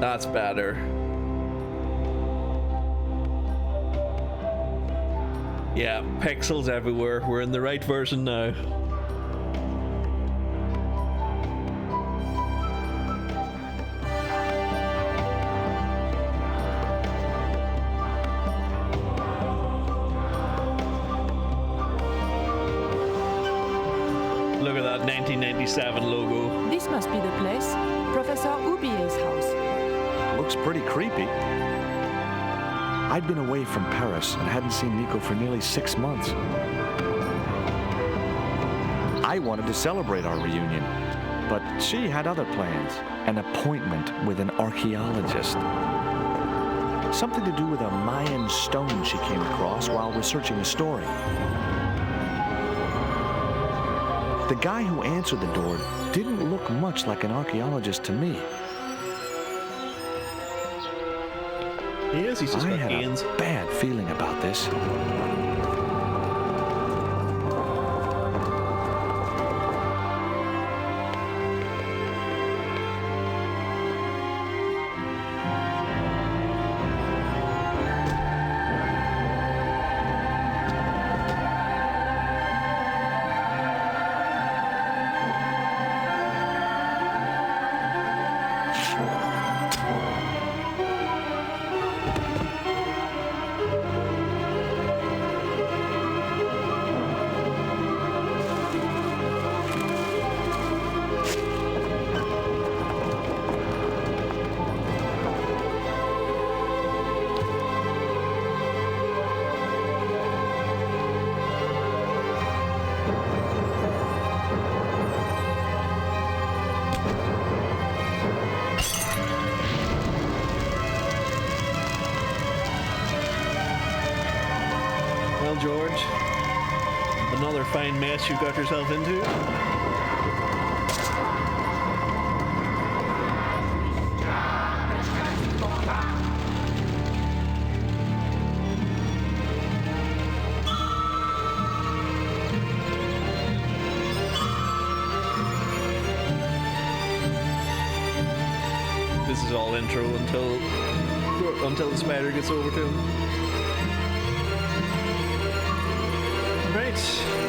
That's better. Yeah, pixels everywhere. We're in the right version now. Look at that 1997 logo. This must be the place. Professor Oubier's house. Looks pretty creepy. I'd been away from Paris and hadn't seen Nico for nearly 6 months. I wanted to celebrate our reunion, but she had other plans. An appointment with an archaeologist. Something to do with a Mayan stone she came across while researching the story. The guy who answered the door didn't look much like an archaeologist to me. He is, he's just I got had gains. a bad feeling about this. George, another fine mess you got yourself into. This is all intro until the spider gets over to him.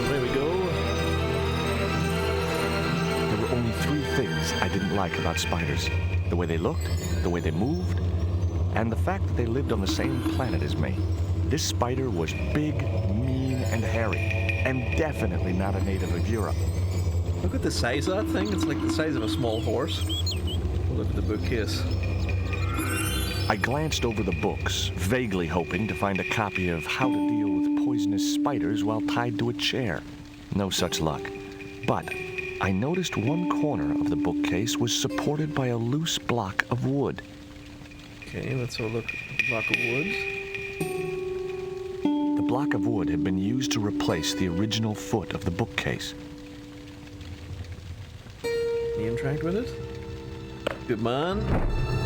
There we go. There were only 3 things I didn't like about spiders. The way they looked, the way they moved, and the fact that they lived on the same planet as me. This spider was big, mean, and hairy, and definitely not a native of Europe. Look at the size of that thing. It's like the size of a small horse. Look at the bookcase. I glanced over the books, vaguely hoping to find a copy of How to Deal with Poisonous Spiders While Tied to a Chair. No such luck. But I noticed one corner of the bookcase was supported by a loose block of wood. Okay, let's have a look at the block of wood. The block of wood had been used to replace the original foot of the bookcase. Can you interact with it? Good man.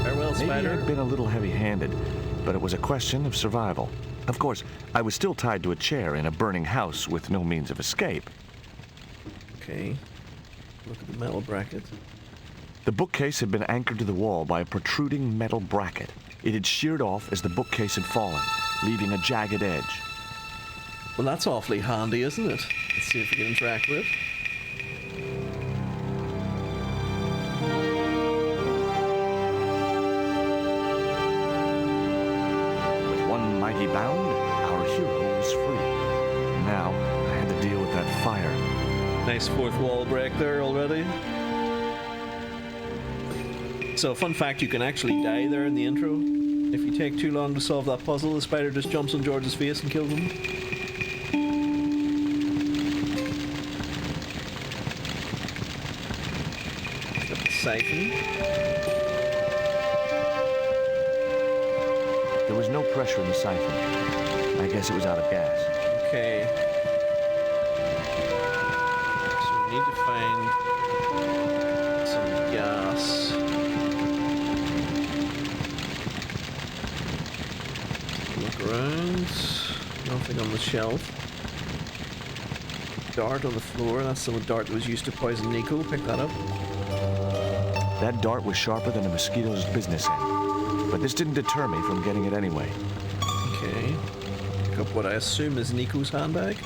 Farewell, spider. Maybe I'd been a little heavy-handed, but it was a question of survival. Of course, I was still tied to a chair in a burning house with no means of escape. Okay. Look at the metal bracket. The bookcase had been anchored to the wall by a protruding metal bracket. It had sheared off as the bookcase had fallen, leaving a jagged edge. Well, that's awfully handy, isn't it? Let's see if we can interact with it. Mighty bound, our hero was free. Now, I had to deal with that fire. Nice fourth wall break there already. So, fun fact, you can actually die there in the intro. If you take too long to solve that puzzle, the spider just jumps on George's face and kills him. Got the siphon. There was no pressure in the siphon. I guess it was out of gas. Okay. So we need to find some gas. Look around. Nothing on the shelf. Dart on the floor. That's the dart that was used to poison Nico. Pick that up. That dart was sharper than a mosquito's business end. But this didn't deter me from getting it anyway. Okay. Pick up what I assume is Nico's handbag.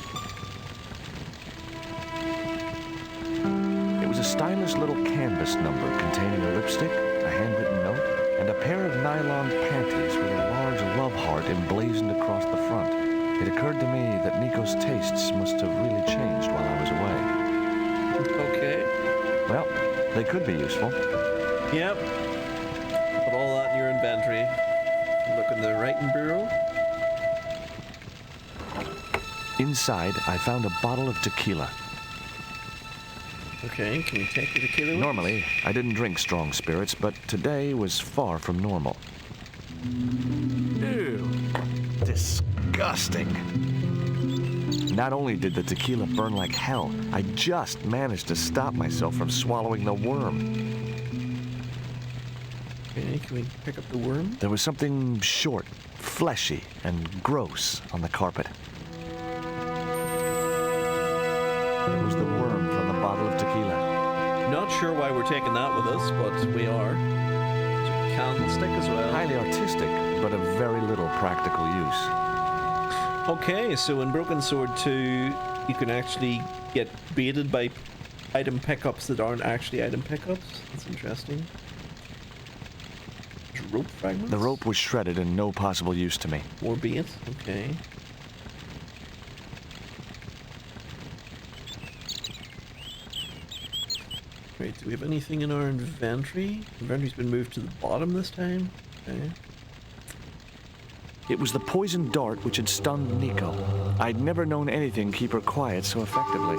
It was a stylish little canvas number containing a lipstick, a handwritten note, and a pair of nylon panties with a large love heart emblazoned across the front. It occurred to me that Nico's tastes must have really changed while I was away. Okay. Well, they could be useful. Yep. Put all that in your inventory. Look in the writing bureau. Inside, I found a bottle of tequila. Okay, can we take the tequila? Normally, I didn't drink strong spirits, but today was far from normal. Ew. Disgusting. Not only did the tequila burn like hell, I just managed to stop myself from swallowing the worm. Okay, can we pick up the worm? There was something short, fleshy, and gross on the carpet. It was the worm from the bottle of tequila. Not sure why we're taking that with us, but we are. It's a candlestick as well. Highly artistic, but of very little practical use. Okay, so in Broken Sword 2, you can actually get baited by item pickups that aren't actually item pickups. That's interesting. There's rope fragments? The rope was shredded and no possible use to me. More bait? Okay. Wait, do we have anything in our inventory? Inventory's been moved to the bottom this time. Okay. It was the poisoned dart which had stunned Nico. I'd never known anything keep her quiet so effectively.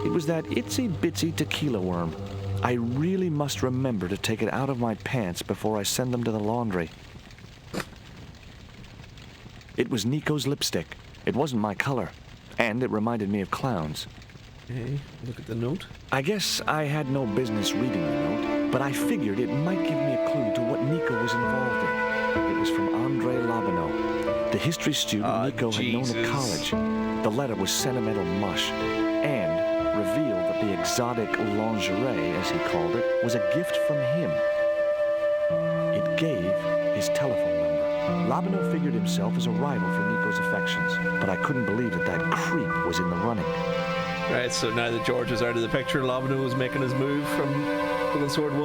It was that itsy-bitsy tequila worm. I really must remember to take it out of my pants before I send them to the laundry. It was Nico's lipstick. It wasn't my color, and it reminded me of clowns. Okay, look at the note. I guess I had no business reading the note, but I figured it might give me a clue to what Nico was involved in. It was from Andre Labino, the history student Nico had known at college. The letter was sentimental mush, and revealed that the exotic lingerie, as he called it, was a gift from him. It gave his telephone number. Labino figured himself as a rival for Nico's affections, but I couldn't believe that that creep was in the running. Right, so now that George is out of the picture, Labino is making his move from Broken Sword 1.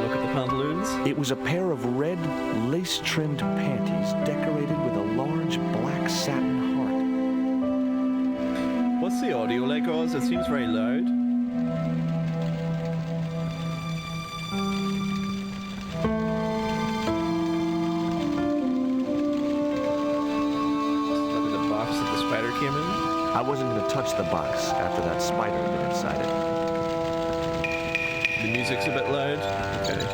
Look at the pantaloons. It was a pair of red, lace-trimmed panties decorated with a large black satin heart. What's the audio like, Oz? It seems very loud. I wasn't going to touch the box after that spider had been inside it. The music's a bit loud. Okay.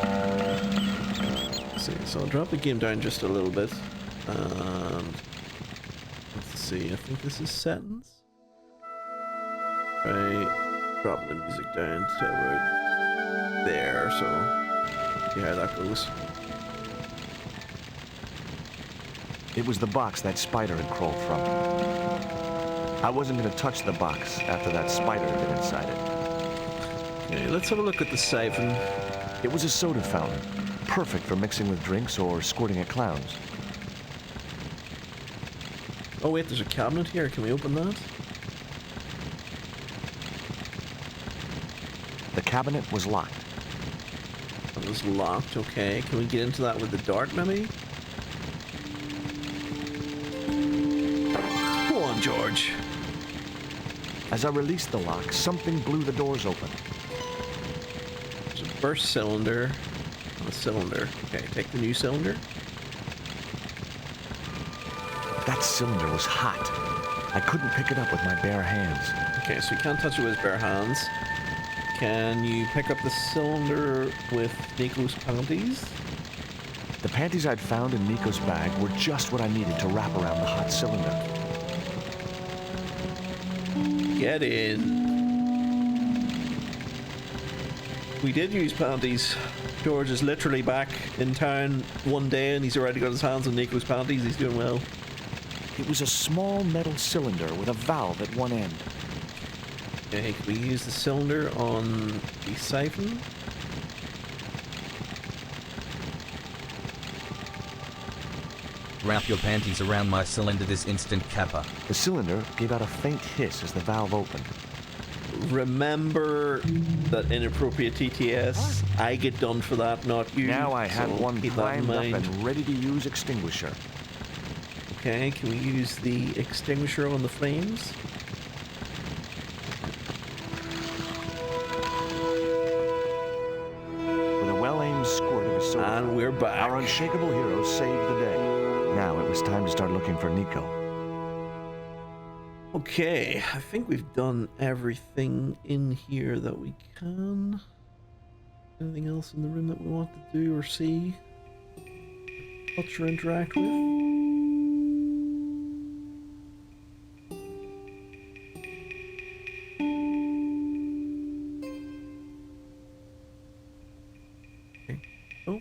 Let's see, so I'll drop the game down just a little bit. And let's see, I think this is settings. Right, dropping the music down to about there, so see how that goes. It was the box that spider had crawled from. I wasn't going to touch the box after that spider had been inside it. Okay, let's have a look at the siphon. It was a soda fountain, perfect for mixing with drinks or squirting at clowns. Oh wait, there's a cabinet here. Can we open that? The cabinet was locked. It was locked, okay. Can we get into that with the dart, maybe? Go on, George. As I released the lock, something blew the doors open. There's a burst cylinder and a cylinder. Okay, take the new cylinder. That cylinder was hot. I couldn't pick it up with my bare hands. Okay, so you can't touch it with bare hands. Can you pick up the cylinder with Nico's panties? The panties I'd found in Nico's bag were just what I needed to wrap around the hot cylinder. Get in. We did use panties. George is literally back in town one day and he's already got his hands on Nico's panties. He's doing well. It was a small metal cylinder with a valve at one end. Okay, can we use the cylinder on the siphon? Wrap your panties around my cylinder this instant, Kappa. The cylinder gave out a faint hiss as the valve opened. Remember that inappropriate TTS? I get done for that, not you. Now I had so one keep that in primed up mind. and ready to use extinguisher. Okay, can we use the extinguisher on the flames? With a well-aimed squirt of his soda, And we're back. our unshakable hero saved the day. Now it was time to start looking for Nico. Okay, I think we've done everything in here that we can. Anything else in the room that we want to do or see? Touch or interact with? Okay. Oh,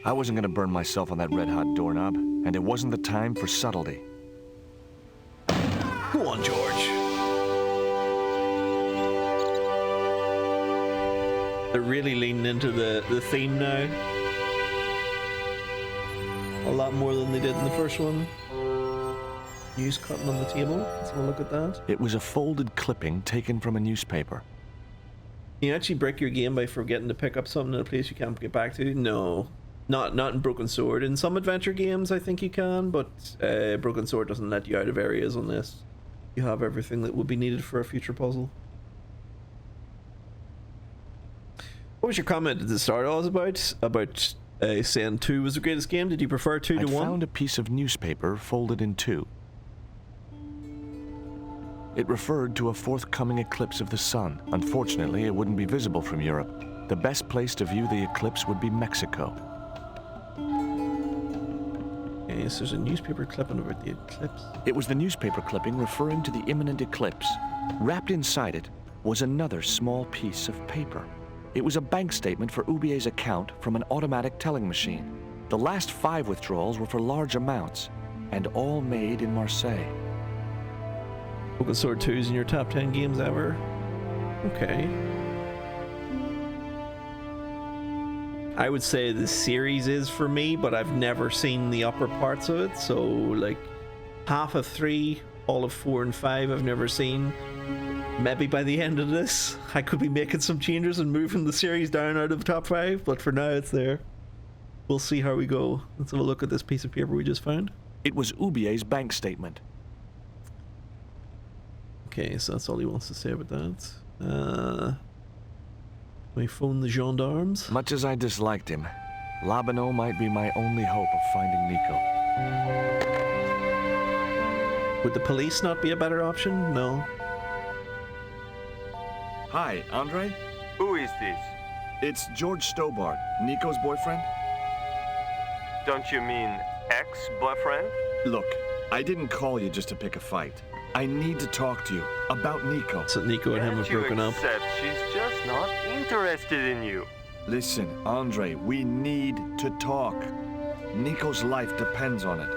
I wasn't going to burn myself on that red-hot doorknob, and it wasn't the time for subtlety. go on, George. They're really leaning into the theme now. A lot more than they did in the first one. News cutting on the table. Let's have a look at that. It was a folded clipping taken from a newspaper. Can you actually break your game by forgetting to pick up something in a place you can't get back to? No. Not in Broken Sword. In some adventure games I think you can, but Broken Sword doesn't let you out of areas unless you have everything that would be needed for a future puzzle. What was your comment at the start, Oz, about saying 2 was the greatest game? Did you prefer 2 to I'd 1? found a piece of newspaper folded in two. It referred to a forthcoming eclipse of the sun. Unfortunately, it wouldn't be visible from Europe. The best place to view the eclipse would be Mexico. Okay, so there's a newspaper clipping about the eclipse. It was the newspaper clipping referring to the imminent eclipse. Wrapped inside it was another small piece of paper. It was a bank statement for Ubier's account from an automatic telling machine. The last 5 withdrawals were for large amounts, and all made in Marseille. Broken Sword 2 is in your top 10 games ever? Okay. I would say the series is for me, but I've never seen the upper parts of it, so like half of 3, all of 4 and 5 I've never seen. Maybe by the end of this, I could be making some changes and moving the series down out of the top 5, but for now it's there. We'll see how we go. Let's have a look at this piece of paper we just found. It was Ubier's bank statement. Okay, so that's all he wants to say about that. We phone the gendarmes. Much as I disliked him, Labano might be my only hope of finding Nico. Would the police not be a better option? No. Hi, Andre? Who is this? It's George Stobart, Nico's boyfriend. Don't you mean ex-boyfriend? Look, I didn't call you just to pick a fight. I need to talk to you about Nico. So Nico and him have Can't you broken up. accept she's just not interested in you? Listen, Andre, we need to talk. Nico's life depends on it.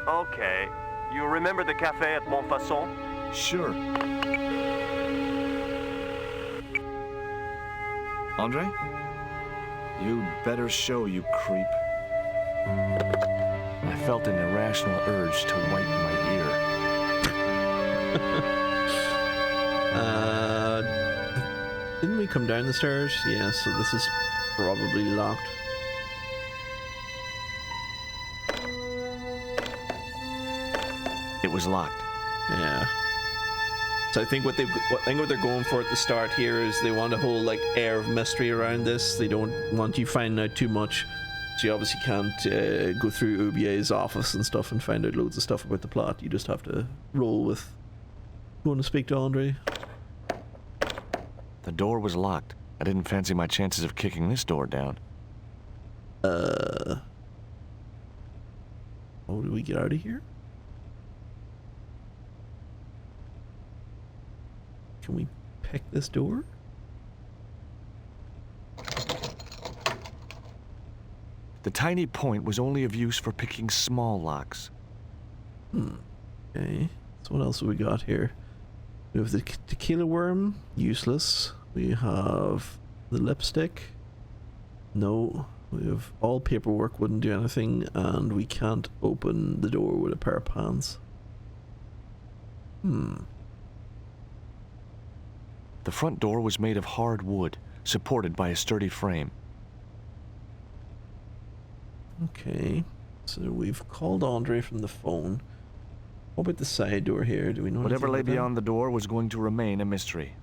Okay. You remember the cafe at Montfaucon? Sure. Andre? You better show, you creep. I felt an irrational urge to wipe my ear. Didn't we come down the stairs? Yeah, so this is probably locked. It was locked. Yeah. So I think what they're going for at the start here is they want a whole like air of mystery around this. They don't want you finding out too much. So you obviously can't go through Ubier's office and stuff and find out loads of stuff about the plot. You just have to roll with going to speak to Andre. The door was locked. I didn't fancy my chances of kicking this door down. How do we get out of here? Can we pick this door? The tiny point was only of use for picking small locks. Okay. So what else have we got here? We have the tequila worm, useless. We have the lipstick. No. We have all paperwork, wouldn't do anything, and we can't open the door with a pair of pants. The front door was made of hard wood, supported by a sturdy frame. Okay, so we've called Andre from the phone. What about the side door here? Do we know Whatever anything lay about that? beyond the door was going to remain a mystery.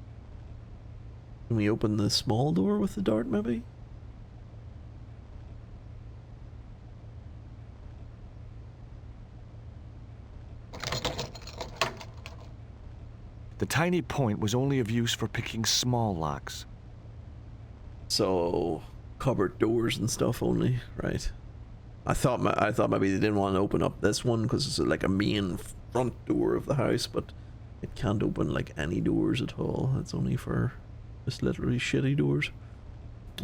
Can we open the small door with the dart, maybe? The tiny point was only of use for picking small locks. So, cupboard doors and stuff only, right? I thought maybe they didn't want to open up this one because it's like a main front door of the house, but it can't open like any doors at all. It's only for just literally shitty doors.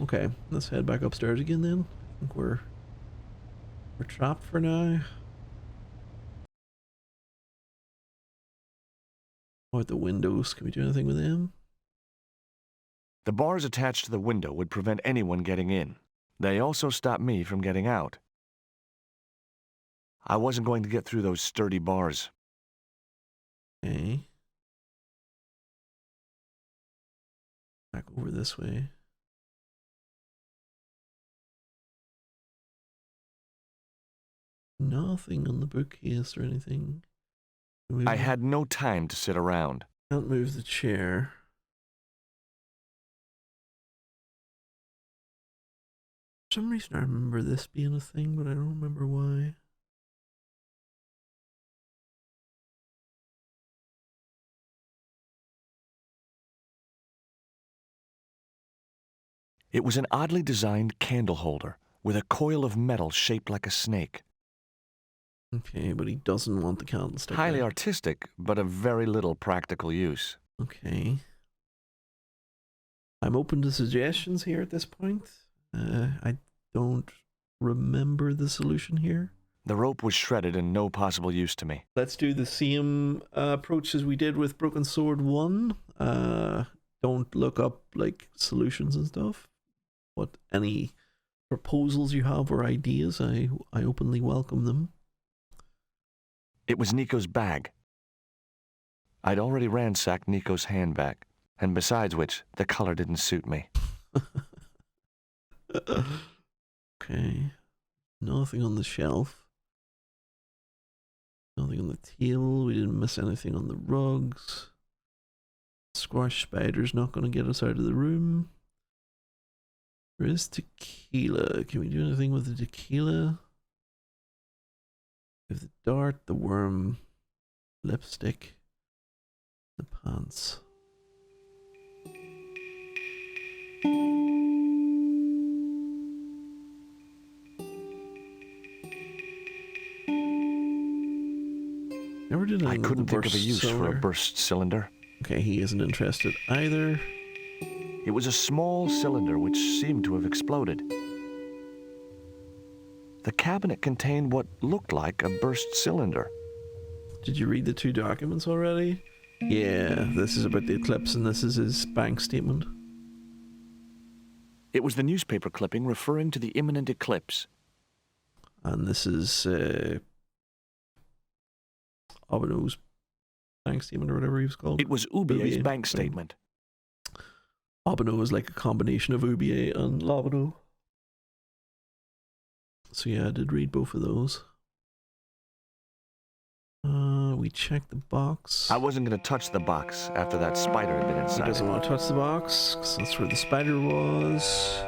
Okay, let's head back upstairs again then. I think we're trapped for now. What about the windows? Can we do anything with them? The bars attached to the window would prevent anyone getting in. They also stopped me from getting out. I wasn't going to get through those sturdy bars. Okay. Back over this way. Nothing on the bookcase or anything. I had no time to sit around. Can't move the chair. For some reason I remember this being a thing, but I don't remember why. It was an oddly designed candle holder with a coil of metal shaped like a snake. Okay, but he doesn't want the candlestick. Highly out. artistic, but of very little practical use. Okay. I'm open to suggestions here at this point. I don't remember the solution here. The rope was shredded and no possible use to me. Let's do the same approach as we did with Broken Sword 1. Don't look up like solutions and stuff. What any proposals you have or ideas, I openly welcome them. It was Nico's bag. I'd already ransacked Nico's handbag, and besides which, the color didn't suit me. Okay. Nothing on the shelf. Nothing on the table. We didn't miss anything on the rugs. Squash spider's not going to get us out of the room. There is tequila. Can we do anything with the tequila? We have the dart, the worm, lipstick, the pants. Never did anything I with the couldn't think of a burst use for a cylinder. burst cylinder. Okay, he isn't interested either. It was a small cylinder which seemed to have exploded. The cabinet contained what looked like a burst cylinder. Did you read the two documents already? Yeah, this is about the eclipse and this is his bank statement. It was the newspaper clipping referring to the imminent eclipse. And this is Abeno's bank statement or whatever he was called. It was Ubier's Ubier. bank statement. Abeno is like a combination of Ubier and Labeno. So yeah, I did read both of those. We checked the box. I wasn't going to touch the box after that spider had been He inside. doesn't want to touch the box, 'cause that's where the spider was.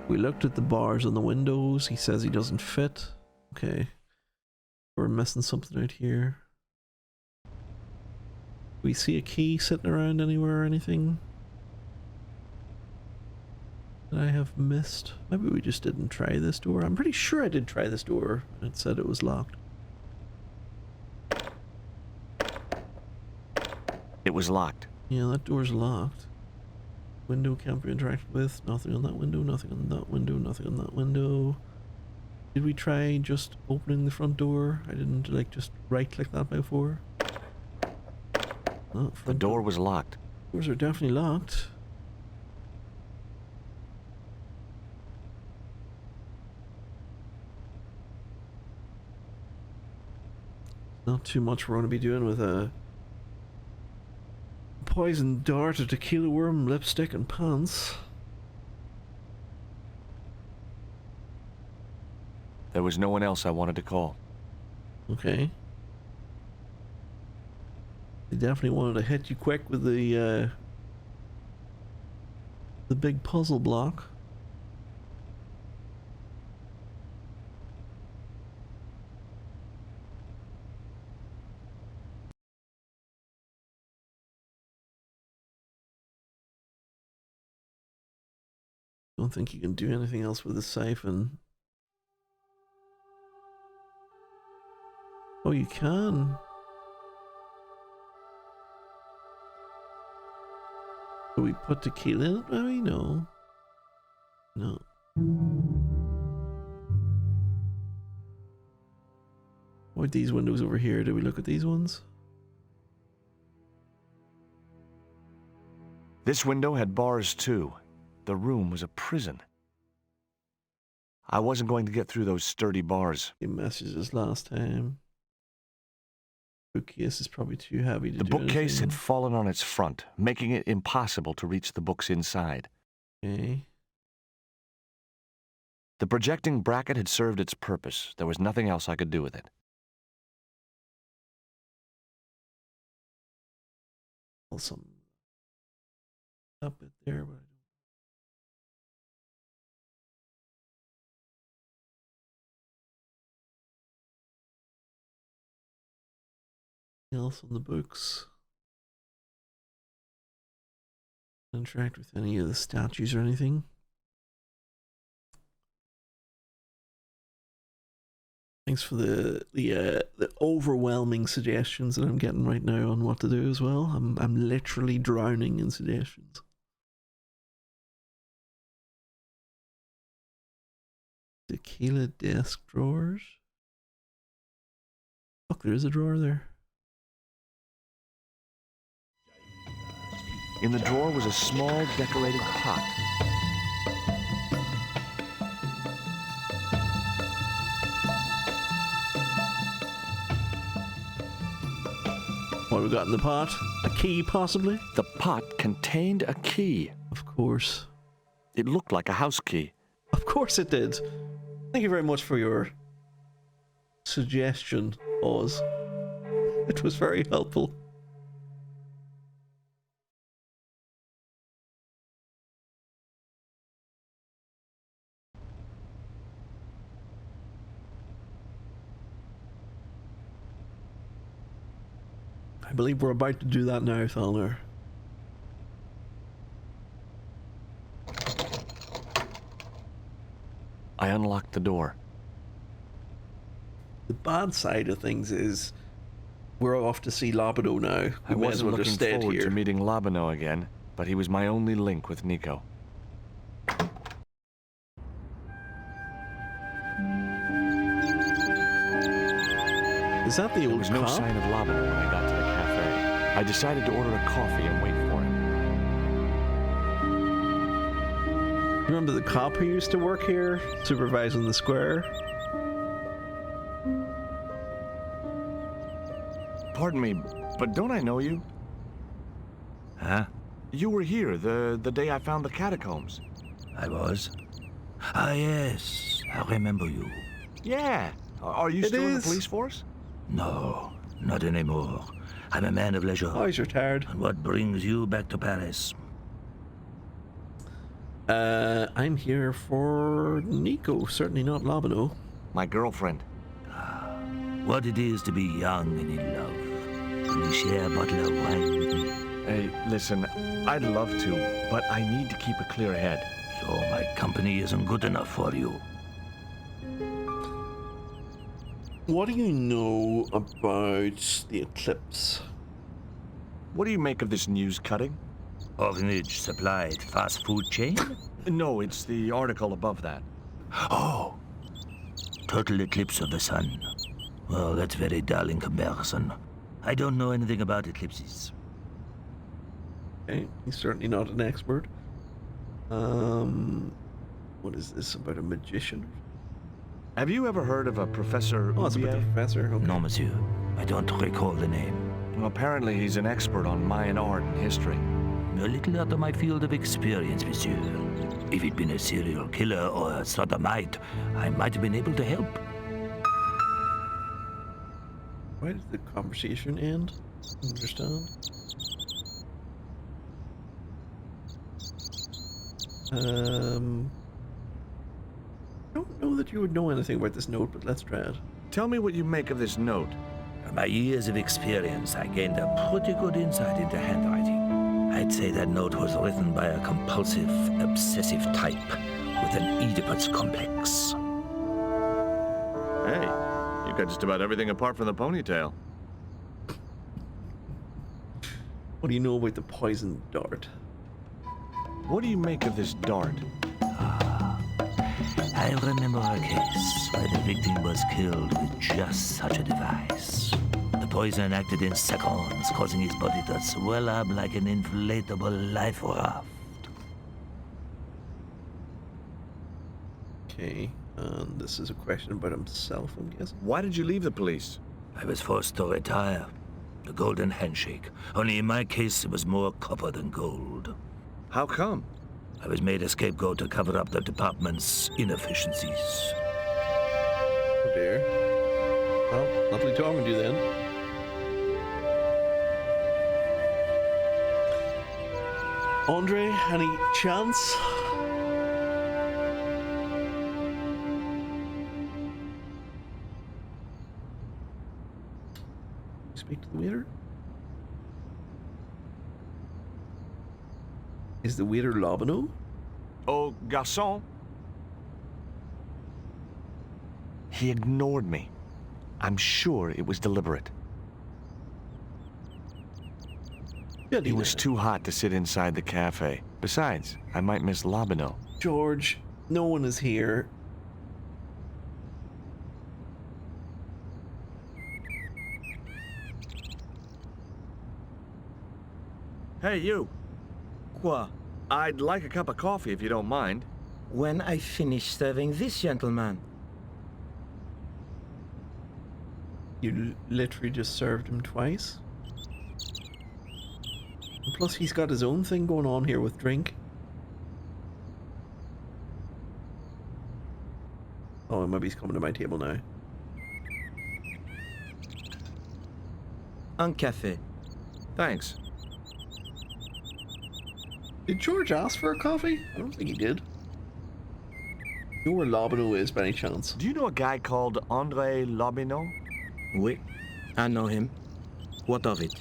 We looked at the bars on the windows. He says he doesn't fit. Okay. We're missing something out here. We see a key sitting around anywhere or anything that I have missed. Maybe we just didn't try this door. I'm pretty sure I did try this door. It said it was locked. It was locked. Yeah, that door's locked. Window can't be interacted with. Nothing on that window, nothing on that window, nothing on that window. Did we try just opening the front door? I didn't like just right click that before. Oh, The door was locked. doors are definitely locked. Not too much we're going to be doing with a poison dart, a tequila worm, lipstick, and pants. There was no one else I wanted to call. Okay. They definitely wanted to hit you quick with the big puzzle block. Don't think you can do anything else with the siphon. Oh, you can. Do we put tequila in it? Maybe? No. No. What are these windows over here? Do we look at these ones? This window had bars too. The room was a prison. I wasn't going to get through those sturdy bars. He messaged us last time. Bookcase is probably too heavy to The do bookcase anything. had fallen on its front, making it impossible to reach the books inside. Okay. The projecting bracket had served its purpose. There was nothing else I could do with it. Some up it there, but anything else on the books? Interact with any of the statues or anything? Thanks for the overwhelming suggestions that I'm getting right now on what to do as well. I'm literally drowning in suggestions. Tequila desk drawers. Look, there is a drawer there. In the drawer was a small decorated pot. What have we got in the pot? A key, possibly? The pot contained a key. Of course. It looked like a house key. Of course it did. Thank you very much for your suggestion, Oz. It was very helpful. I believe we're about to do that now, Thalner. I unlocked the door. The bad side of things is we're off to see Labado now. I We may as wasn't well just looking stayed forward here. to meeting Labano again, but he was my only link with Nico. Is that the There old was no cop? sign of Labano when I got to the cafe. I decided to order a coffee and wait for him. Remember the cop who used to work here, supervising the square? Pardon me, but don't I know you? Huh? You were here the day I found the catacombs. I was? Ah, yes. I remember you. Yeah. Are you It still in the is. police force? No, not anymore. I'm a man of leisure. Oh, he's retired. And what brings you back to Paris? I'm here for Nico, certainly not Labano. My girlfriend. What it is to be young and in love. Will you share a bottle of wine with me? Hey, listen, I'd love to, but I need to keep a clear head. So my company isn't good enough for you. What do you know about the eclipse? What do you make of this news cutting? Orphanage supplied fast food chain? No, it's the article above that. Oh. Total eclipse of the sun. Well, that's very dull in comparison. I don't know anything about eclipses. Okay, he's certainly not an expert. What is this about a magician? Have you ever heard of a Professor Oh, it's about the Oubier? professor. Okay. No, monsieur. I don't recall the name. Well, apparently he's an expert on Mayan art and history. A little out of my field of experience, monsieur. If he'd been a serial killer or a sodomite, I might have been able to help. Why did the conversation end? Understand? I don't know that you would know anything about this note, but let's try it. Tell me what you make of this note. From my years of experience, I gained a pretty good insight into handwriting. I'd say that note was written by a compulsive, obsessive type with an Oedipus complex. Hey, you got just about everything apart from the ponytail. What do you know about the poison dart? What do you make of this dart? I remember a case where the victim was killed with just such a device. The poison acted in seconds, causing his body to swell up like an inflatable life raft. Okay, and this is a question about himself, I'm guessing. Why did you leave the police? I was forced to retire. The golden handshake. Only in my case, it was more copper than gold. How come? I was made a scapegoat to cover up the department's inefficiencies. Oh dear. Well, lovely talking to you then. Andre, any chance? Speak to the waiter? Is the waiter Lobino? Oh, garçon. He ignored me. I'm sure it was deliberate. It was too hot to sit inside the cafe. Besides, I might miss Lobino. George, no one is here. Hey, you. Quoi? I'd like a cup of coffee if you don't mind. When I finish serving this gentleman. You literally just served him twice. And plus, he's got his own thing going on here with drink. Oh, maybe he's coming to my table now. Un café. Thanks. Did George ask for a coffee? I don't think he did. You know where Lobino is, by any chance? Do you know a guy called Andre Lobino? Oui, I know him. What of it?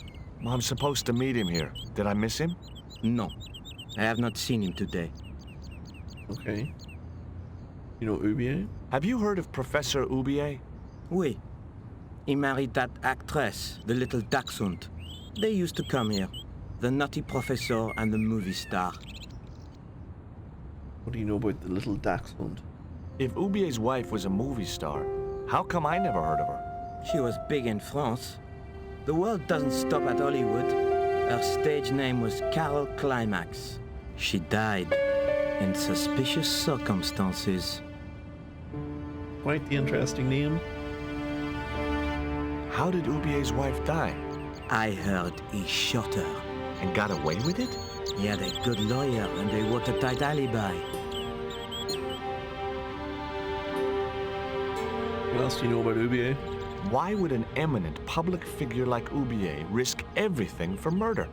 I'm supposed to meet him here. Did I miss him? No, I have not seen him today. Okay. You know Oubier? Have you heard of Professor Oubier? Oui. He married that actress, the little dachshund. They used to come here. The nutty professor and the movie star. What do you know about the little dachshund? If Oubier's wife was a movie star, how come I never heard of her? She was big in France. The world doesn't stop at Hollywood. Her stage name was Carol Climax. She died in suspicious circumstances. Quite the interesting name. How did Oubier's wife die? I heard he shot her. And got away with it? He had a good lawyer and a watertight alibi. What else do you know about Oubier? Why would an eminent public figure like Oubier risk everything for murder?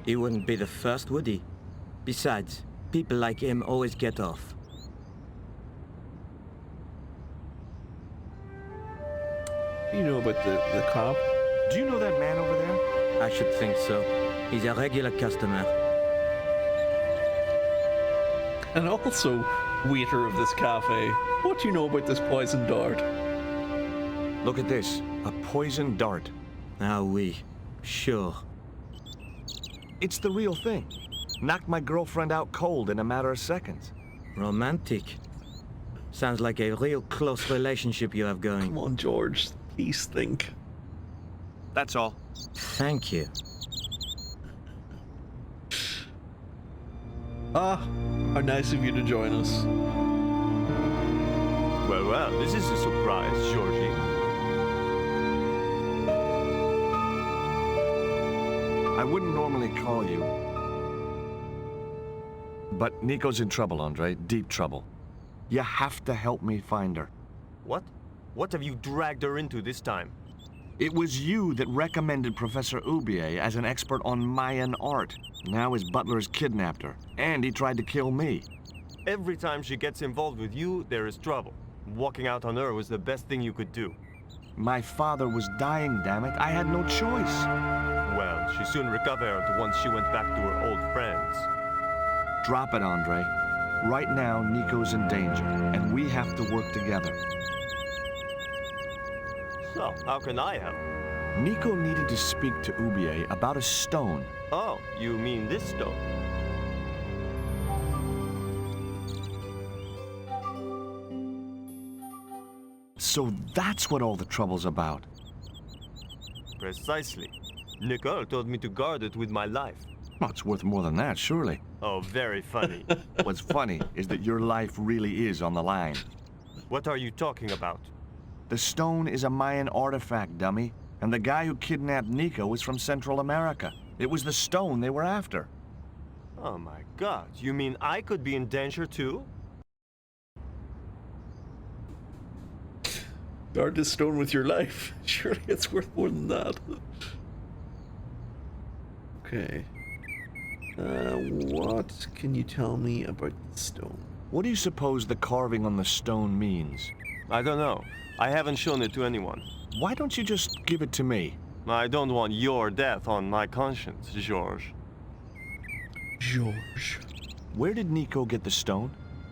He wouldn't be the first, would he? Besides, people like him always get off. Do you know about the cop? Do you know that man over there? I should think so. He's a regular customer. And also, waiter of this cafe. What do you know about this poison dart? Look at this. A poison dart. Ah oui, sure. It's the real thing. Knocked my girlfriend out cold in a matter of seconds. Romantic. Sounds like a real close relationship you have going. Come on, George. Please think. That's all. Thank you. Ah, how nice of you to join us. Well, this is a surprise, Georgie. I wouldn't normally call you. But Nico's in trouble, Andre. Deep trouble. You have to help me find her. What? What have you dragged her into this time? It was you that recommended Professor Oubier as an expert on Mayan art. Now his butler's kidnapped her, and he tried to kill me. Every time she gets involved with you, there is trouble. Walking out on her was the best thing you could do. My father was dying, damn it. I had no choice. Well, she soon recovered once she went back to her old friends. Drop it, Andre. Right now, Nico's in danger, and we have to work together. So, how can I help? Nico needed to speak to Oubier about a stone. Oh, you mean this stone? So that's what all the trouble's about. Precisely. Nicole told me to guard it with my life. Well, it's worth more than that, surely. Oh, very funny. What's funny is that your life really is on the line. What are you talking about? The stone is a Mayan artifact, dummy. And the guy who kidnapped Nico was from Central America. It was the stone they were after. Oh my god, you mean I could be in danger too? Guard this stone with your life. Surely it's worth more than that. Okay. What can you tell me about the stone? What do you suppose the carving on the stone means? I don't know. I haven't shown it to anyone. Why don't you just give it to me? I don't want your death on my conscience, George. George. Where did Nico get the stone?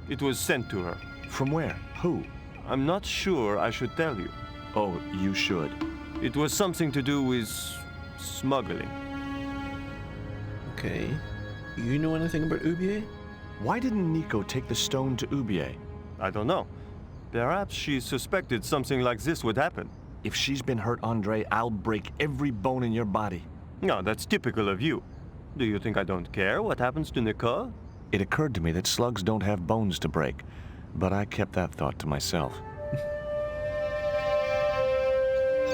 It was sent to her. From where? Who? I'm not sure I should tell you. Oh, you should. It was something to do with smuggling. Okay. You know anything about Oubier? Why didn't Nico take the stone to Oubier? I don't know. Perhaps she suspected something like this would happen. If she's been hurt, Andre, I'll break every bone in your body. No, that's typical of you. Do you think I don't care what happens to Nicole? It occurred to me that slugs don't have bones to break, but I kept that thought to myself.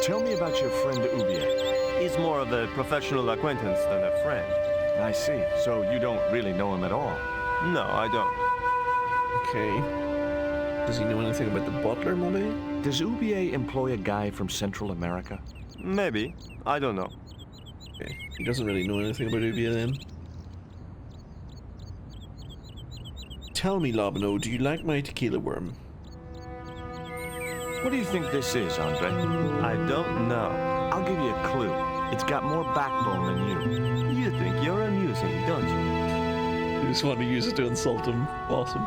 Tell me about your friend Oubier. He's more of a professional acquaintance than a friend. I see. So you don't really know him at all. No, I don't. Okay. Does he know anything about the butler, maybe? Does Oubier employ a guy from Central America? Maybe. I don't know. Okay. He doesn't really know anything about Oubier then. Tell me, Lobino, do you like my tequila worm? What do you think this is, Andre? I don't know. I'll give you a clue. It's got more backbone than you. You think you're amusing, don't you? You just want to use it to insult him. Awesome.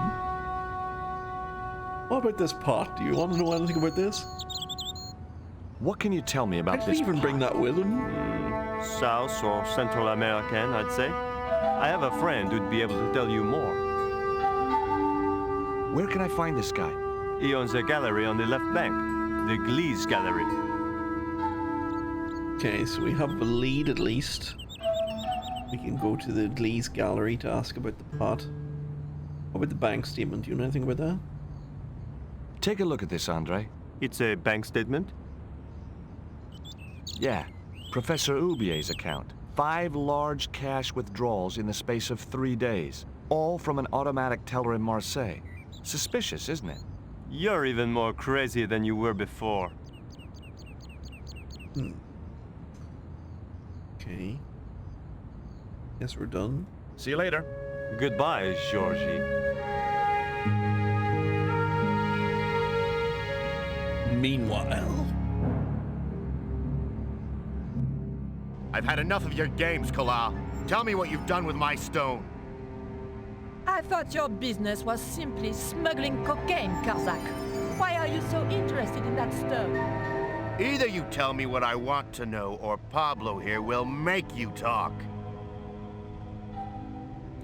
What about this pot? Do you want to know anything about this? What can you tell me about Did this he even bring that with him? South or Central American, I'd say. I have a friend who'd be able to tell you more. Where can I find this guy? He owns a gallery on the left bank, the Glees Gallery. Okay, so we have a lead at least. We can go to the Glees Gallery to ask about the pot. What about the bank statement? Do you know anything about that? Take a look at this, Andre. It's a bank statement? Yeah, Professor Oubier's account. 5 large cash withdrawals in the space of 3 days. All from an automatic teller in Marseille. Suspicious, isn't it? You're even more crazy than you were before. Okay. Guess we're done. See you later. Goodbye, Georgie. Meanwhile... I've had enough of your games, Kala. Tell me what you've done with my stone. I thought your business was simply smuggling cocaine, Karzak. Why are you so interested in that stone? Either you tell me what I want to know, or Pablo here will make you talk.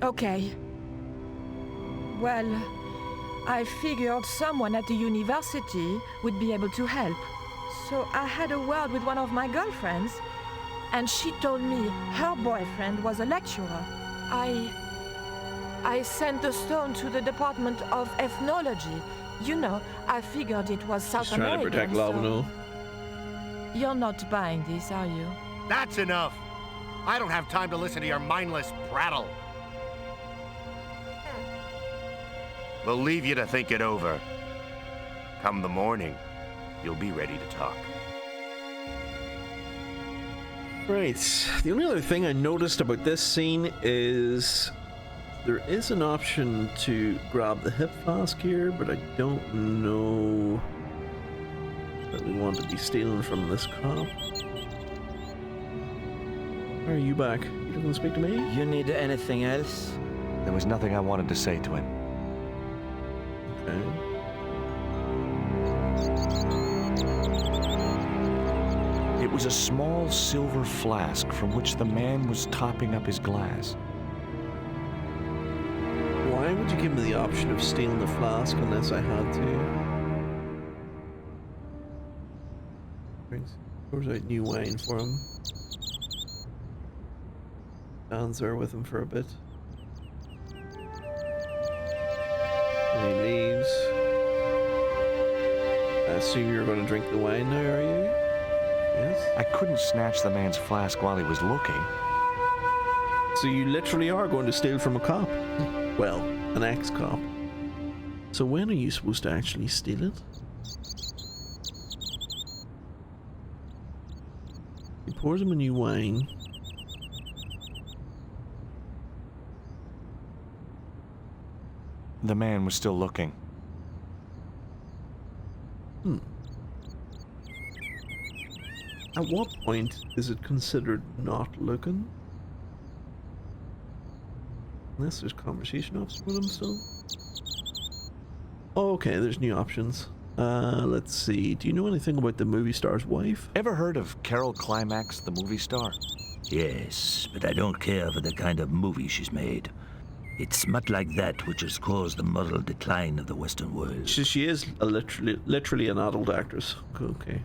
Okay. Well, I figured someone at the university would be able to help. So I had a word with one of my girlfriends, and she told me her boyfriend was a lecturer. I I sent the stone to the Department of Ethnology. You know, I figured it was South He's trying to American. protect Lavano. You're not buying this, are you? That's enough. I don't have time to listen to your mindless prattle. We'll leave you to think it over. Come the morning, you'll be ready to talk. Right. The only other thing I noticed about this scene is there is an option to grab the hip flask here, but I don't know that we want to be stealing from this cop. Why are you back? You don't want to speak to me? You need anything else? There was nothing I wanted to say to him. Okay. It was a small silver flask from which the man was topping up his glass. Why would you give me the option of stealing the flask unless I had to? Pours out new wine for him. Stands there with him for a bit. And he leaves. I assume you're going to drink the wine now, are you? Yes? I couldn't snatch the man's flask while he was looking. So you literally are going to steal from a cop? Well, an ex-cop. So when are you supposed to actually steal it? He pours him a new wine. The man was still looking. At what point is it considered not looking? Unless there's conversation options with him still. Oh, okay, there's new options. Let's see. Do you know anything about the movie star's wife? Ever heard of Carol Climax, the movie star? Yes, but I don't care for the kind of movie she's made. It's smut like that which has caused the moral decline of the Western world. She is literally an adult actress. Okay.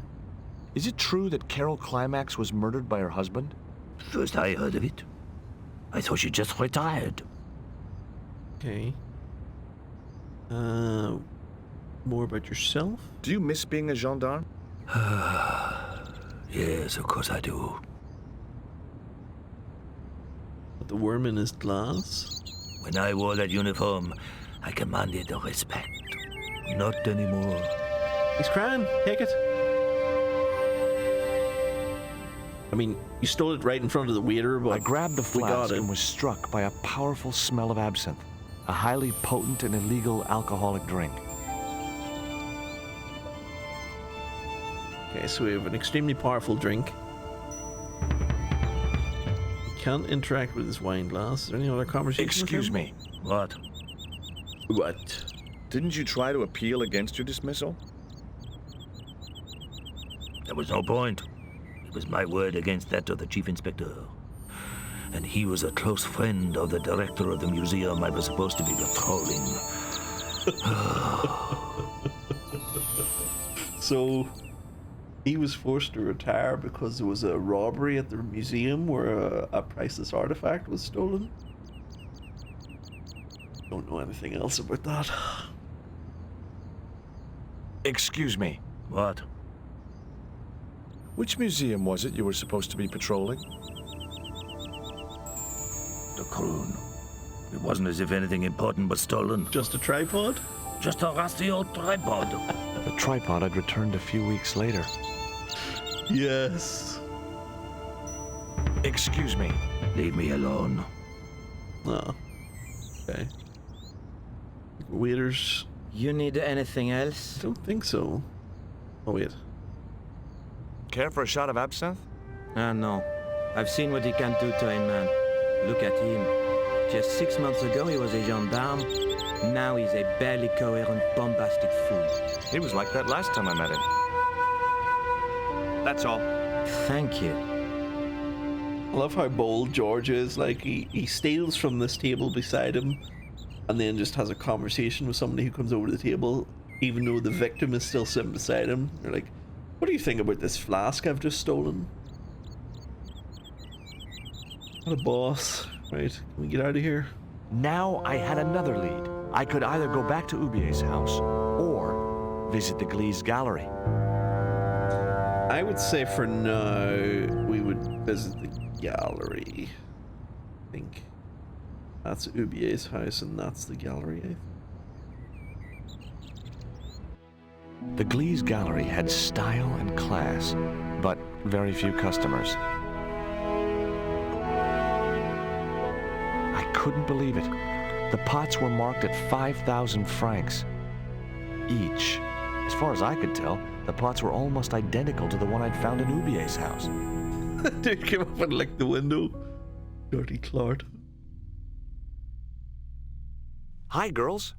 Is it true that Carol Climax was murdered by her husband? First I heard of it. I thought she just retired. Okay. More about yourself? Do you miss being a gendarme? Yes, of course I do. But the worm in his glass? When I wore that uniform, I commanded respect. Not anymore. He's crying. Take it. I mean, you stole it right in front of the waiter, but I grabbed the we got flask it. and was struck by a powerful smell of absinthe, a highly potent and illegal alcoholic drink. Okay, so we have an extremely powerful drink. We can't interact with this wine glass. Is there any other conversation? Excuse me. What? What? Didn't you try to appeal against your dismissal? There was no point. It was my word against that of the chief inspector. And he was a close friend of the director of the museum I was supposed to be patrolling. So, he was forced to retire because there was a robbery at the museum where a priceless artifact was stolen? Don't know anything else about that. Excuse me. What? Which museum was it you were supposed to be patrolling? The croon. It wasn't as if anything important was stolen. Just a tripod? Just a rusty old tripod. The tripod had returned a few weeks later. Yes. Excuse me. Leave me alone. Oh. Okay. Waiters? You need anything else? Don't think so. Oh, wait. Care for a shot of absinthe? Ah, no. I've seen what he can do to a man. Look at him. Just 6 months ago, he was a gendarme. Now he's a barely coherent, bombastic fool. He was like that last time I met him. That's all. Thank you. I love how bold George is. Like, he steals from this table beside him and then just has a conversation with somebody who comes over to the table, even though the victim is still sitting beside him. They're like, what do you think about this flask I've just stolen? What a boss. Right, can we get out of here? Now I had another lead. I could either go back to Ubier's house or visit the Glee's gallery. I would say for now, we would visit the gallery. I think that's Ubier's house and that's the gallery, I think. The Glee's gallery had style and class, but very few customers. I couldn't believe it. The pots were marked at 5,000 francs each. As far as I could tell, the pots were almost identical to the one I'd found in Ubier's house. Dude came up and licked the window. Dirty clod. Hi, girls.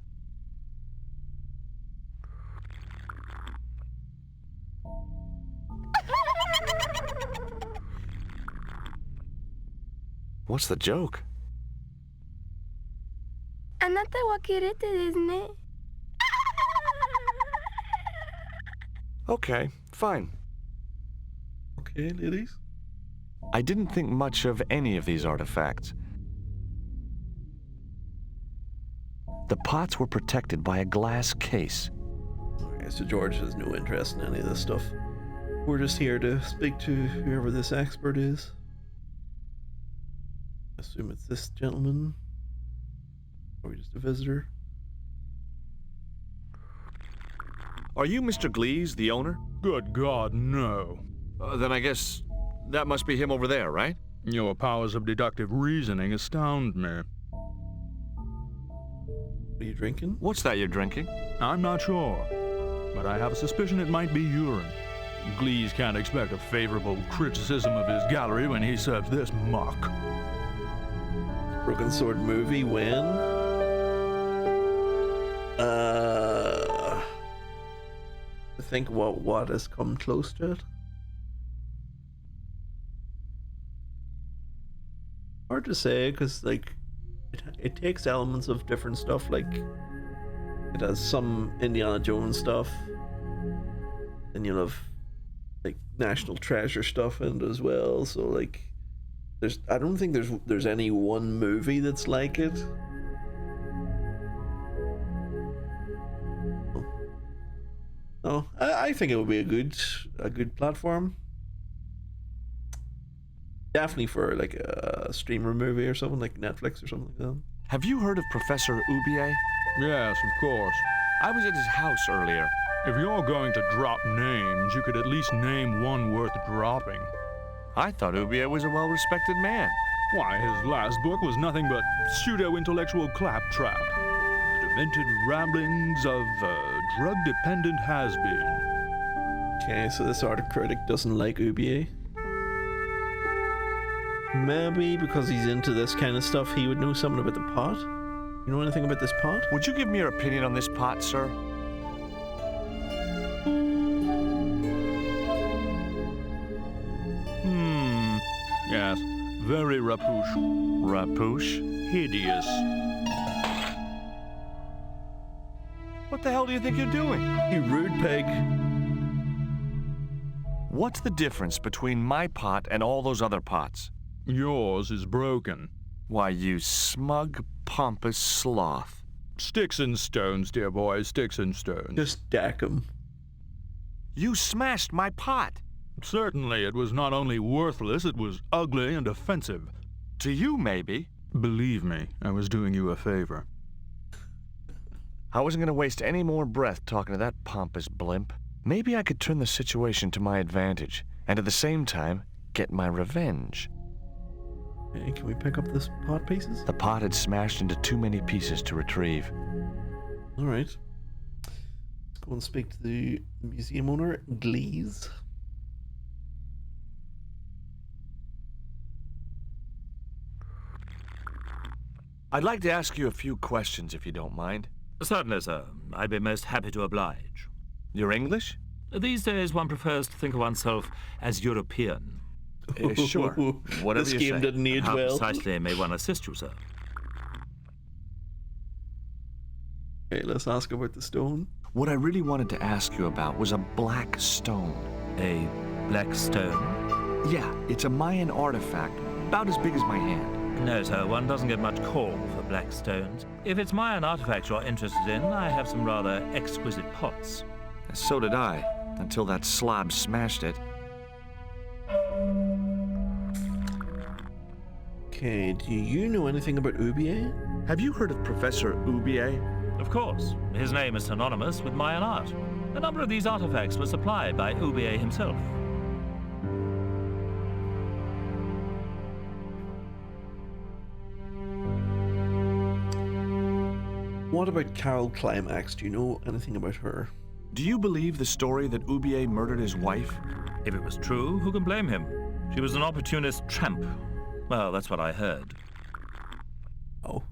What's the joke? あなたはキレてですね。 Okay, fine. Okay, ladies. I didn't think much of any of these artifacts. The pots were protected by a glass case. Okay, so George has no interest in any of this stuff. We're just here to speak to whoever this expert is. Assume it's this gentleman. Or just a visitor. Are you Mr. Glees, the owner? Good God, no. Then I guess that must be him over there, right? Your powers of deductive reasoning astound me. Are you drinking? What's that you're drinking? I'm not sure, but I have a suspicion it might be urine. Glees can't expect a favorable criticism of his gallery when he serves this muck. Broken Sword movie when? I think what has come close to it. Hard to say, because like it takes elements of different stuff. Like it has some Indiana Jones stuff, and you have like National Treasure stuff in it as well. So like, I don't think there's any one movie that's like it. No, I think it would be a good platform. Definitely for like a streamer movie or something like Netflix or something like that. Have you heard of Professor Ubier? Yes, of course. I was at his house earlier. If you're going to drop names, you could at least name one worth dropping. I thought Ubier was a well-respected man. Why, his last book was nothing but pseudo-intellectual claptrap. The demented ramblings of a drug-dependent has-been. Okay, so this art critic doesn't like Ubier. Maybe because he's into this kind of stuff, he would know something about the pot. You know anything about this pot? Would you give me your opinion on this pot, sir? Yes, very rapuche. Rapuche? Hideous. What the hell do you think you're doing? You rude pig. What's the difference between my pot and all those other pots? Yours is broken. Why, you smug, pompous sloth. Sticks and stones, dear boy, sticks and stones. Just deck him. You smashed my pot. Certainly, it was not only worthless, it was ugly and offensive. To you, maybe. Believe me, I was doing you a favor. I wasn't going to waste any more breath talking to that pompous blimp. Maybe I could turn the situation to my advantage, and at the same time, get my revenge. Okay, can we pick up this pot pieces? The pot had smashed into too many pieces to retrieve. Alright. Let's go and speak to the museum owner, Glees. I'd like to ask you a few questions, if you don't mind. Certainly, sir. I'd be most happy to oblige. You're English? These days, one prefers to think of oneself as European. Sure. Whatever this you game say. didn't age How well. precisely may one assist you, sir? Okay, let's ask about the stone. What I really wanted to ask you about was a black stone. A black stone? Yeah, it's a Mayan artifact, about as big as my hand. No, sir. One doesn't get much call for black stones. If it's Mayan artifacts you're interested in, I have some rather exquisite pots. So did I, until that slob smashed it. Okay, do you know anything about Ubier? Have you heard of Professor Ubier? Of course. His name is synonymous with Mayan art. A number of these artifacts were supplied by Ubier himself. What about Carol Climax? Do you know anything about her? Do you believe the story that Ubier murdered his wife? If it was true, who can blame him? She was an opportunist tramp. Well, that's what I heard. Oh.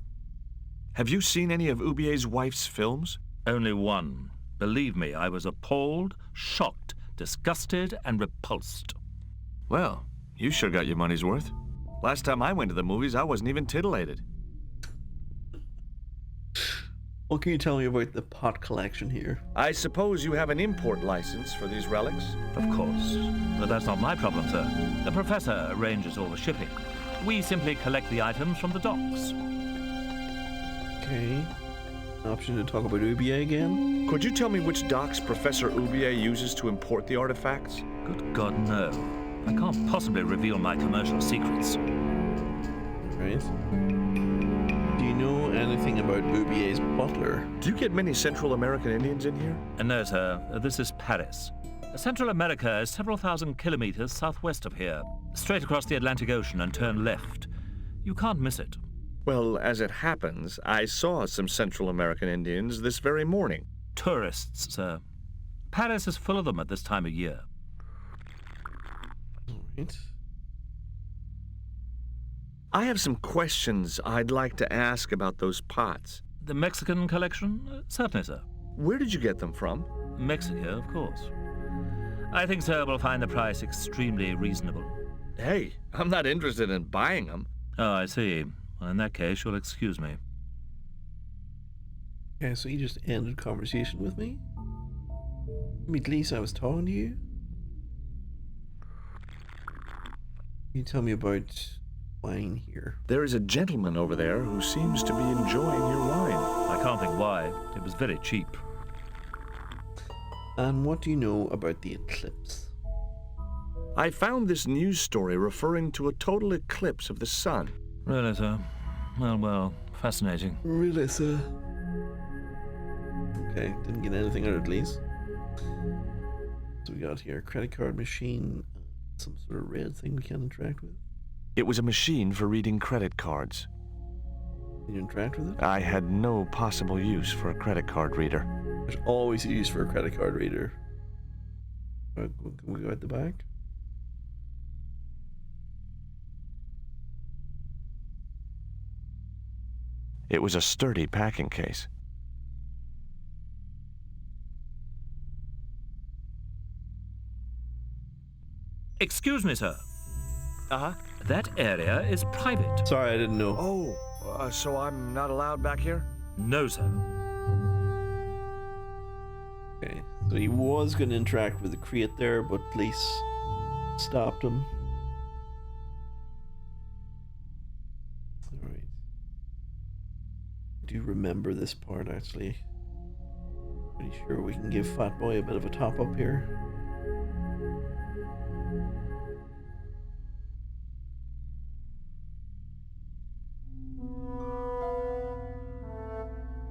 Have you seen any of Ubier's wife's films? Only one. Believe me, I was appalled, shocked, disgusted, and repulsed. Well, you sure got your money's worth. Last time I went to the movies, I wasn't even titillated. What can you tell me about the pot collection here? I suppose you have an import license for these relics? Of course. But that's not my problem, sir. The professor arranges all the shipping. We simply collect the items from the docks. Okay. An option to talk about Ubier again? Could you tell me which docks Professor Ubier uses to import the artifacts? Good God, no. I can't possibly reveal my commercial secrets. Right. Do you know anything about Ubier's butler? Do you get many Central American Indians in here? No, sir. This is Paris. Central America is several thousand kilometers southwest of here. Straight across the Atlantic Ocean and turn left. You can't miss it. Well, as it happens, I saw some Central American Indians this very morning. Tourists, sir. Paris is full of them at this time of year. All right. I have some questions I'd like to ask about those pots. The Mexican collection? Certainly, sir. Where did you get them from? Mexico, of course. I think sir will find the price extremely reasonable. Hey, I'm not interested in buying them. Oh, I see. Well, in that case, you'll excuse me. Okay, so you just ended conversation with me? I mean, at least I was talking to you? Can you tell me about wine here? There is a gentleman over there who seems to be enjoying your wine. I can't think why. It was very cheap. And what do you know about the eclipse? I found this news story referring to a total eclipse of the sun. Really, sir? Well, fascinating. Really, sir? Okay, didn't get anything out of it, at least. So we got here a credit card machine, some sort of red thing we can't interact with. It was a machine for reading credit cards. Can you interact with it? I had no possible use for a credit card reader. There's always a use for a credit card reader. Can we go at the back? It was a sturdy packing case. Excuse me, sir. Uh-huh. That area is private. Sorry, I didn't know. Oh, so I'm not allowed back here? No, sir. Okay, so he was going to interact with the crate there, but police stopped him. Alright. I do remember this part, actually. Pretty sure we can give Fat Boy a bit of a top up here.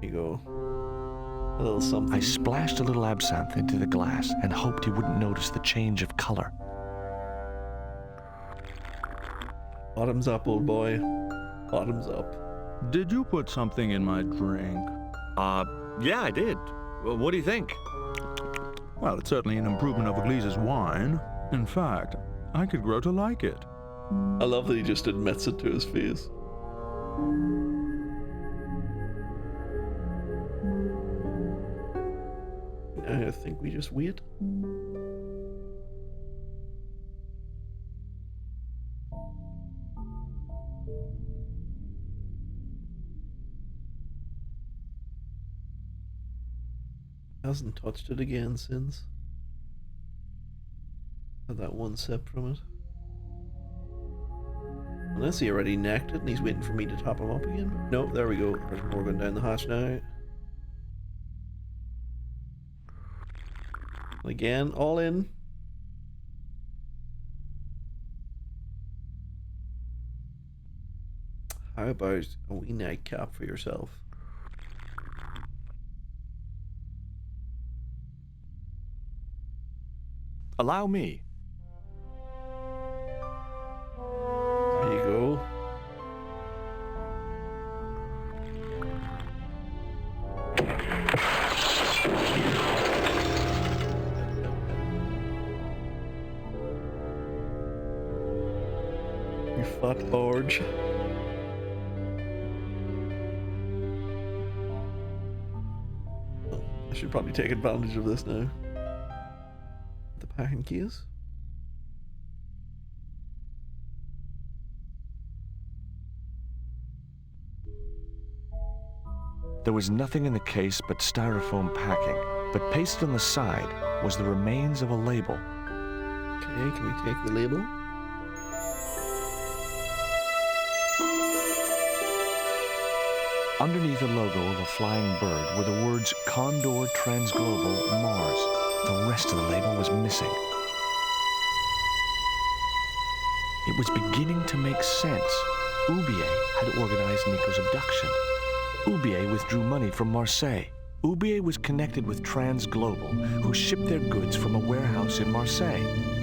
There you go. A little something. I splashed a little absinthe into the glass and hoped he wouldn't notice the change of color. Bottoms up, old boy. Bottoms up. Did you put something in my drink? Yeah, I did. Well, what do you think? Well, it's certainly an improvement over Gleese's wine. In fact, I could grow to like it. I love that he just admits it to his face. I think we just wait. Hasn't touched it again since. Had that one sip from it. Unless he already necked it and he's waiting for me to top him up again. No, there we go. There's more going down the hatch now. Again, all in. How about a wee nightcap for yourself? Allow me. There you go. You fat barge. I should probably take advantage of this now. The packing case. There was nothing in the case but styrofoam packing, but pasted on the side was the remains of a label. Okay, can we take the label? Underneath the logo of a flying bird were the words Condor Transglobal Mars. The rest of the label was missing. It was beginning to make sense. Oubier had organized Nico's abduction. Oubier withdrew money from Marseille. Oubier was connected with Transglobal, who shipped their goods from a warehouse in Marseille.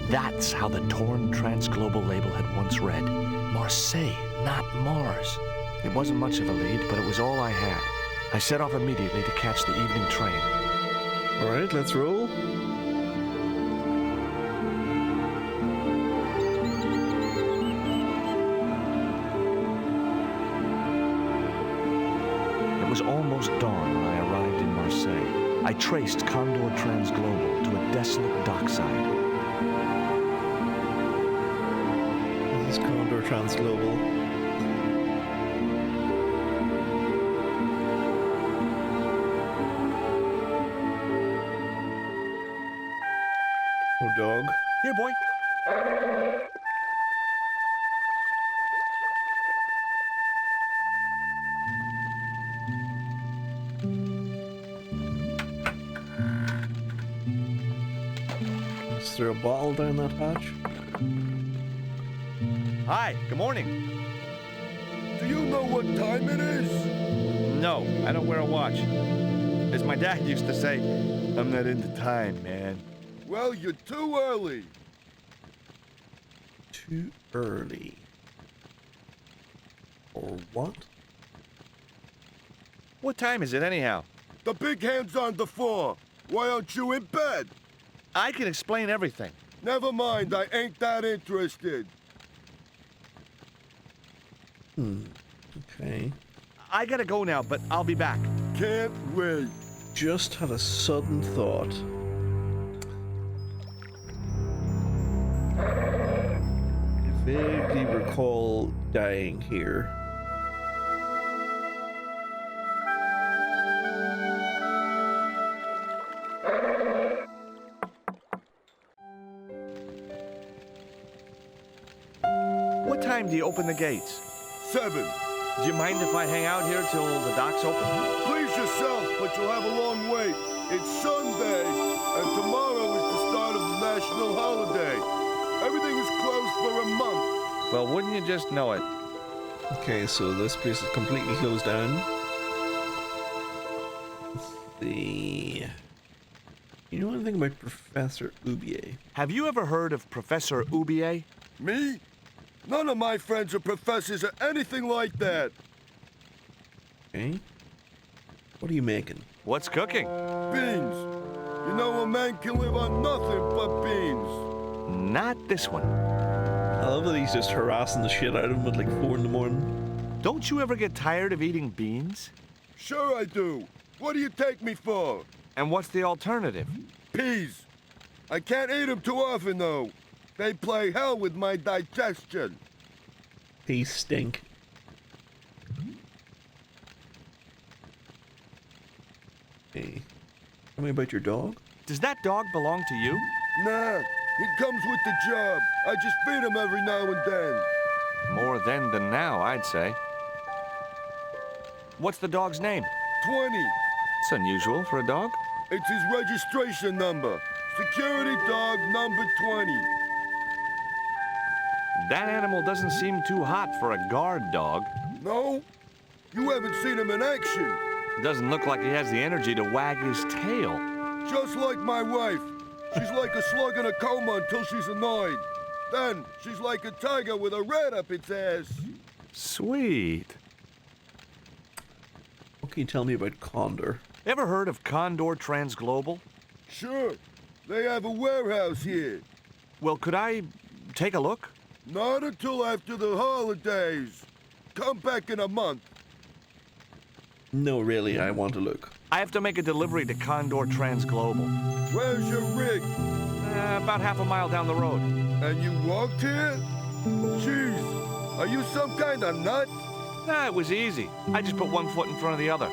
That's how the torn Transglobal label had once read. Marseille, not Mars. It wasn't much of a lead, but it was all I had. I set off immediately to catch the evening train. All right, let's roll. It was almost dawn when I arrived in Marseille. I traced Condor Transglobal to a desolate dockside. This is Condor Transglobal. Oh, dog. Here, boy. Is there a bottle down that hatch? Hi, good morning. Do you know what time it is? No, I don't wear a watch. As my dad used to say, I'm not into time, man. Well, you're too early. Too early. Or what? What time is it anyhow? The big hand's on the floor. Why aren't you in bed? I can explain everything. Never mind, I ain't that interested. Okay. I gotta go now, but I'll be back. Can't wait. Just had a sudden thought. I vaguely recall dying here. What time do you open the gates? 7. Do you mind if I hang out here till the docks open? Please yourself, but you'll have a long wait. It's Sunday, and tomorrow is the start of the national holiday. Everything is closed for a month. Well, wouldn't you just know it? Okay, so this place is completely closed down. Let's see. You know anything about Professor Oubier? Have you ever heard of Professor Oubier? Me? None of my friends are professors or anything like that. Okay. What are you making? What's cooking? Beans. You know a man can live on nothing but beans. Not this one. I love that he's just harassing the shit out of him at like 4 in the morning. Don't you ever get tired of eating beans? Sure I do. What do you take me for? And what's the alternative? Peas. I can't eat them too often, though. They play hell with my digestion. Peas stink. Hey, tell me about your dog. Does that dog belong to you? Nah, he comes with the job. I just feed him every now and then. More then than now, I'd say. What's the dog's name? 20. It's unusual for a dog. It's his registration number. Security dog number 20. That animal doesn't seem too hot for a guard dog. No? You haven't seen him in action. Doesn't look like he has the energy to wag his tail. Just like my wife. She's like a slug in a coma until she's annoyed. Then, she's like a tiger with a rat up its ass. Sweet. What can you tell me about Condor? Ever heard of Condor Transglobal? Sure. They have a warehouse here. Well, could I take a look? Not until after the holidays. Come back in a month. No, really, I want to look. I have to make a delivery to Condor Transglobal. Where's your rig? About half a mile down the road. And you walked here? Jeez, are you some kind of nut? Nah, it was easy. I just put one foot in front of the other.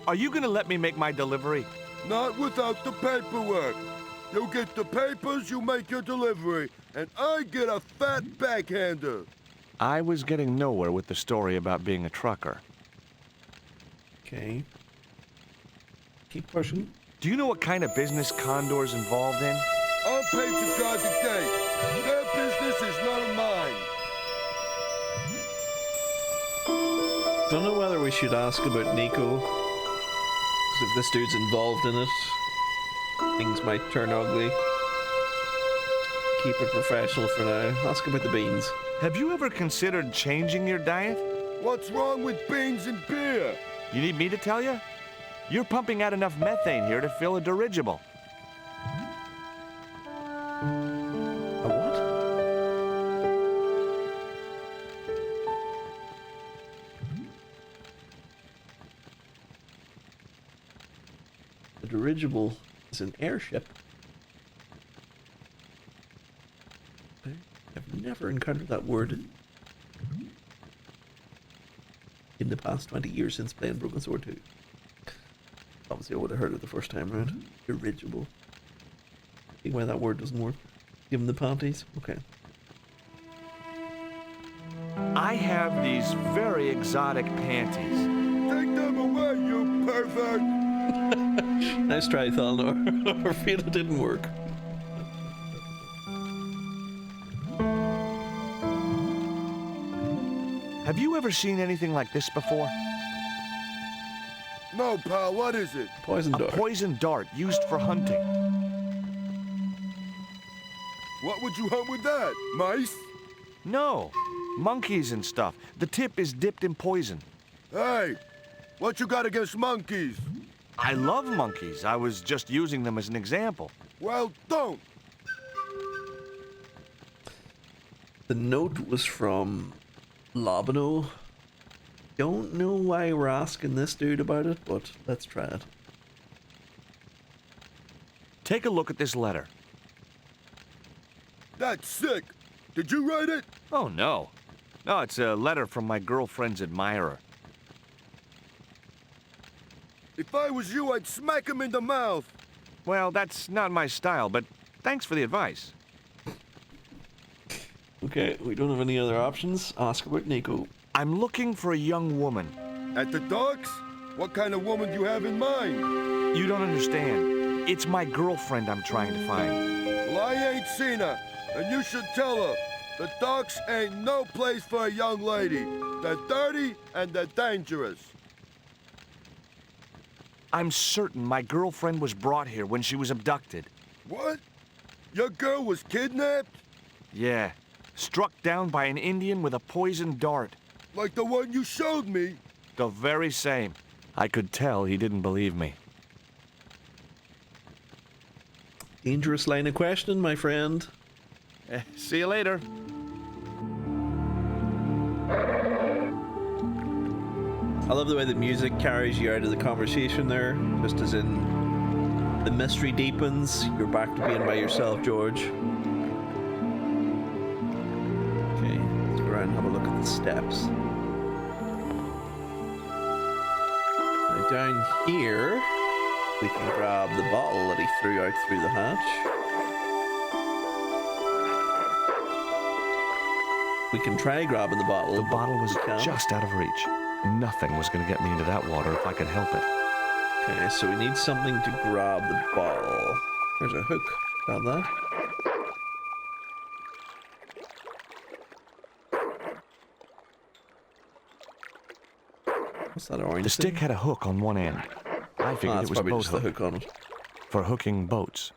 Are you gonna let me make my delivery? Not without the paperwork. You get the papers, you make your delivery, and I get a fat backhander. I was getting nowhere with the story about being a trucker. Okay. Keep pushing. Do you know what kind of business Condor's involved in? I'm paid to guard the gate. Their business is none of mine. Don't know whether we should ask about Nico. Because if this dude's involved in it, things might turn ugly. Keep it professional for now. Ask about the beans. Have you ever considered changing your diet? What's wrong with beans and beer? You need me to tell you? You're pumping out enough methane here to fill a dirigible. A what? A dirigible is an airship. I've never encountered that word in the past 20 years since playing Broken Sword 2. Obviously I would have heard it the first time around. Dirigible. See why that word doesn't work? Give him the panties? Okay. I have these very exotic panties. Take them away, you pervert! Nice try, Thalnor. Our feel it didn't work. Have you ever seen anything like this before? No, pal, what is it? Poison dart. A poison dart used for hunting. What would you hunt with that? Mice? No, monkeys and stuff. The tip is dipped in poison. Hey, what you got against monkeys? I love monkeys. I was just using them as an example. Well, don't. The note was from Labano. Don't know why we're asking this dude about it, but let's try it. Take a look at this letter. That's sick. Did you write it? Oh, no. No, it's a letter from my girlfriend's admirer. If I was you, I'd smack him in the mouth. Well, that's not my style, but thanks for the advice. Okay, we don't have any other options. Ask about Nico. I'm looking for a young woman. At the docks? What kind of woman do you have in mind? You don't understand. It's my girlfriend I'm trying to find. Well, I ain't seen her, and you should tell her. The docks ain't no place for a young lady. They're dirty and they're dangerous. I'm certain my girlfriend was brought here when she was abducted. What? Your girl was kidnapped? Yeah. Struck down by an Indian with a poisoned dart. Like the one you showed me? The very same. I could tell he didn't believe me. Dangerous line of questioning, my friend. See you later. I love the way the music carries you out of the conversation there, just as in the mystery deepens, you're back to being by yourself, George. Okay, let's go around and have a look at the steps. Now down here, we can grab the bottle that he threw out through the hatch. We can try grabbing the bottle. The bottle was we can't. just out of reach. Nothing was going to get me into that water if I could help it. Okay, so we need something to grab the bottle. There's a hook. Grab that. What's that orange The stick thing? had a hook on one end. I figured That's it was a probably boat just the hook hook on it. for hooking boats.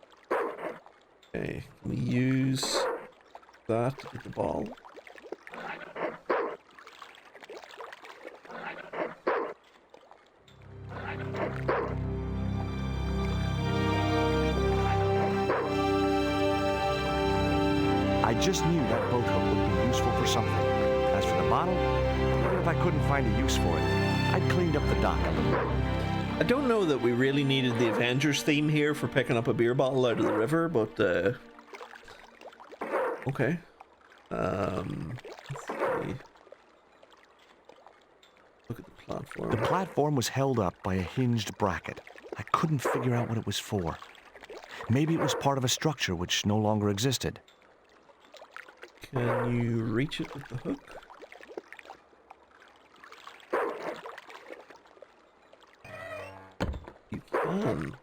Okay, can we use that to get the ball? I just knew that boat hook would be useful for something. As for the bottle, even if I couldn't find a use for it, I'd cleaned up the dock a little. I don't know that we really needed the Avengers theme here for picking up a beer bottle out of the river, but okay. Let's see. Look at the platform. The platform was held up by a hinged bracket. I couldn't figure out what it was for. Maybe it was part of a structure which no longer existed. Can you reach it with the hook? You can.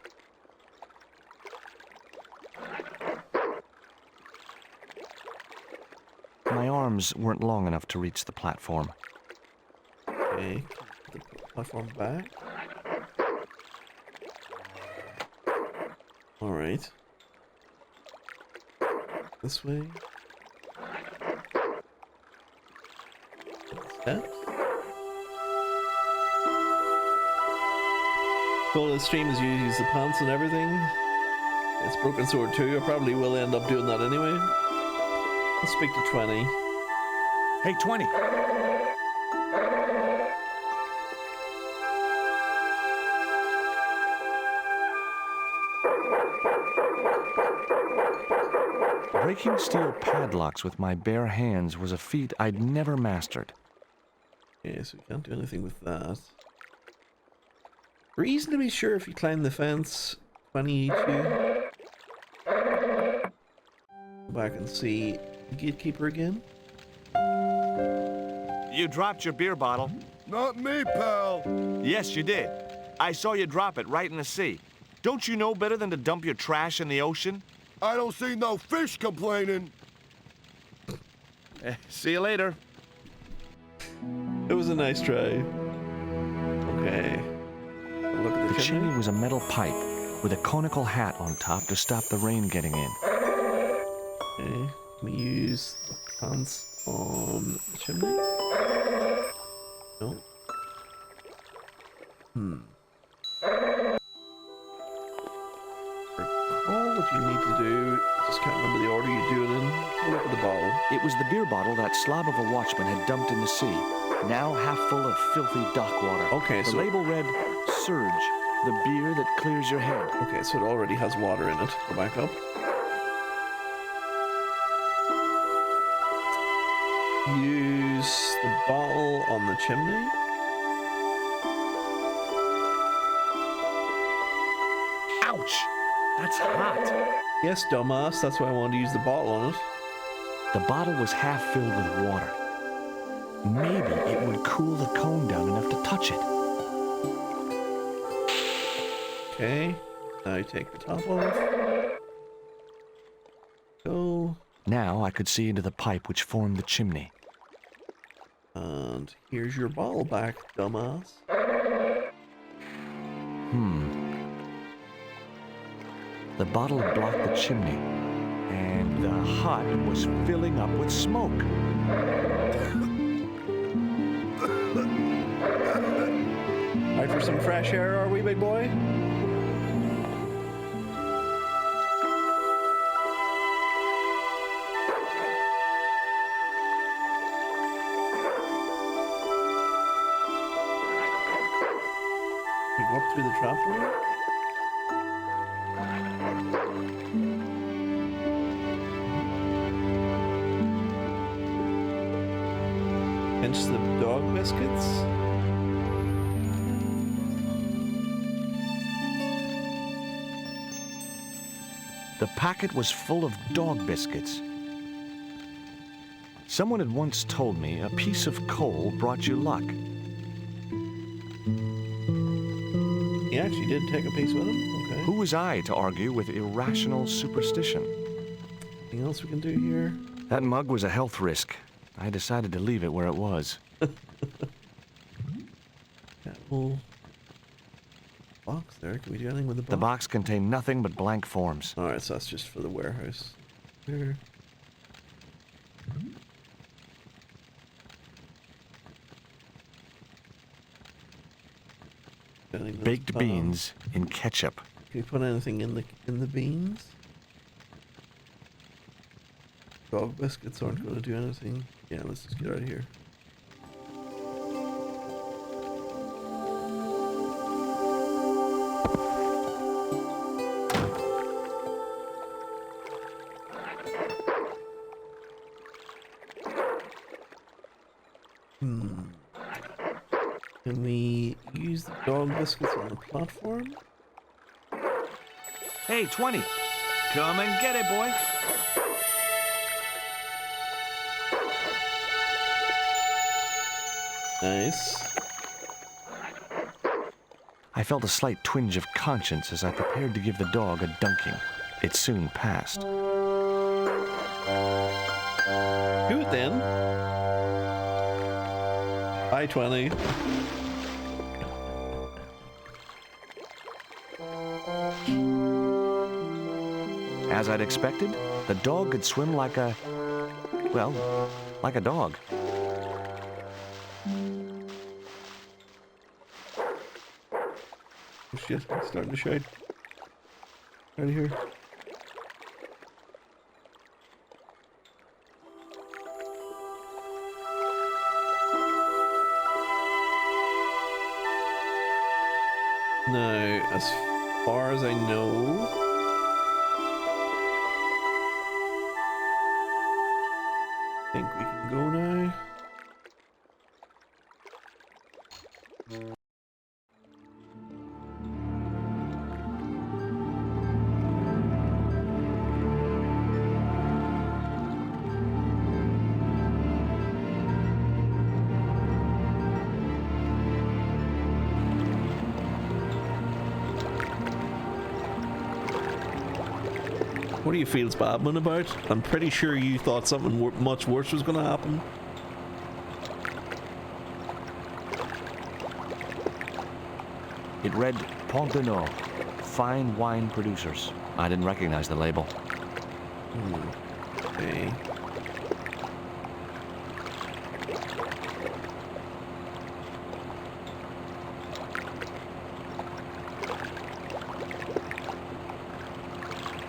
My arms weren't long enough to reach the platform. Okay, put the platform back. Alright. This way. Steps. Goal of the stream is you use the pants and everything. It's broken sword too. I probably will end up doing that anyway. Let's speak to 20. Hey, 20. Breaking steel padlocks with my bare hands was a feat I'd never mastered. Okay, so we can't do anything with that. Reasonably sure if you climb the fence, 22. Go back and see the gatekeeper again. You dropped your beer bottle. Not me, pal. Yes, you did. I saw you drop it right in the sea. Don't you know better than to dump your trash in the ocean? I don't see no fish complaining. See you later. It was a nice try. Okay. Look at The chimney was a metal pipe with a conical hat on top to stop the rain getting in. Okay. Can we use the pants on the chimney? No. Recall what you need to do. Just can't remember the order you do it in. So look at the bottle. It was the beer bottle that slob of a watchman had dumped in the sea, now half full of filthy dock water. Okay, the so label read, Surge, the beer that clears your head. Okay, so it already has water in it. Go back up. Use the bottle on the chimney. Ouch! That's hot. Yes, dumbass. That's why I wanted to use the bottle on it. The bottle was half filled with water. Maybe it would cool the cone down enough to touch it. Okay. Now you take the top off. Go. Now I could see into the pipe which formed the chimney. And here's your bottle back, dumbass. The bottle had blocked the chimney, and the hut was filling up with smoke. Right for some fresh air, are we, big boy? We go up through the trapdoor. Pinch the dog biscuits. The packet was full of dog biscuits. Someone had once told me a piece of coal brought you luck. He actually did take a piece with him? Okay. Who was I to argue with irrational superstition? Anything else we can do here? That mug was a health risk. I decided to leave it where it was. That whole box there. Can we do anything with the box? The box contained nothing but blank forms. Alright, so that's just for the warehouse. There. Baked beans in ketchup. Can you put anything in the beans? Dog biscuits aren't going to do anything. Yeah, let's just get out of here. Can we use the dog biscuits on the platform? Hey, 20. Come and get it, boy. Nice. I felt a slight twinge of conscience as I prepared to give the dog a dunking. It soon passed. Do it then. Bye, 20. As I'd expected, the dog could swim like a... well, like a dog. Oh shit, it's starting to shine. Out of here. Now, as far as I know, I think we can go now. What do you feel, Badman, about? I'm pretty sure you thought something much worse was going to happen. It read Pont de Nord, fine wine producers. I didn't recognize the label. Okay.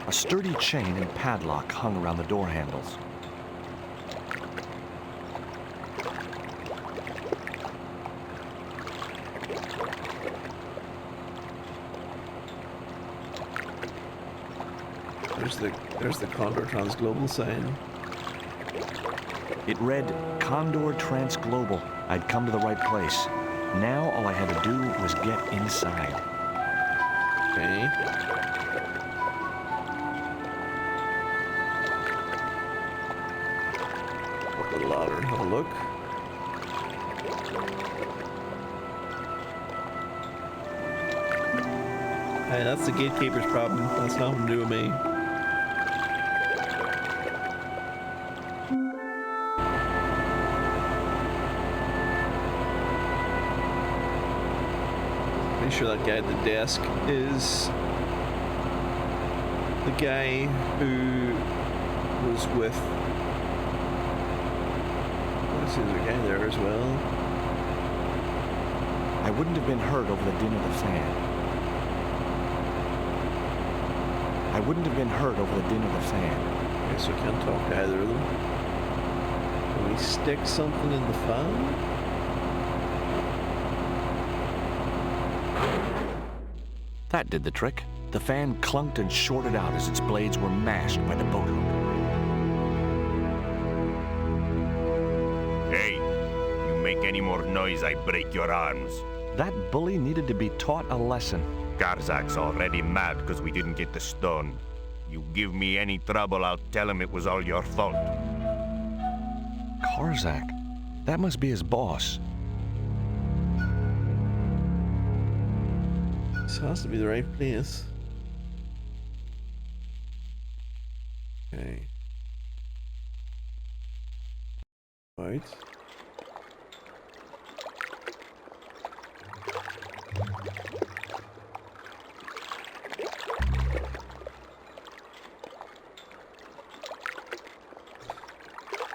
A sturdy chain and padlock hung around the door handles. There's the Condor Transglobal sign. It read Condor Transglobal. I'd come to the right place. Now all I had to do was get inside. Okay. Up the ladder and have a look. Hey, that's the gatekeeper's problem. That's nothing to do with me. Pretty sure that guy at the desk is the guy who was with... This is a guy there as well. I wouldn't have been hurt over the din of the fan. I wouldn't have been hurt over the din of the fan. Okay, so I can't talk to either of them. Can we stick something in the fan? That did the trick. The fan clunked and shorted out as its blades were mashed by the boat hook. Hey, you make any more noise, I break your arms. That bully needed to be taught a lesson. Garzak's already mad because we didn't get the stone. You give me any trouble, I'll tell him it was all your fault. Karzak. That must be his boss. This has to be the right place. Okay. Right.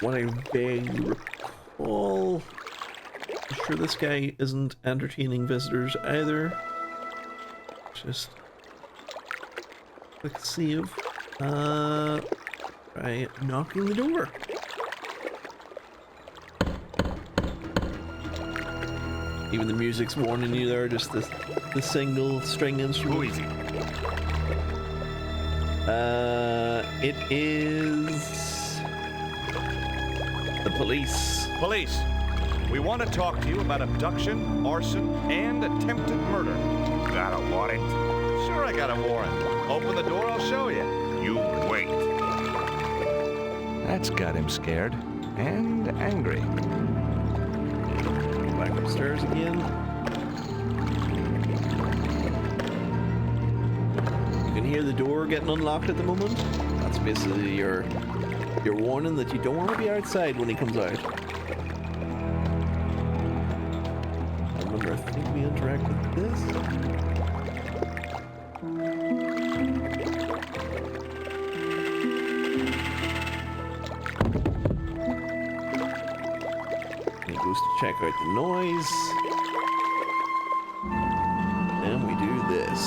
What I vaguely recall, I'm sure this guy isn't entertaining visitors either. Just quick save. Try knocking the door. Even the music's warning you there, just the single string instrument. Who is he? It is the police. Police! We want to talk to you about abduction, arson, and attempted murder. Got a warrant? Sure, I got a warrant. Open the door, I'll show you. You wait. That's got him scared and angry. Back upstairs again. You can hear the door getting unlocked at the moment. That's basically your warning that you don't want to be outside when he comes out. Remember, I think we interact with this. He goes to check out the noise. And we do this.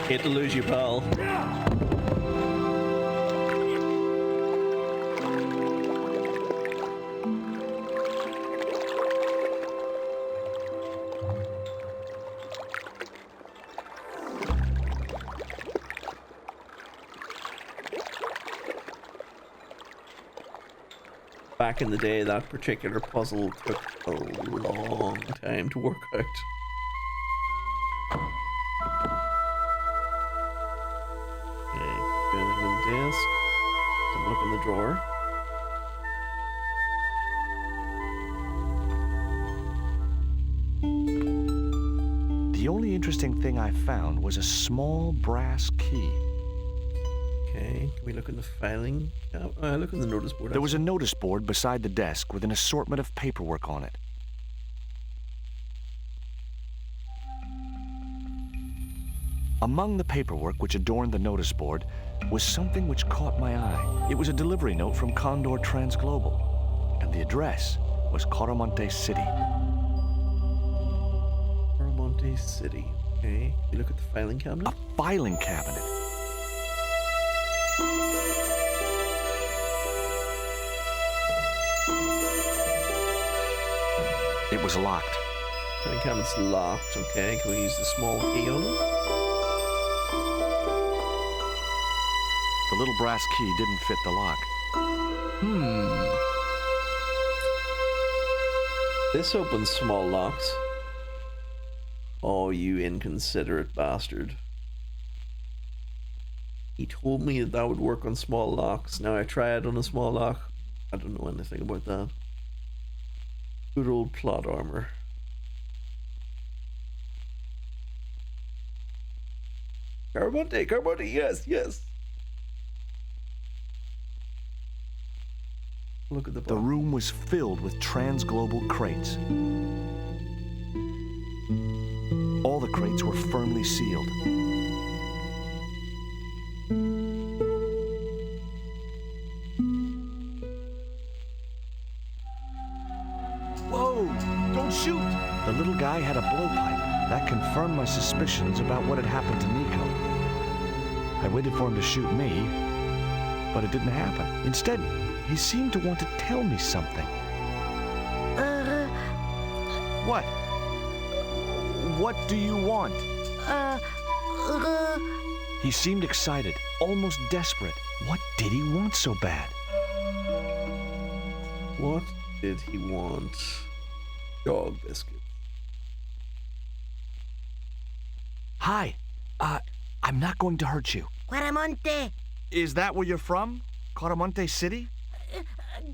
Hate to lose you, pal. Back in the day, that particular puzzle took a long time to work out. Desk. Have a look in the drawer. The only interesting thing I found was a small brass key. Okay, can we look in the filing? Look in the notice board. There was a notice board beside the desk with an assortment of paperwork on it. Among the paperwork which adorned the notice board was something which caught my eye. It was a delivery note from Condor Transglobal, and the address was Coromante City. Coromante City. Okay, can you look at the filing cabinet? A filing cabinet. It was locked. Filing cabinet's locked. Okay, can we use the small key on it? The little brass key didn't fit the lock. This opens small locks. Oh, you inconsiderate bastard. He told me that would work on small locks. Now I try it on a small lock. I don't know anything about that. Good old plot armor. Carbonte, yes. Look at the box. The room was filled with transglobal crates. All the crates were firmly sealed. Whoa! Don't shoot! The little guy had a blowpipe. That confirmed my suspicions about what had happened to Nico. I waited for him to shoot me, but it didn't happen. Instead, he seemed to want to tell me something. What? What do you want? He seemed excited, almost desperate. What did he want so bad? What did he want? Dog biscuit. Hi. I'm not going to hurt you. Quaramonte. Is that where you're from? Coramonte City?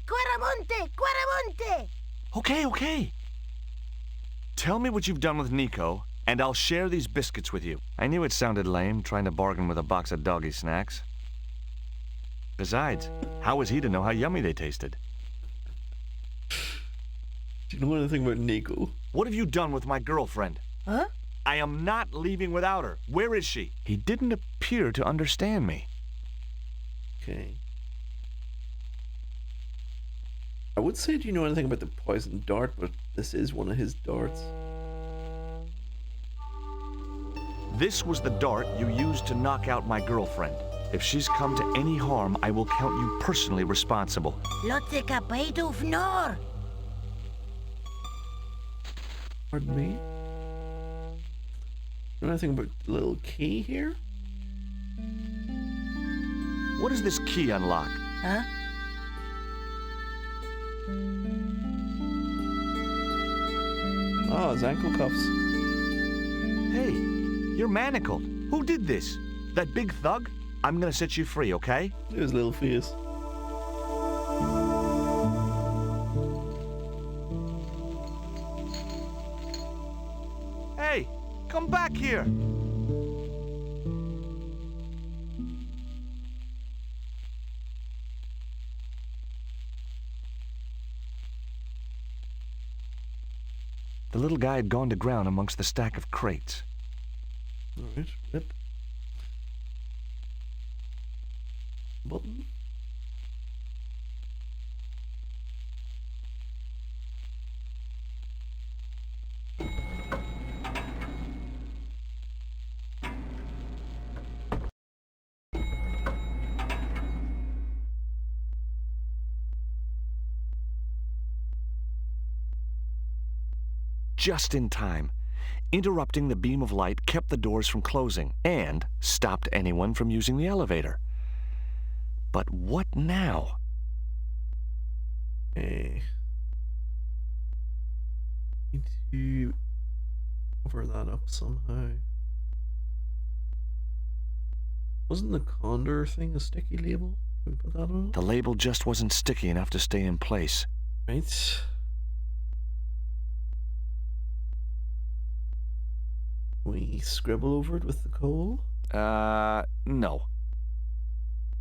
Quaramonte. Okay. Tell me what you've done with Nico, and I'll share these biscuits with you. I knew it sounded lame, trying to bargain with a box of doggy snacks. Besides, how was he to know how yummy they tasted? Do you know anything about Nico? What have you done with my girlfriend? Huh? I am not leaving without her. Where is she? He didn't appear to understand me. Okay. I would say, do you know anything about the poison dart, but this is one of his darts. This was the dart you used to knock out my girlfriend. If she's come to any harm, I will count you personally responsible. Lotte capito fnor. Pardon me? You know anything about the little key here? What does this key unlock? Huh? Oh, his ankle cuffs. Hey, you're manacled. Who did this? That big thug? I'm gonna set you free, okay? His little face. Hey, come back here! The little guy had gone to ground amongst the stack of crates. Alright, yep. Button. Just in time. Interrupting the beam of light kept the doors from closing and stopped anyone from using the elevator. But what now? Okay. Need to cover that up somehow. Wasn't the condor thing a sticky label? Can we put that on? The label just wasn't sticky enough to stay in place. Right. We scribble over it with the coal? No.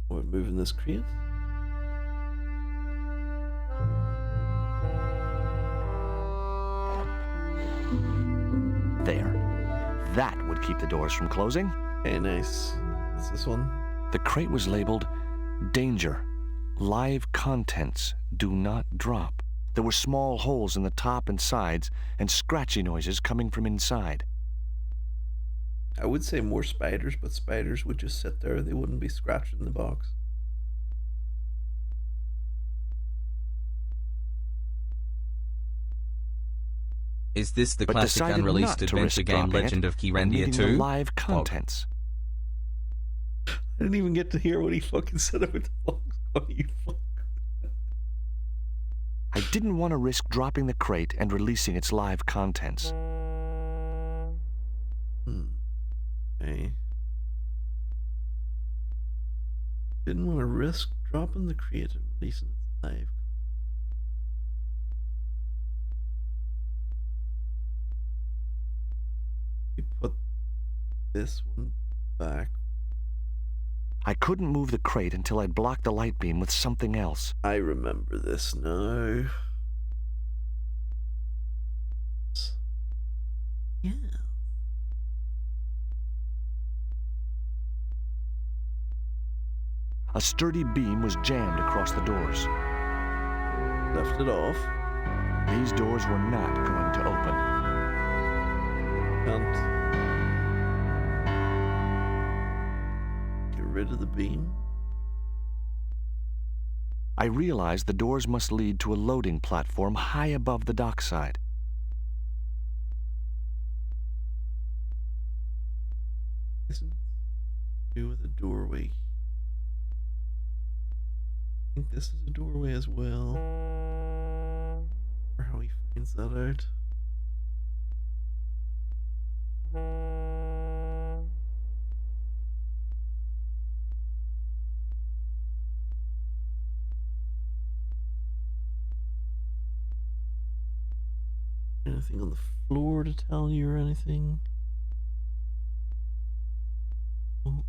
We're moving this crate? There. That would keep the doors from closing. Okay, nice. What's this one? The crate was labeled Danger. Live contents do not drop. There were small holes in the top and sides and scratchy noises coming from inside. I would say more spiders, but spiders would just sit there. They wouldn't be scratching the box. Is this the But classic decided unreleased not to adventure risk game dropping Legend it of and Kyrandia reading 2? the live contents. I didn't even get to hear what he fucking said about the box. What you fuck? I didn't want to risk dropping the crate and releasing its live contents. Okay. Didn't want to risk dropping the crate and releasing it live. We put this one back. I couldn't move the crate until I'd blocked the light beam with something else. I remember this now. Yeah. A sturdy beam was jammed across the doors. Left it off. These doors were not going to open. Can't get rid of the beam. I realized the doors must lead to a loading platform high above the dockside. Isn't it to do with a doorway? I think this is a doorway as well. Or how he finds that out. Anything on the floor to tell you or anything? Oh.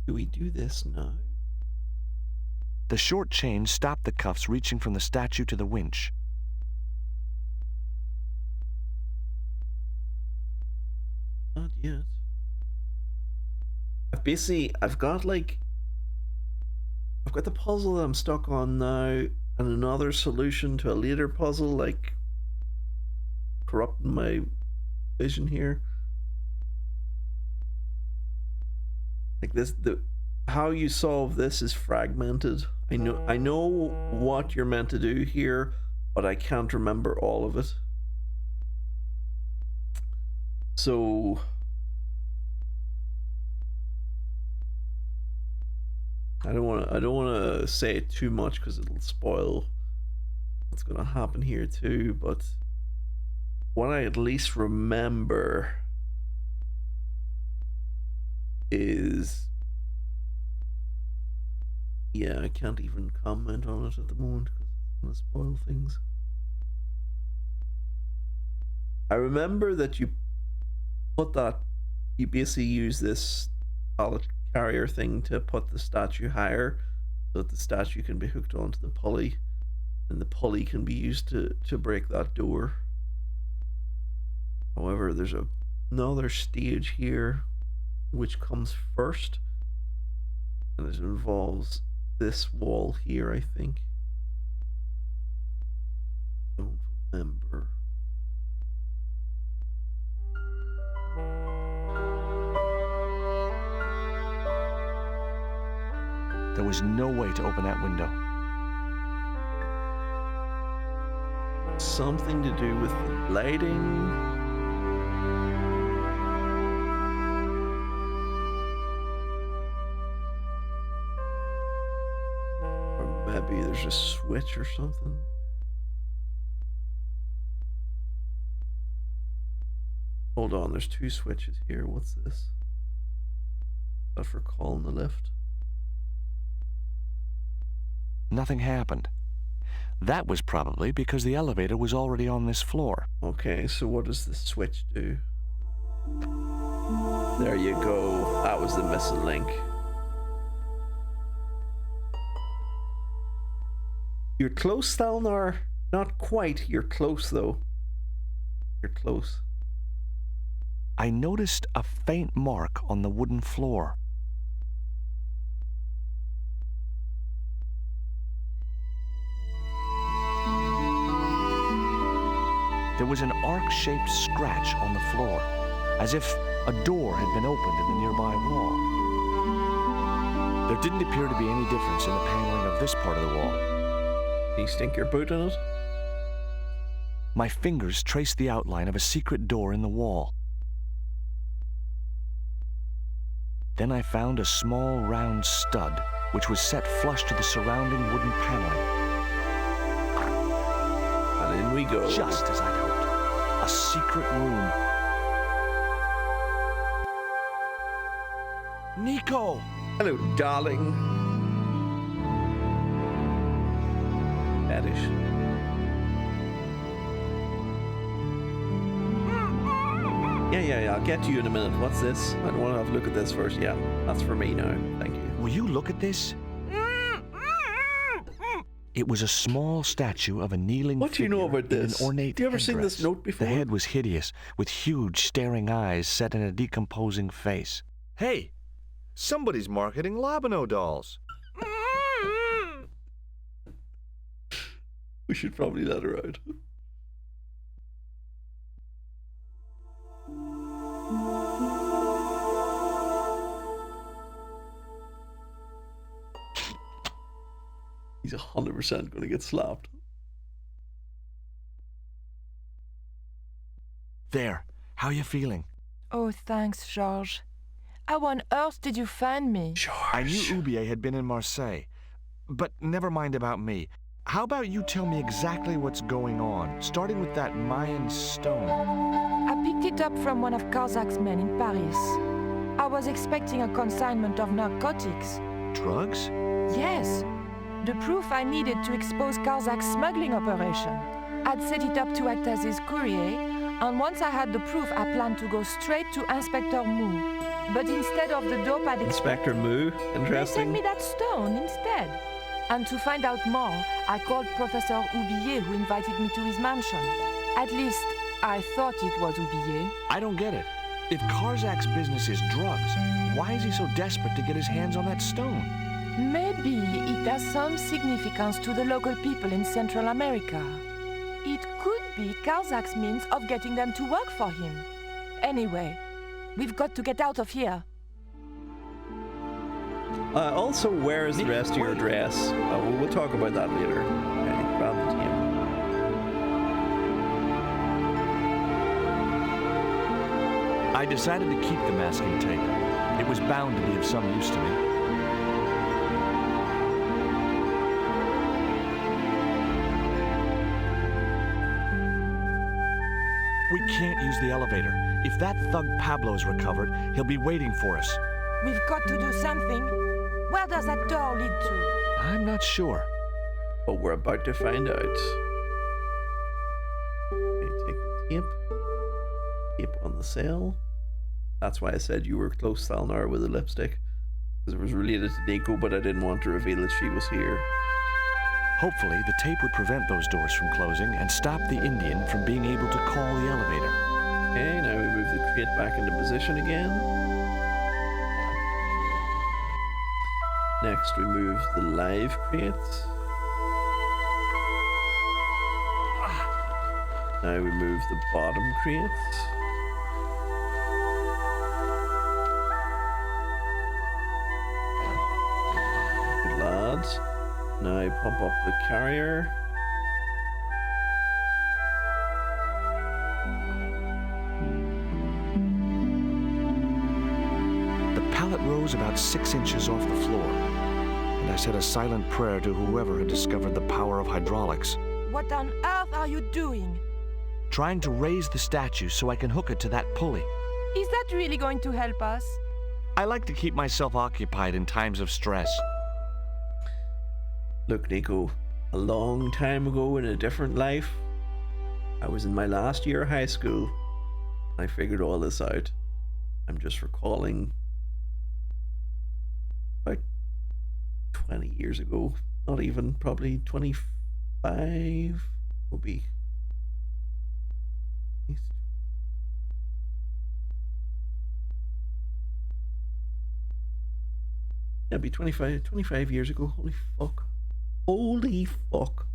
Do we do this now? The short chain stopped the cuffs reaching from the statue to the winch. Not yet. I've got the puzzle that I'm stuck on now, and another solution to a later puzzle, like corrupting my vision here. Like this, how you solve this is fragmented. I know what you're meant to do here, but I can't remember all of it. So I don't want to say it too much because it'll spoil what's going to happen here too, but what I at least remember is, yeah, I can't even comment on it at the moment because it's going to spoil things. I remember that you basically use this pallet carrier thing to put the statue higher so that the statue can be hooked onto the pulley, and the pulley can be used to break that door. However, there's another stage here which comes first, and it involves this wall here, I think. Don't remember. There was no way to open that window. Something to do with the lighting. Or maybe there's a switch or something. Hold on, there's two switches here. What's this? Is that for calling the lift? Nothing happened. That was probably because the elevator was already on this floor. Okay, so what does the switch do? There you go. That was the missing link. You're close, Thalnar. Not quite. You're close, though. You're close. I noticed a faint mark on the wooden floor. There was an arc-shaped scratch on the floor, as if a door had been opened in the nearby wall. There didn't appear to be any difference in the paneling of this part of the wall. Do you stink your boot in it? My fingers traced the outline of a secret door in the wall. Then I found a small round stud, which was set flush to the surrounding wooden paneling. And in we go. Just as I'd hoped. A secret room. Nico! Hello, darling. Fetish. Yeah, I'll get to you in a minute. What's this? I want to have a look at this first. Yeah, that's for me now. Thank you. Will you look at this? It was a small statue of a kneeling What do you know about this? An ornate Have you ever seen this note before? The head was hideous, with huge staring eyes set in a decomposing face. Hey, somebody's marketing Labano dolls. We should probably let her out. He's 100% going to get slapped. There. How are you feeling? Oh, thanks, Georges. How on earth did you find me? I knew Ubier had been in Marseille. But never mind about me. How about you tell me exactly what's going on, starting with that Mayan stone? I picked it up from one of Karzak's men in Paris. I was expecting a consignment of narcotics. Drugs? Yes. The proof I needed to expose Karzak's smuggling operation. I'd set it up to act as his courier, and once I had the proof, I planned to go straight to Inspector Moo. But instead of the dope I'd Inspector Moo? They Interesting. sent me that stone instead. And to find out more, I called Professor Oublier, who invited me to his mansion. At least, I thought it was Oublier. I don't get it. If Karzak's business is drugs, why is he so desperate to get his hands on that stone? Maybe it has some significance to the local people in Central America. It could be Karzak's means of getting them to work for him. Anyway, we've got to get out of here. Also, where is the rest of your dress? We'll talk about that later. Okay, grab the team. I decided to keep the masking tape. It was bound to be of some use to me. We can't use the elevator. If that thug Pablo's recovered, he'll be waiting for us. We've got to do something. Where does that door lead to? I'm not sure. But we're about to find out. Okay, take the tape. Tape on the cell. That's why I said you were close, Salnar, with the lipstick. Because it was related to Nico, but I didn't want to reveal that she was here. Hopefully, the tape would prevent those doors from closing and stop the Indian from being able to call the elevator. Okay, now we move the crate back into position again. Next, we move the live crate. Now we move the bottom crate. Good lads. Now pump up the carrier. The pallet rose about 6 inches off the floor, and I said a silent prayer to whoever had discovered the power of hydraulics. What on earth are you doing? Trying to raise the statue so I can hook it to that pulley. Is that really going to help us? I like to keep myself occupied in times of stress. Look, Nico, a long time ago in a different life, I was in my last year of high school. I figured all this out. I'm just recalling about 20 years ago, not even, probably 25 will be. It'll be 25 years ago. Holy fuck. Holy fuck.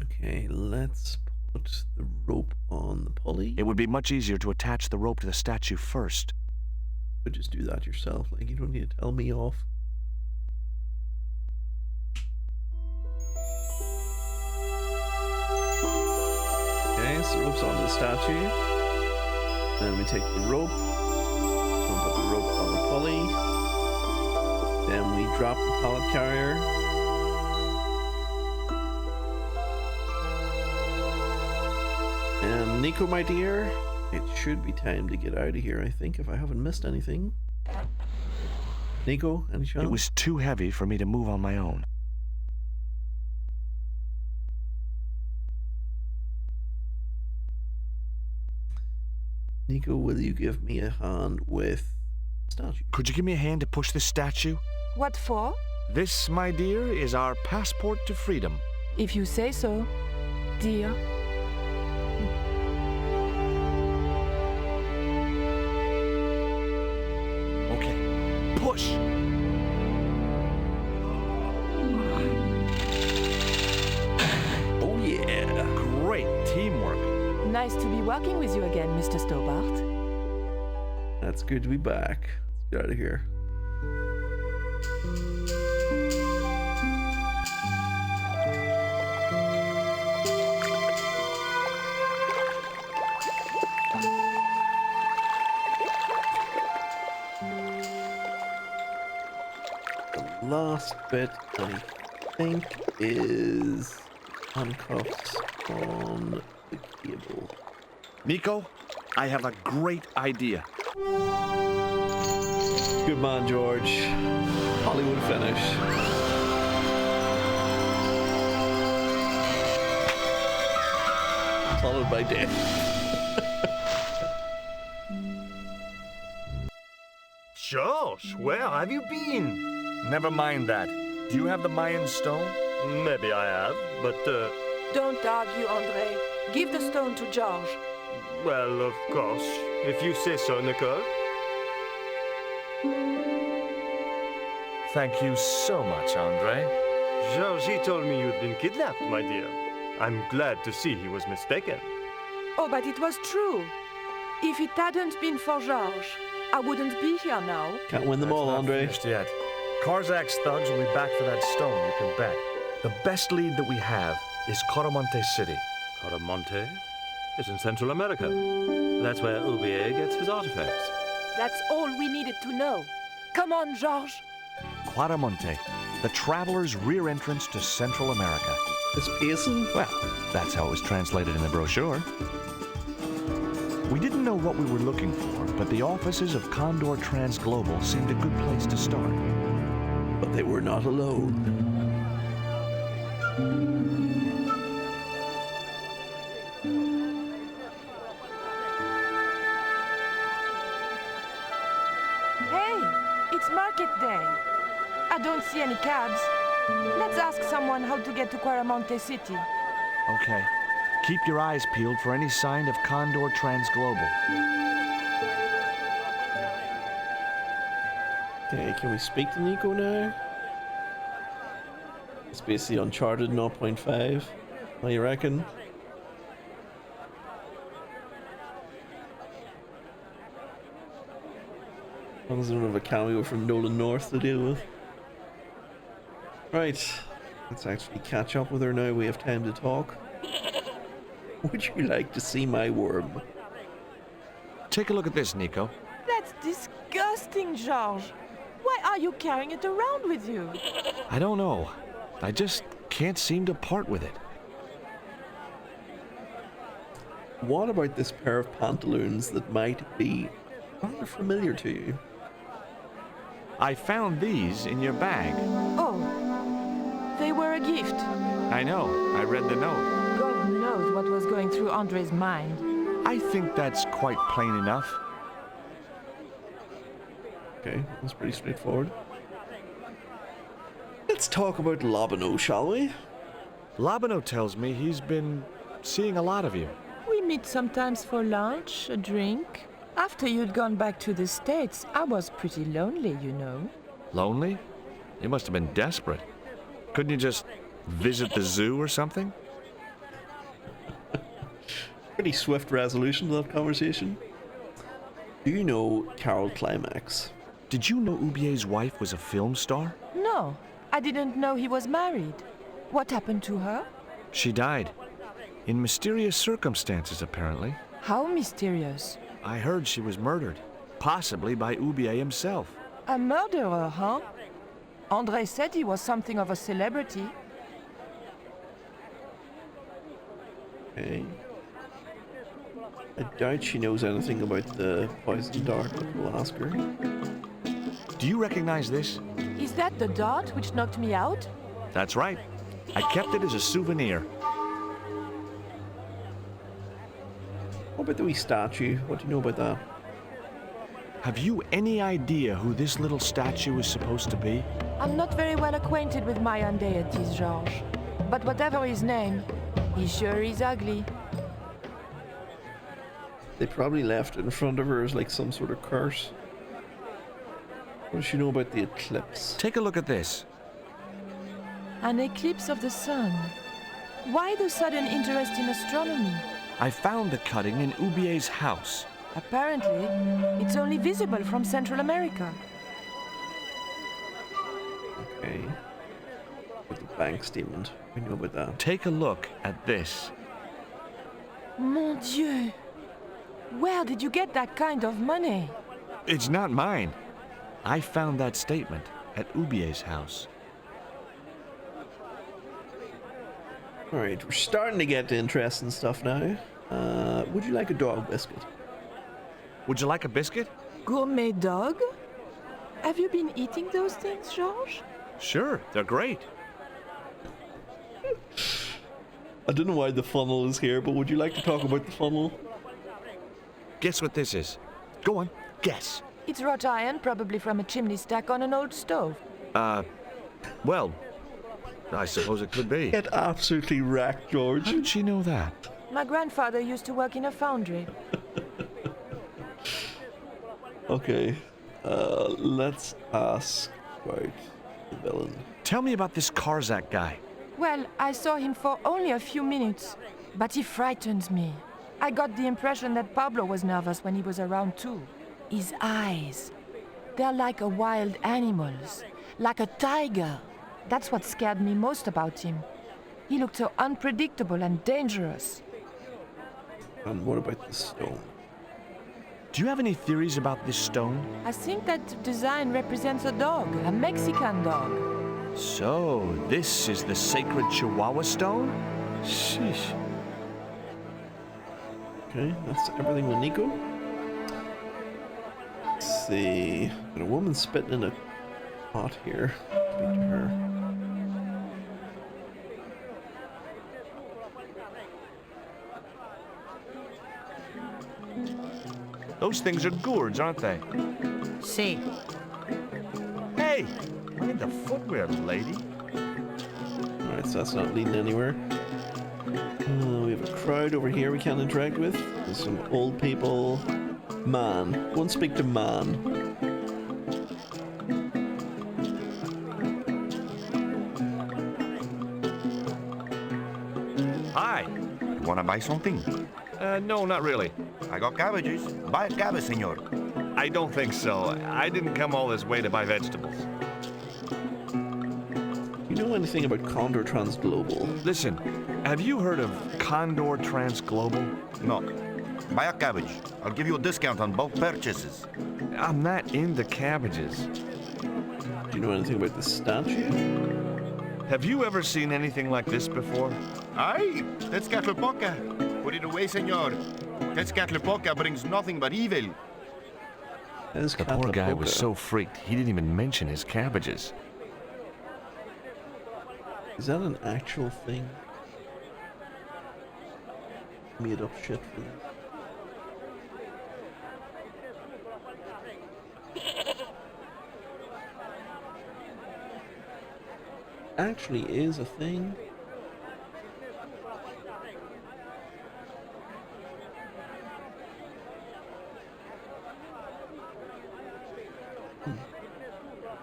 Okay, let's put the rope on the pulley. It would be much easier to attach the rope to the statue first. But just do that yourself. Like, you don't need to tell me off. Okay, so the rope's onto the statue. Then we take the rope. We'll put the rope on the pulley. Then we drop the pallet carrier. And Nico, my dear, it should be time to get out of here, I think, if I haven't missed anything. Nico, any chance? It was too heavy for me to move on my own. Nico, will you give me a hand with the statue? Could you give me a hand to push this statue? What for? This, my dear, is our passport to freedom. If you say so, dear. Okay, push! Oh yeah! Great teamwork. Nice to be working with you again, Mr. Stobart. That's good to be back. Let's get out of here. the last bit I think is handcuffs on the cable. Nico, I have a great idea. Good man, George. Hollywood finish. Followed by death. Josh, where have you been? Never mind that. Do you have the Mayan stone? Maybe I have, but, Don't argue, Andre. Give the stone to George. well, of course. If you say so, Nicole. Thank you so much, Andre. Georgie told me you'd been kidnapped, my dear. I'm glad to see he was mistaken. Oh, but it was true. If it hadn't been for George, I wouldn't be here now. Can't win them all, Not Andre. finished yet. Karzak's thugs will be back for that stone, you can bet. The best lead that we have is Caramonte City. Caramonte is in Central America. That's where Ubier gets his artifacts. That's all we needed to know. Come on, George. Caramonte, the traveler's rear entrance to Central America. This Pearson? Well, that's how it was translated in the brochure. We didn't know what we were looking for, but the offices of Condor Transglobal seemed a good place to start. But they were not alone. Hey, it's market day. I don't see any cabs. Let's ask someone how to get to Caramonte City. Okay. Keep your eyes peeled for any sign of Condor Transglobal. Okay, can we speak to Nico now? It's basically Uncharted 0.5. What do you reckon? As long as I don't have a cameo from Nolan North to deal with. Right, let's actually catch up with her now. We have time to talk. Would you like to see my worm? Take a look at this, Nico. That's disgusting, George. Why are you carrying it around with you? I don't know. I just can't seem to part with it. What about this pair of pantaloons that might be rather familiar to you? I found these in your bag. Oh, they were a gift. I know. I read the note. God knows what was going through Andre's mind. I think that's quite plain enough. Okay, that's pretty straightforward. Let's talk about Lobino, shall we? Lobino tells me he's been seeing a lot of you. We meet sometimes for lunch, a drink. After you'd gone back to the States, I was pretty lonely, you know. Lonely? You must have been desperate. Couldn't you just visit the zoo or something? Pretty swift resolution to that conversation. Do you know Carol Climax? Did you know Ubier's wife was a film star? No, I didn't know he was married. What happened to her? She died. In mysterious circumstances, apparently. How mysterious. I heard she was murdered. Possibly by Ubier himself. A murderer, huh? Andre said he was something of a celebrity. Okay. I doubt she knows anything about the poison dart, but we'll ask her. Do you recognize this? Is that the dart which knocked me out? That's right. I kept it as a souvenir. What about the wee statue? What do you know about that? Have you any idea who this little statue is supposed to be? I'm not very well acquainted with Mayan deities, Georges. But whatever his name, he sure is ugly. They probably left it in front of her as like some sort of curse. What does she know about the eclipse? Take a look at this. An eclipse of the sun. Why the sudden interest in astronomy? I found the cutting in Ubier's house. Apparently, it's only visible from Central America. Okay. With the bank statement, we know about that. Take a look at this. Mon Dieu! Where did you get that kind of money? It's not mine. I found that statement. at Ubier's house. Alright, we're starting to get to interesting stuff now. Would you like a dog biscuit? Would you like a biscuit? Gourmet dog? Have you been eating those things, Georges? Sure, they're great. I don't know why the funnel is here, but would you like to talk about the funnel? Guess what this is? Go on, guess. It's wrought iron, probably from a chimney stack on an old stove. Well, I suppose it could be. Get absolutely wrecked, George. How did she know that? My grandfather used to work in a foundry. Okay, let's ask about the villain. Tell me about this Karzak guy. Well, I saw him for only a few minutes, but he frightened me. I got the impression that Pablo was nervous when he was around too. His eyes, they're like a wild animal's, like a tiger. That's what scared me most about him. He looked so unpredictable and dangerous. And what about the stone? Do you have any theories about this stone? I think that design represents a dog, a Mexican dog. So, this is the sacred Chihuahua stone? Sheesh. Okay, that's everything with Nico. Let's see. Got a woman spitting in a pot here. Speak to her. Those things are gourds, aren't they? See. Hey! Look at the footwear, lady. Alright, so that's not leading anywhere. We have a crowd over here we can't interact with. There's some old people. Man. Go and speak to man. Hi. You wanna buy something? No, not really. I got cabbages. Buy a cabbage, senor. I don't think so. I didn't come all this way to buy vegetables. You know anything about Condor Transglobal? Listen, have you heard of Condor Transglobal? No. Buy a cabbage. I'll give you a discount on both purchases. I'm not into cabbages. Do you know anything about the statue? Have you ever seen anything like this before? Aye, Tezcatlipoca. Put it away, senor. Tezcatlipoca brings nothing but evil. The poor guy was so freaked, he didn't even mention his cabbages. Is that an actual thing? Made up shit for this. Actually is a thing.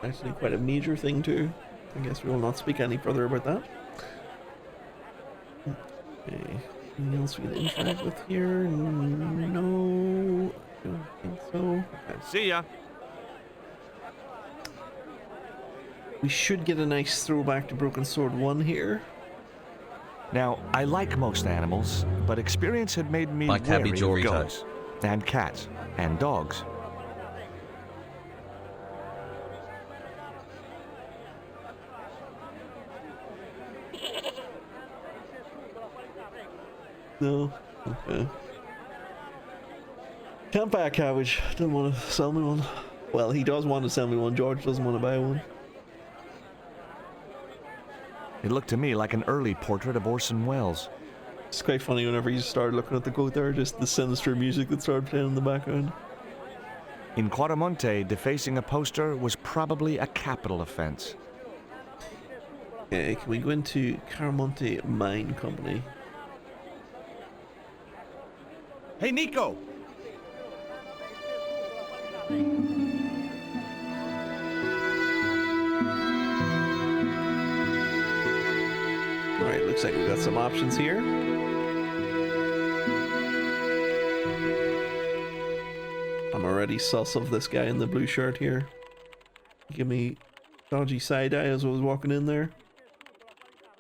Actually quite a major thing too. I guess we will not speak any further about that. Okay. Anything else we can interact with here? No. I don't think so. Okay. See ya. We should get a nice throwback to Broken Sword 1 here. Now, I like most animals, but experience had made me Like wary cabbage of or goats, and cats, and dogs. No? Okay. Can't buy a cabbage. Doesn't want to sell me one. Well, he does want to sell me one. George doesn't want to buy one. It looked to me like an early portrait of Orson Welles. It's quite funny whenever you started looking at the goat there, just the sinister music that started playing in the background. In Quaramonte, defacing a poster was probably a capital offense. Okay, can we go into Caramonte Mine Company? Hey, Nico! Alright, looks like we got some options here. I'm already sus of this guy in the blue shirt here. Give me dodgy side eye as I was walking in there.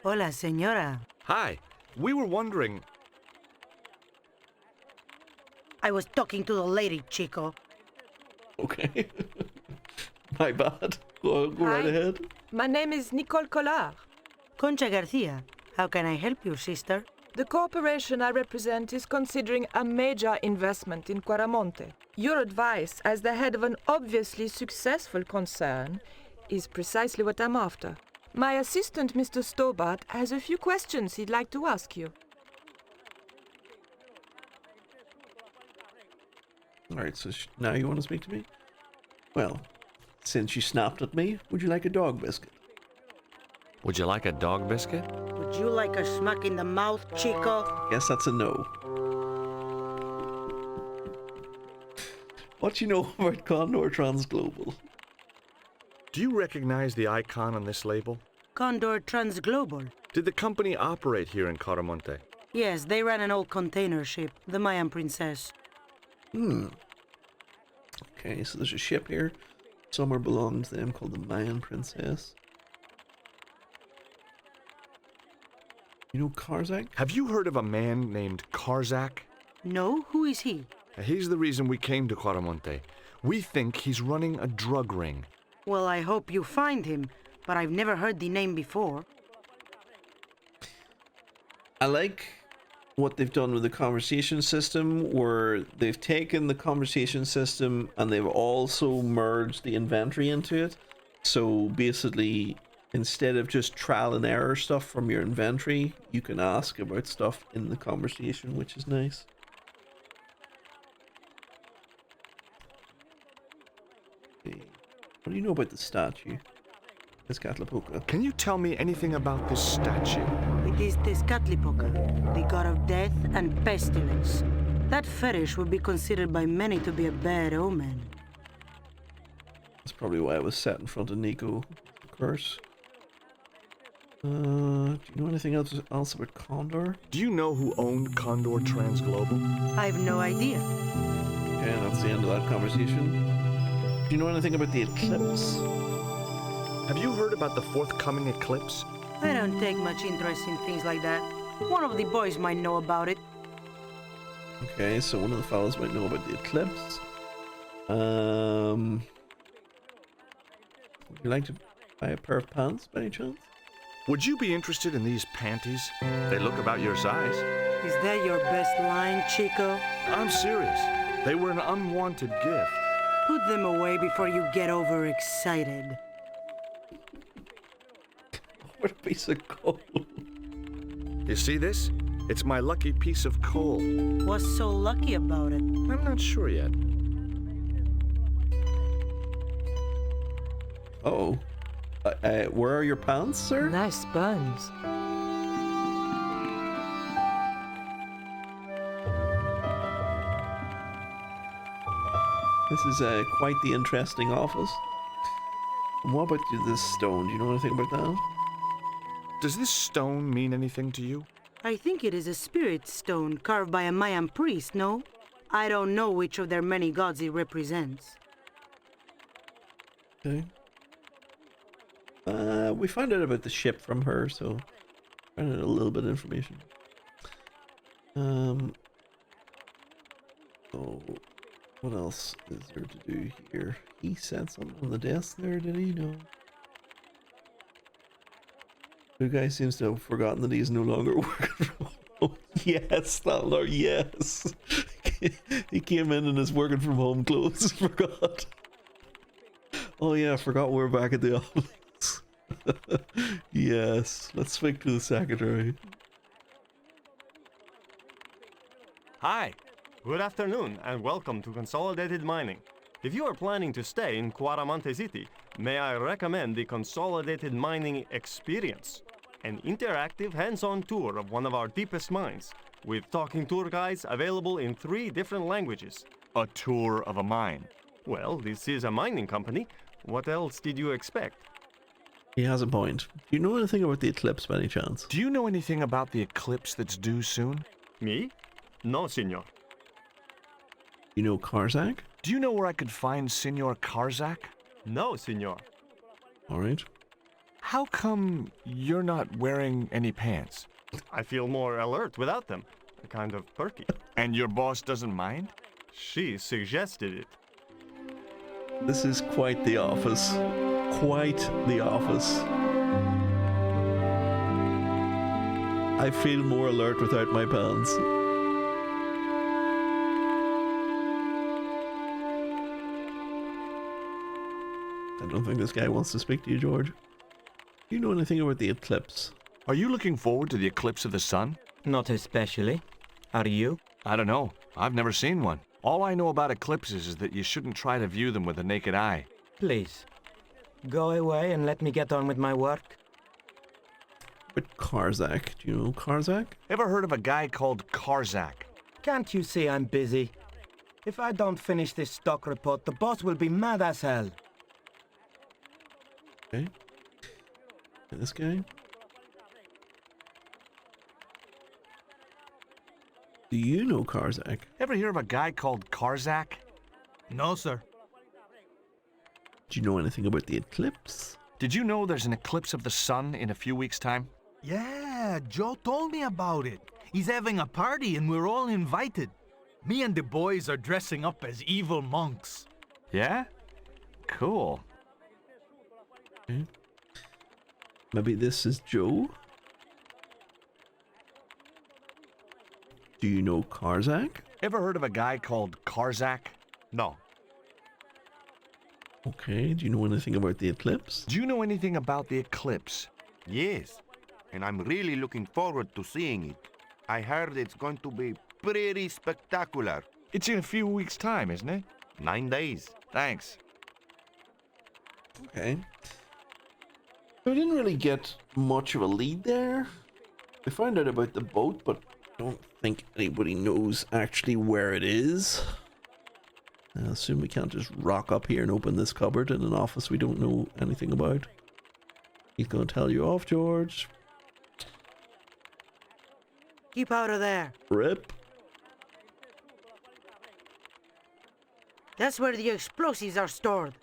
Hola, señora. Hi. We were wondering... I was talking to the lady, Chico. Okay. My bad. Go right Hi. ahead. My name is Nicole Collard. Concha Garcia. How can I help you, sister? The corporation I represent is considering a major investment in Quaramonte. Your advice, as the head of an obviously successful concern, is precisely what I'm after. My assistant, Mr. Stobart, has a few questions he'd like to ask you. Alright, so now you want to speak to me? Well, since you snapped at me, would you like a dog biscuit? Would you like a dog biscuit? Would you like a smack in the mouth, Chico? Guess that's a no. What do you know about Condor Transglobal? Do you recognize the icon on this label? Condor Transglobal. Did the company operate here in Caramonte? Yes, they ran an old container ship, the Mayan Princess. Okay, so there's a ship here. Somewhere belonged to them called the Mayan Princess. You know Karzak? Have you heard of a man named Karzak? No? Who is he? He's the reason we came to Caramonte. We think he's running a drug ring. Well, I hope you find him, but I've never heard the name before. I like what they've done with the conversation system, where they've taken the conversation system and they've also merged the inventory into it. So basically, instead of just trial and error stuff from your inventory, you can ask about stuff in the conversation, which is nice. Okay. What do you know about the statue? Tezcatlipoca. Can you tell me anything about this statue? It is Tezcatlipoca, the god of death and pestilence. That fetish would be considered by many to be a bad omen. That's probably why it was set in front of Nico, of course. Do you know anything else about Condor? Do you know who owned Condor Transglobal? I have no idea. Okay, that's the end of that conversation. Do you know anything about the eclipse? Have you heard about the forthcoming eclipse? I don't take much interest in things like that. One of the boys might know about it. Okay, so one of the fellas might know about the eclipse. Would you like to buy a pair of pants by any chance? Would you be interested in these panties? They look about your size. Is that your best line, Chico? I'm serious. They were an unwanted gift. Put them away before you get overexcited. What a piece of coal. You see this? It's my lucky piece of coal. What's so lucky about it? I'm not sure yet. Uh-oh. Where are your pants, sir? Nice buns. This is quite the interesting office. And what about this stone? Do you know anything about that? Does this stone mean anything to you? I think it is a spirit stone carved by a Mayan priest, no? I don't know which of their many gods it represents. Okay. We found out about the ship from her, so found out a little bit of information. Oh, what else is there to do here? He said something on the desk there, did he? No. The guy seems to have forgotten that he's no longer working from home. Yes, Lord, yes. He came in his working from home clothes. Forgot. Oh yeah, I forgot we're back at the office. Yes, let's speak to the secretary. Hi. Good afternoon and welcome to Consolidated Mining. If you are planning to stay in Quaramonte City, may I recommend the Consolidated Mining Experience, an interactive hands-on tour of one of our deepest mines, with talking tour guides available in 3 different languages. A tour of a mine. Well, this is a mining company. What else did you expect? He has a point. Do you know anything about the eclipse by any chance? Do you know anything about the eclipse that's due soon? Me? No, senor. You know Karzak? Do you know where I could find Senor Karzak? No, senor. Alright. How come you're not wearing any pants? I feel more alert without them. Kind of perky. And your boss doesn't mind? She suggested it. This is quite the office. quite the office. I feel more alert without my pants. I don't think this guy wants to speak to you, George. Do you know anything about the eclipse? Are you looking forward to the eclipse of the sun? Not especially. Are you? I don't know. I've never seen one. All I know about eclipses is that you shouldn't try to view them with the naked eye. Please, go away and let me get on with my work. But Karzak, do you know Karzak? Ever heard of a guy called Karzak? Can't you see I'm busy? If I don't finish this stock report, the boss will be mad as hell. Okay. And this guy? Do you know Karzak? Ever hear of a guy called Karzak? No, sir. Do you know anything about the eclipse? Did you know there's an eclipse of the sun in a few weeks' time? Yeah, Joe told me about it. He's having a party and we're all invited. Me and the boys are dressing up as evil monks. Yeah? Cool. Okay. Maybe this is Joe? Do you know Karzak? Ever heard of a guy called Karzak? No. Okay, do you know anything about the eclipse? Do you know anything about the eclipse? Yes, and I'm really looking forward to seeing it. I heard it's going to be pretty spectacular. It's in a few weeks' time, isn't it? 9 days. Thanks. Okay. So I didn't really get much of a lead there. We found out about the boat, but I don't think anybody knows actually where it is. I assume we can't just rock up here and open this cupboard in an office we don't know anything about. He's gonna tell you off, George. Keep out of there. Rip. That's where the explosives are stored.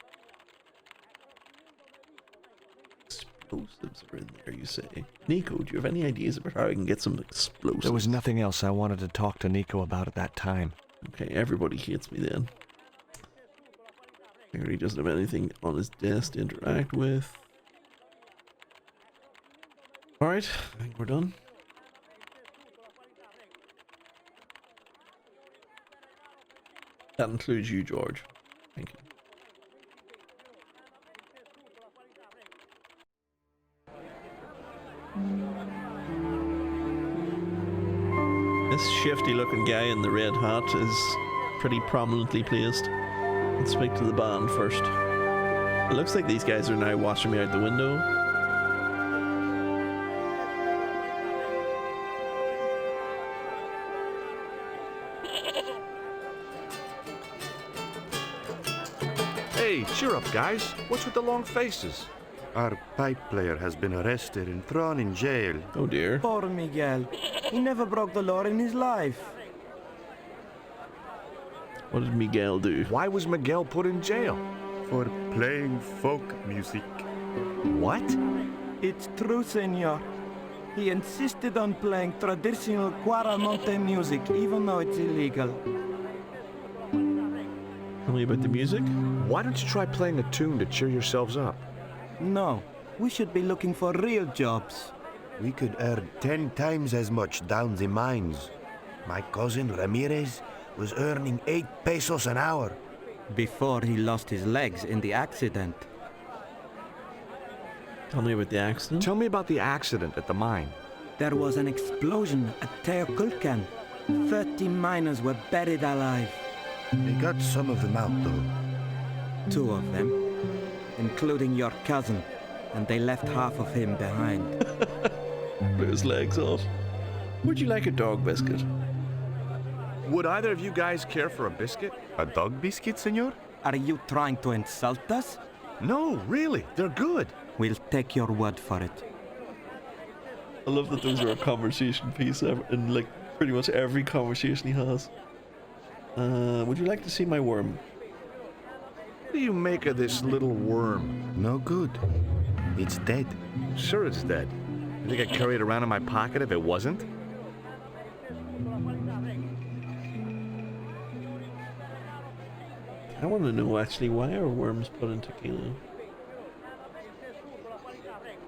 Explosives are in there, you say? Nico, do you have any ideas about how I can get some explosives? There was nothing else I wanted to talk to Nico about at that time. Okay, everybody hates me then. He doesn't have anything on his desk to interact with. Alright, I think we're done. That includes you, George. Thank you. This shifty looking guy in the red hat is pretty prominently placed. Let's speak to the band first. It looks like these guys are now watching me out the window. Hey, cheer up, guys. What's with the long faces? Our pipe player has been arrested and thrown in jail. Oh dear. Poor Miguel. He never broke the law in his life. What did Miguel do? Why was Miguel put in jail? For playing folk music. What? It's true, senor. He insisted on playing traditional Cuaramonte music, even though it's illegal. Tell me about the music. Why don't you try playing a tune to cheer yourselves up? No, we should be looking for real jobs. We could earn 10 times as much down the mines. My cousin Ramirez was earning 8 pesos an hour. Before he lost his legs in the accident. Tell me about the accident. Tell me about the accident at the mine. There was an explosion at Teoculcan. 30 miners were buried alive. They got some of them out, though. 2 of them, including your cousin, and they left half of him behind. Blew his legs off. Would you like a dog biscuit? Would either of you guys care for a biscuit? A dog biscuit, senor? Are you trying to insult us? No, really. They're good. We'll take your word for it. I love that those are a conversation piece in like pretty much every conversation he has. Would you like to see my worm? What do you make of this little worm? No good. It's dead. Sure it's dead. You think I'd carry it around in my pocket if it wasn't? I want to know actually, why are worms put in tequila?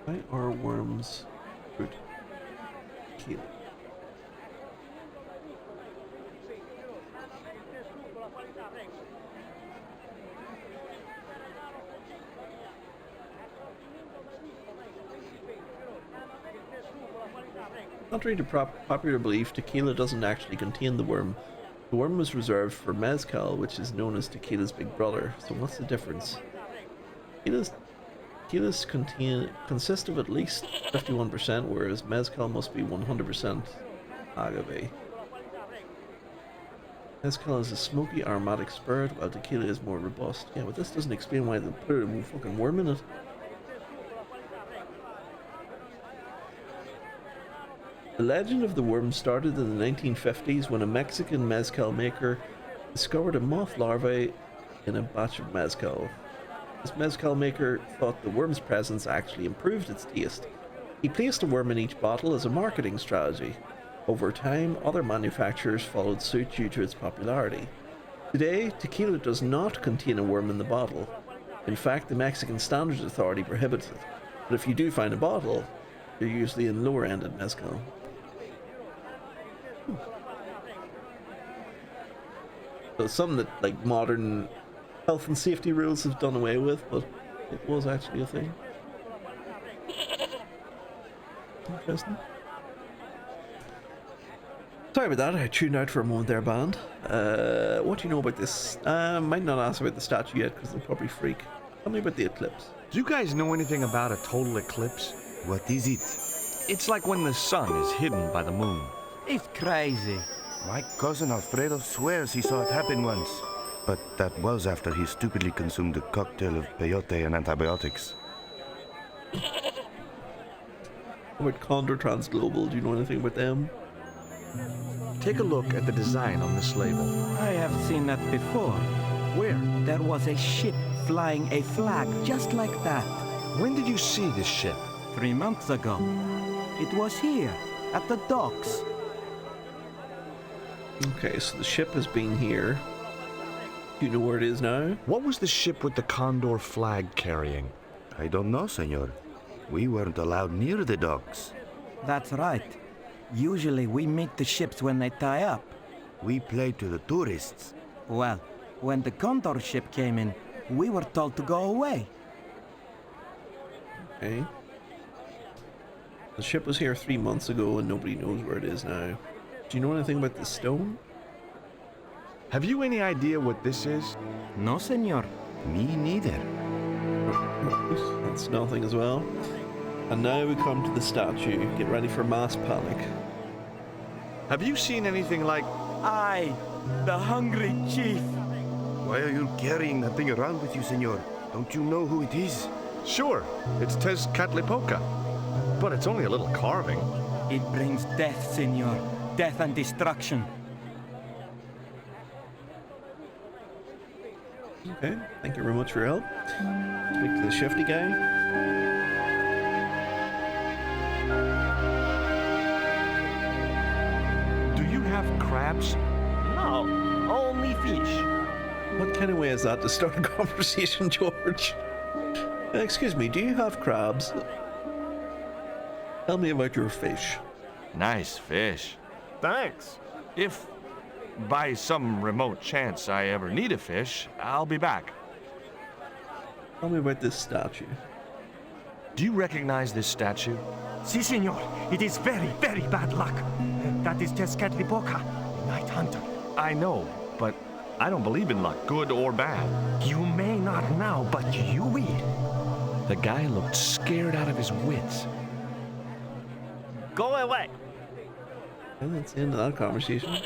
Why are worms good? Cute. Contrary to popular belief, tequila doesn't actually contain the worm. The worm was reserved for mezcal, which is known as tequila's big brother. So what's the difference? Tequilas consist of at least 51%, whereas mezcal must be 100% agave. Mezcal is a smoky aromatic spirit, while tequila is more robust. Yeah, but this doesn't explain why they put a fucking worm in it. The legend of the worm started in the 1950s when a Mexican mezcal maker discovered a moth larvae in a batch of mezcal. This mezcal maker thought the worm's presence actually improved its taste. He placed a worm in each bottle as a marketing strategy. Over time, other manufacturers followed suit due to its popularity. Today, tequila does not contain a worm in the bottle. In fact, the Mexican Standards Authority prohibits it. But if you do find a bottle, they're usually in lower-ended mezcal. So it's something that like modern health and safety rules have done away with, but it was actually a thing. Interesting. Sorry about that, I tuned out for a moment there, band. What do you know about this? Might not ask about the statue yet, because they'll probably freak. Tell me about the eclipse. Do you guys know anything about a total eclipse? What is it? It's like when the sun is hidden by the moon. It's crazy. My cousin Alfredo swears he saw it happen once. But that was after he stupidly consumed a cocktail of peyote and antibiotics. About Condor Transglobal, do you know anything about them? Take a look at the design on this label. I have seen that before. Where? There was a ship flying a flag just like that. When did you see this ship? 3 months ago. It was here, at the docks. Okay, so the ship has been here. Do you know where it is now? What was the ship with the condor flag carrying? I don't know, senor. We weren't allowed near the docks. That's right. Usually we meet the ships when they tie up. We played to the tourists. Well, when the Condor ship came in, we were told to go away. Okay. The ship was here 3 months ago and nobody knows where it is now. Do you know anything about the stone? Have you any idea what this is? No, senor. Me neither. That's nothing as well. And now we come to the statue. Get ready for mass panic. Have you seen anything like... I, the hungry chief. Why are you carrying that thing around with you, senor? Don't you know who it is? Sure, it's Tezcatlipoca. But it's only a little carving. It brings death, senor. Death and destruction. Okay, thank you very much for your help. Speak to the shifty guy. Do you have crabs? No, only fish. What kind of way is that to start a conversation, George? Excuse me, do you have crabs? Tell me about your fish. Nice fish. Thanks. If by some remote chance I ever need a fish, I'll be back. Tell me about this statue. Do you recognize this statue? Si, senor. It is very, very bad luck. That is Tezcatlipoca, Night Hunter. I know, but I don't believe in luck, good or bad. You may not now, but you will. The guy looked scared out of his wits. Go away. And that's the end of that conversation.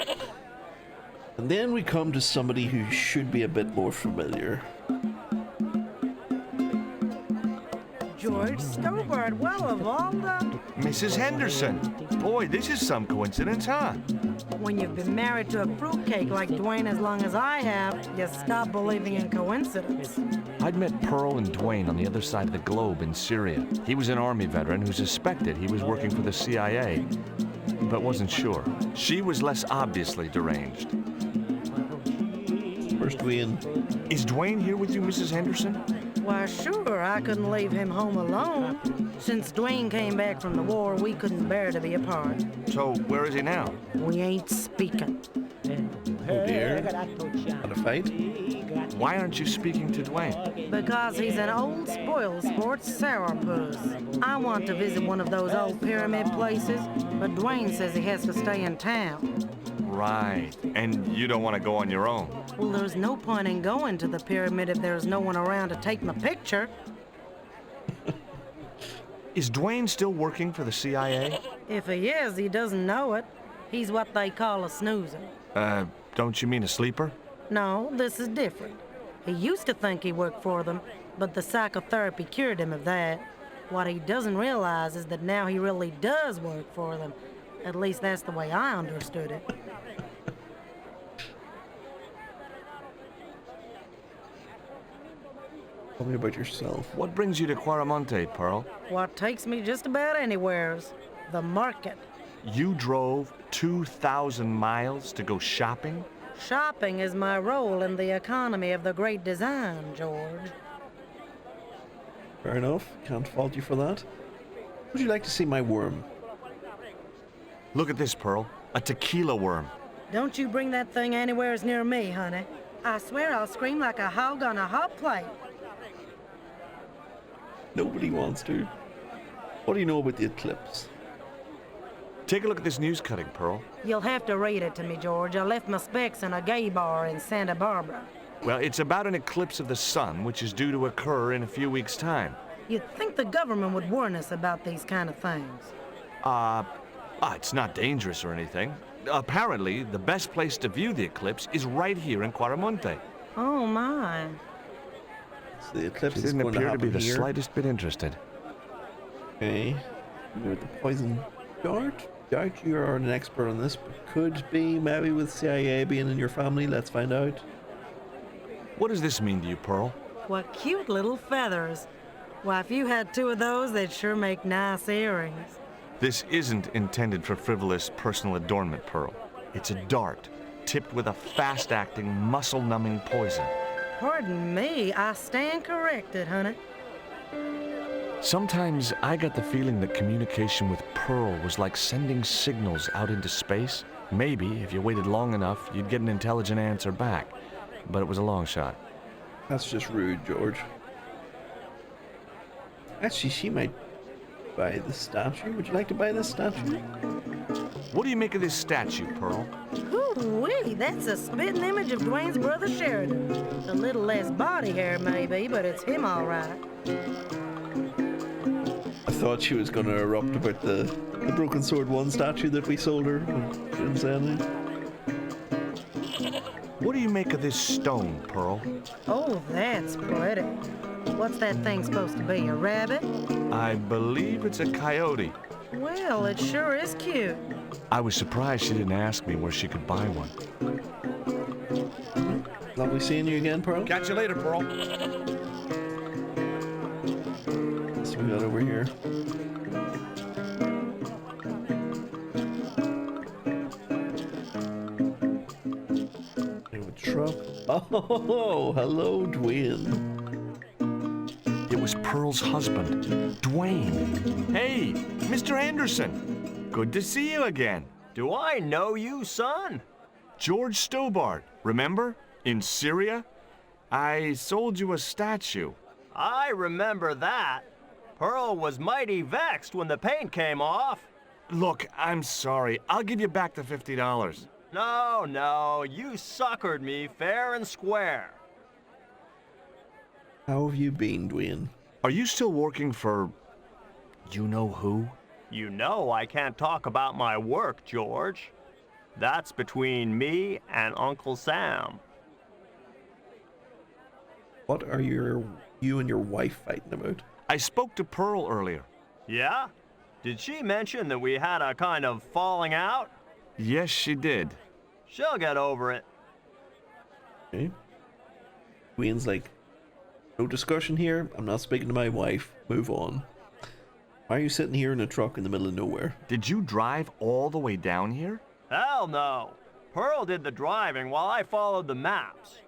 And then we come to somebody who should be a bit more familiar. George Stobart, well, of all the... Mrs. Henderson. Boy, this is some coincidence, huh? When you've been married to a fruitcake like Dwayne as long as I have, you stop believing in coincidence. I'd met Pearl and Dwayne on the other side of the globe in Syria. He was an army veteran who suspected he was working for the CIA, but wasn't sure. She was less obviously deranged. Where's Dwayne? Is Dwayne here with you, Mrs. Henderson? Why, sure, I couldn't leave him home alone. Since Dwayne came back from the war, we couldn't bear to be apart. So, where is he now? We ain't speaking. Oh dear. Want a fight? Why aren't you speaking to Dwayne? Because he's an old spoil sport sourpuss. I want to visit one of those old pyramid places, but Dwayne says he has to stay in town. Right. And you don't want to go on your own? Well, there's no point in going to the pyramid if there's no one around to take my picture. Is Dwayne still working for the CIA? If he is, he doesn't know it. He's what they call a snoozer. Don't you mean a sleeper? No, this is different. He used to think he worked for them, but the psychotherapy cured him of that. What he doesn't realize is that now he really does work for them. At least that's the way I understood it. Tell me about yourself. What brings you to Quaramonte, Pearl? What takes me just about anywheres? The market. You drove 2,000 miles to go shopping? Shopping is my role in the economy of the Great Design, George. Fair enough. Can't fault you for that. Would you like to see my worm? Look at this, Pearl. A tequila worm. Don't you bring that thing anywheres near me, honey. I swear I'll scream like a hog on a hot plate. Nobody wants to. What do you know about the eclipse? Take a look at this news cutting, Pearl. You'll have to read it to me, George. I left my specs in a gay bar in Santa Barbara. Well, it's about an eclipse of the sun, which is due to occur in a few weeks' time. You'd think the government would warn us about these kind of things. It's not dangerous or anything. Apparently, the best place to view the eclipse is right here in Quaramonte. Oh, my. So the eclipse She is didn't going to appear to happen be the here. slightest bit interested. Okay. With the poison dart? Doubt you're an expert on this, but could be, maybe with CIA being in your family. Let's find out. What does this mean to you, Pearl? What cute little feathers. Why, if you had two of those, they'd sure make nice earrings. This isn't intended for frivolous personal adornment, Pearl. It's a dart, tipped with a fast-acting, muscle-numbing poison. Pardon me, I stand corrected, honey. Sometimes I got the feeling that communication with Pearl was like sending signals out into space. Maybe, if you waited long enough, you'd get an intelligent answer back. But it was a long shot. That's just rude, George. Actually, she might buy the statue. Would you like to buy this statue? What do you make of this statue, Pearl? Ooh-wee, that's a spitting image of Dwayne's brother Sheridan. A little less body hair, maybe, but it's him all right. I thought she was going to erupt about the Broken Sword 1 statue that we sold her. She didn't say anything. What do you make of this stone, Pearl? Oh, that's pretty. What's that thing supposed to be, a rabbit? I believe it's a coyote. Well, it sure is cute. I was surprised she didn't ask me where she could buy one. Lovely seeing you again, Pearl. Catch you later, Pearl. What's we got over here? Truck. Oh, hello, Dwayne. It was Pearl's husband, Dwayne. Hey, Mr. Anderson. Good to see you again. Do I know you, son? George Stobart, remember? In Syria? I sold you a statue. I remember that. Pearl was mighty vexed when the paint came off. Look, I'm sorry. I'll give you back the $50. No, you suckered me fair and square. How have you been, Dwayne? Are you still working for you know who? You know I can't talk about my work, George. That's between me and Uncle Sam. What are you and your wife fighting about? I spoke to Pearl earlier. Yeah? Did she mention that we had a kind of falling out? Yes, she did. She'll get over it. Okay. Dwayne's like, no discussion here. I'm not speaking to my wife. Move on. Why are you sitting here in a truck in the middle of nowhere? Did you drive all the way down here? Hell no. Pearl did the driving while I followed the maps.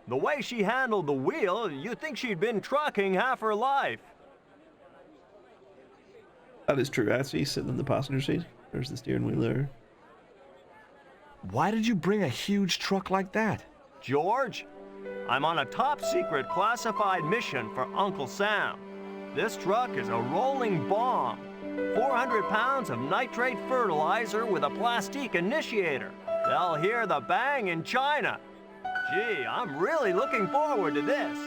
The way she handled the wheel, you'd think she'd been trucking half her life. That is true. Actually, sitting in the passenger seat. There's the steering wheel there. Why did you bring a huge truck like that? George, I'm on a top-secret classified mission for Uncle Sam. This truck is a rolling bomb. 400 pounds of nitrate fertilizer with a plastique initiator. They'll hear the bang in China. Gee, I'm really looking forward to this.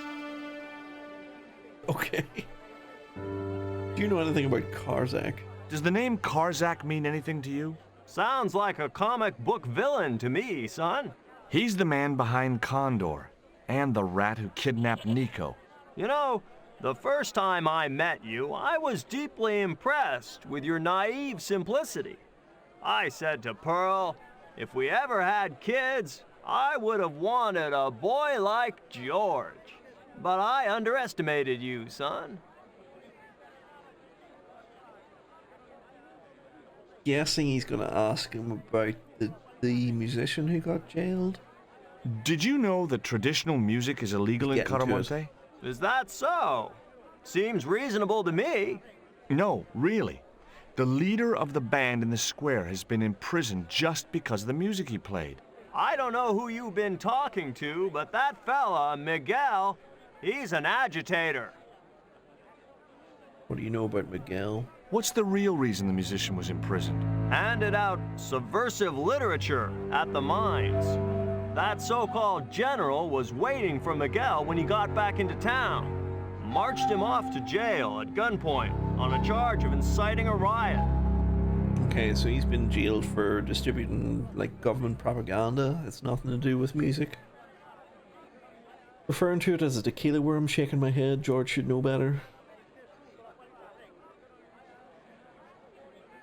Okay. Do you know anything about Karzak? Does the name Karzak mean anything to you? Sounds like a comic book villain to me, son. He's the man behind Condor, and the rat who kidnapped Nico. You know, the first time I met you, I was deeply impressed with your naive simplicity. I said to Pearl, if we ever had kids, I would have wanted a boy like George. But I underestimated you, son. Guessing he's gonna ask him about the musician who got jailed. Did you know that traditional music is illegal in Caramonte? Is that so? Seems reasonable to me. No, really. The leader of the band in the square has been imprisoned just because of the music he played. I don't know who you've been talking to, but that fella, Miguel, he's an agitator. What do you know about Miguel? What's the real reason the musician was imprisoned? Handed out subversive literature at the mines. That so-called general was waiting for Miguel when he got back into town. Marched him off to jail at gunpoint on a charge of inciting a riot. Okay, so he's been jailed for distributing, like, government propaganda. It's nothing to do with music. Referring to it as a tequila worm, shaking my head. George should know better.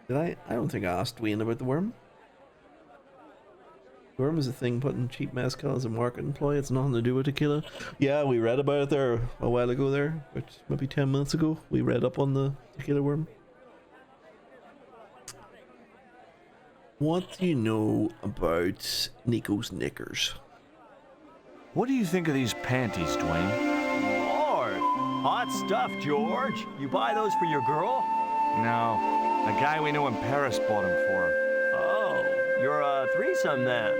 Did I? I don't think I asked Dwayne about the worm. The worm is a thing put in cheap mezcal as a marketing ploy. It's nothing to do with tequila. Yeah, we read about it there a while ago there, which maybe 10 minutes ago. We read up on the tequila worm. What do you know about Nico's knickers? What do you think of these panties, Dwayne? Lord, hot stuff, George. You buy those for your girl? No, a guy we know in Paris bought them for her. Oh, you're a threesome then.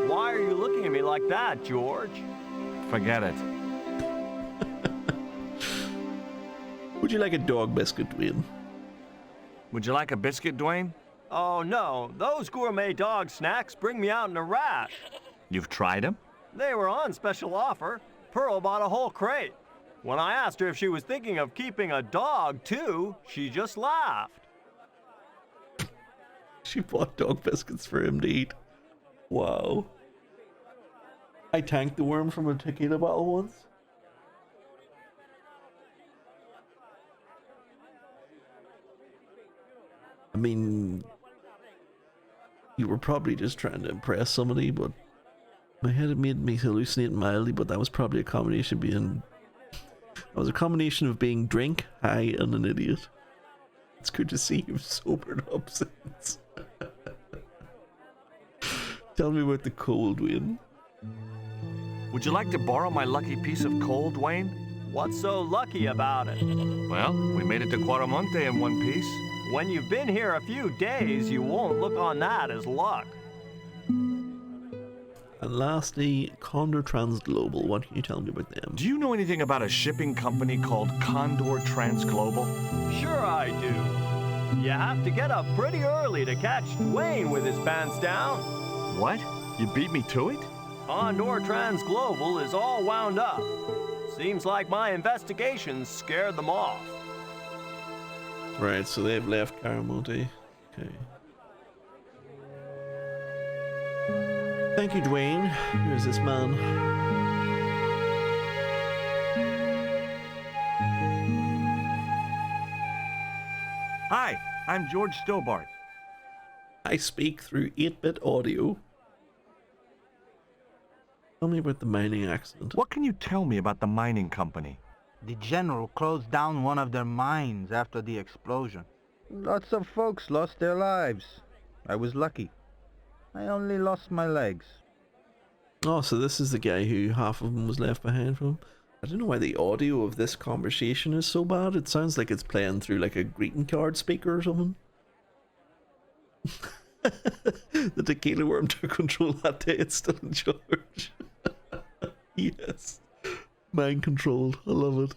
Why are you looking at me like that, George? Forget it. Would you like a dog biscuit, Dwayne? Would you like a biscuit, Dwayne? Oh no, those gourmet dog snacks bring me out in a rash. You've tried them? They were on special offer. Pearl bought a whole crate. When I asked her if she was thinking of keeping a dog too, she just laughed. She bought dog biscuits for him to eat. Wow. I tanked the worm from a tequila bottle once. I mean, you were probably just trying to impress somebody, but my head had made me hallucinate mildly, but that was probably a combination of being drink, high, and an idiot. It's good to see you've sobered up since. Tell me about the cold, Wayne. Would you like to borrow my lucky piece of coal, Dwayne? What's so lucky about it? Well, we made it to Quaramonte in one piece. When you've been here a few days, you won't look on that as luck. And lastly, Condor Transglobal. What can you tell me about them? Do you know anything about a shipping company called Condor Transglobal? Sure I do. You have to get up pretty early to catch Dwayne with his pants down. What? You beat me to it? Condor Transglobal is all wound up. Seems like my investigations scared them off. Right, so they've left Caramonte. Okay. Thank you, Dwayne. Here's this man. Hi, I'm George Stobart. I speak through 8-bit audio. Tell me about the mining accident. What can you tell me about the mining company? The general closed down one of their mines after the explosion. Lots of folks lost their lives. I was lucky. I only lost my legs. Oh, so this is the guy who half of him was left behind from him. I don't know why the audio of this conversation is so bad. It sounds like it's playing through like a greeting card speaker or something. The tequila worm took control that day. It's still in charge. Yes. Mind controlled. I love it.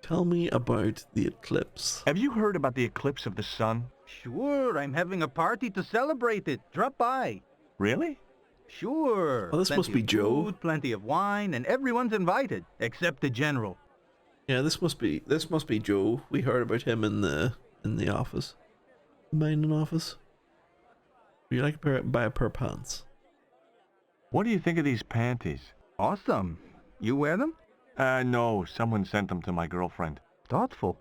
Tell me about the eclipse. Have you heard about the eclipse of the sun? Sure, I'm having a party to celebrate it. Drop by. Really? Sure. Oh, this Plenty must be of Joe. Food, plenty of wine, and everyone's invited, except the general. Yeah, this must be Joe. We heard about him in the office. The mining office. Would you like to buy a pair of pants? What do you think of these panties? Awesome. You wear them? No. Someone sent them to my girlfriend. Thoughtful.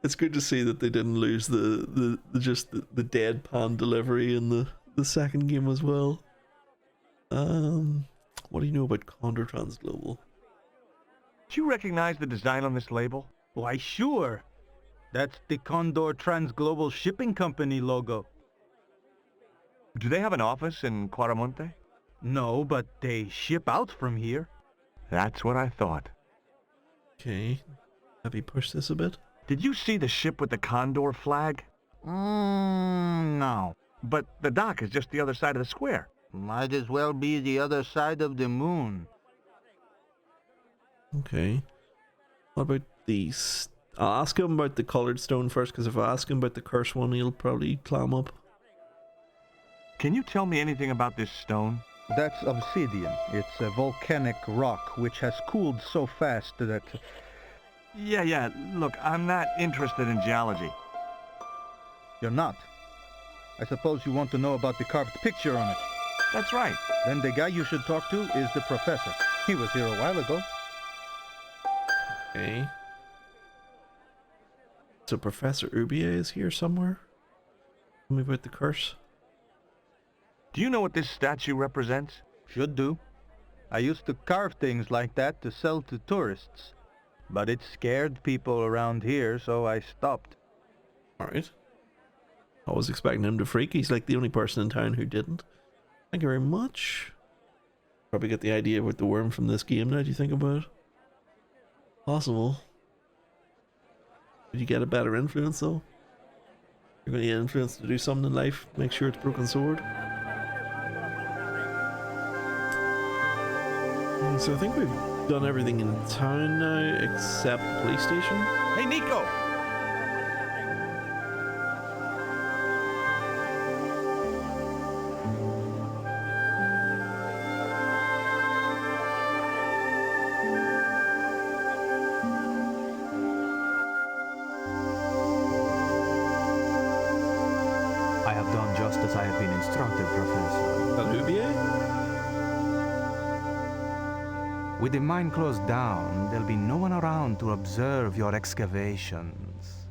It's good to see that they didn't lose the deadpan delivery in the second game as well. What do you know about Condor Transglobal? Do you recognize the design on this label? Why, sure. That's the Condor Transglobal Shipping Company logo. Do they have an office in Quaramonte? No, but they ship out from here. That's what I thought. Okay. Have you pushed this a bit? Did you see the ship with the Condor flag? No. But the dock is just the other side of the square. Might as well be the other side of the moon. Okay. What about these? I'll ask him about the colored stone first, because if I ask him about the curse one, he'll probably clam up. Can you tell me anything about this stone? That's obsidian. It's a volcanic rock which has cooled so fast that... Yeah. Look, I'm not interested in geology. You're not? I suppose you want to know about the carved picture on it. That's right. Then the guy you should talk to is the professor. He was here a while ago. Okay. So Professor Ubier is here somewhere? Tell me about the curse. Do you know what this statue represents? Should do. I used to carve things like that to sell to tourists. But it scared people around here, so I stopped. Alright. I was expecting him to freak. He's like the only person in town who didn't. Thank you very much. Probably get the idea about the worm from this game now, do you think about it? Possible. Did you get a better influence though? You're going to get influence to do something in life. Make sure it's Broken Sword. So I think we've done everything in town now except the police station. Hey, Nico! I have done just as I have been instructed, Professor. Alubier? With the mine closed down, there'll be no one around to observe your excavations.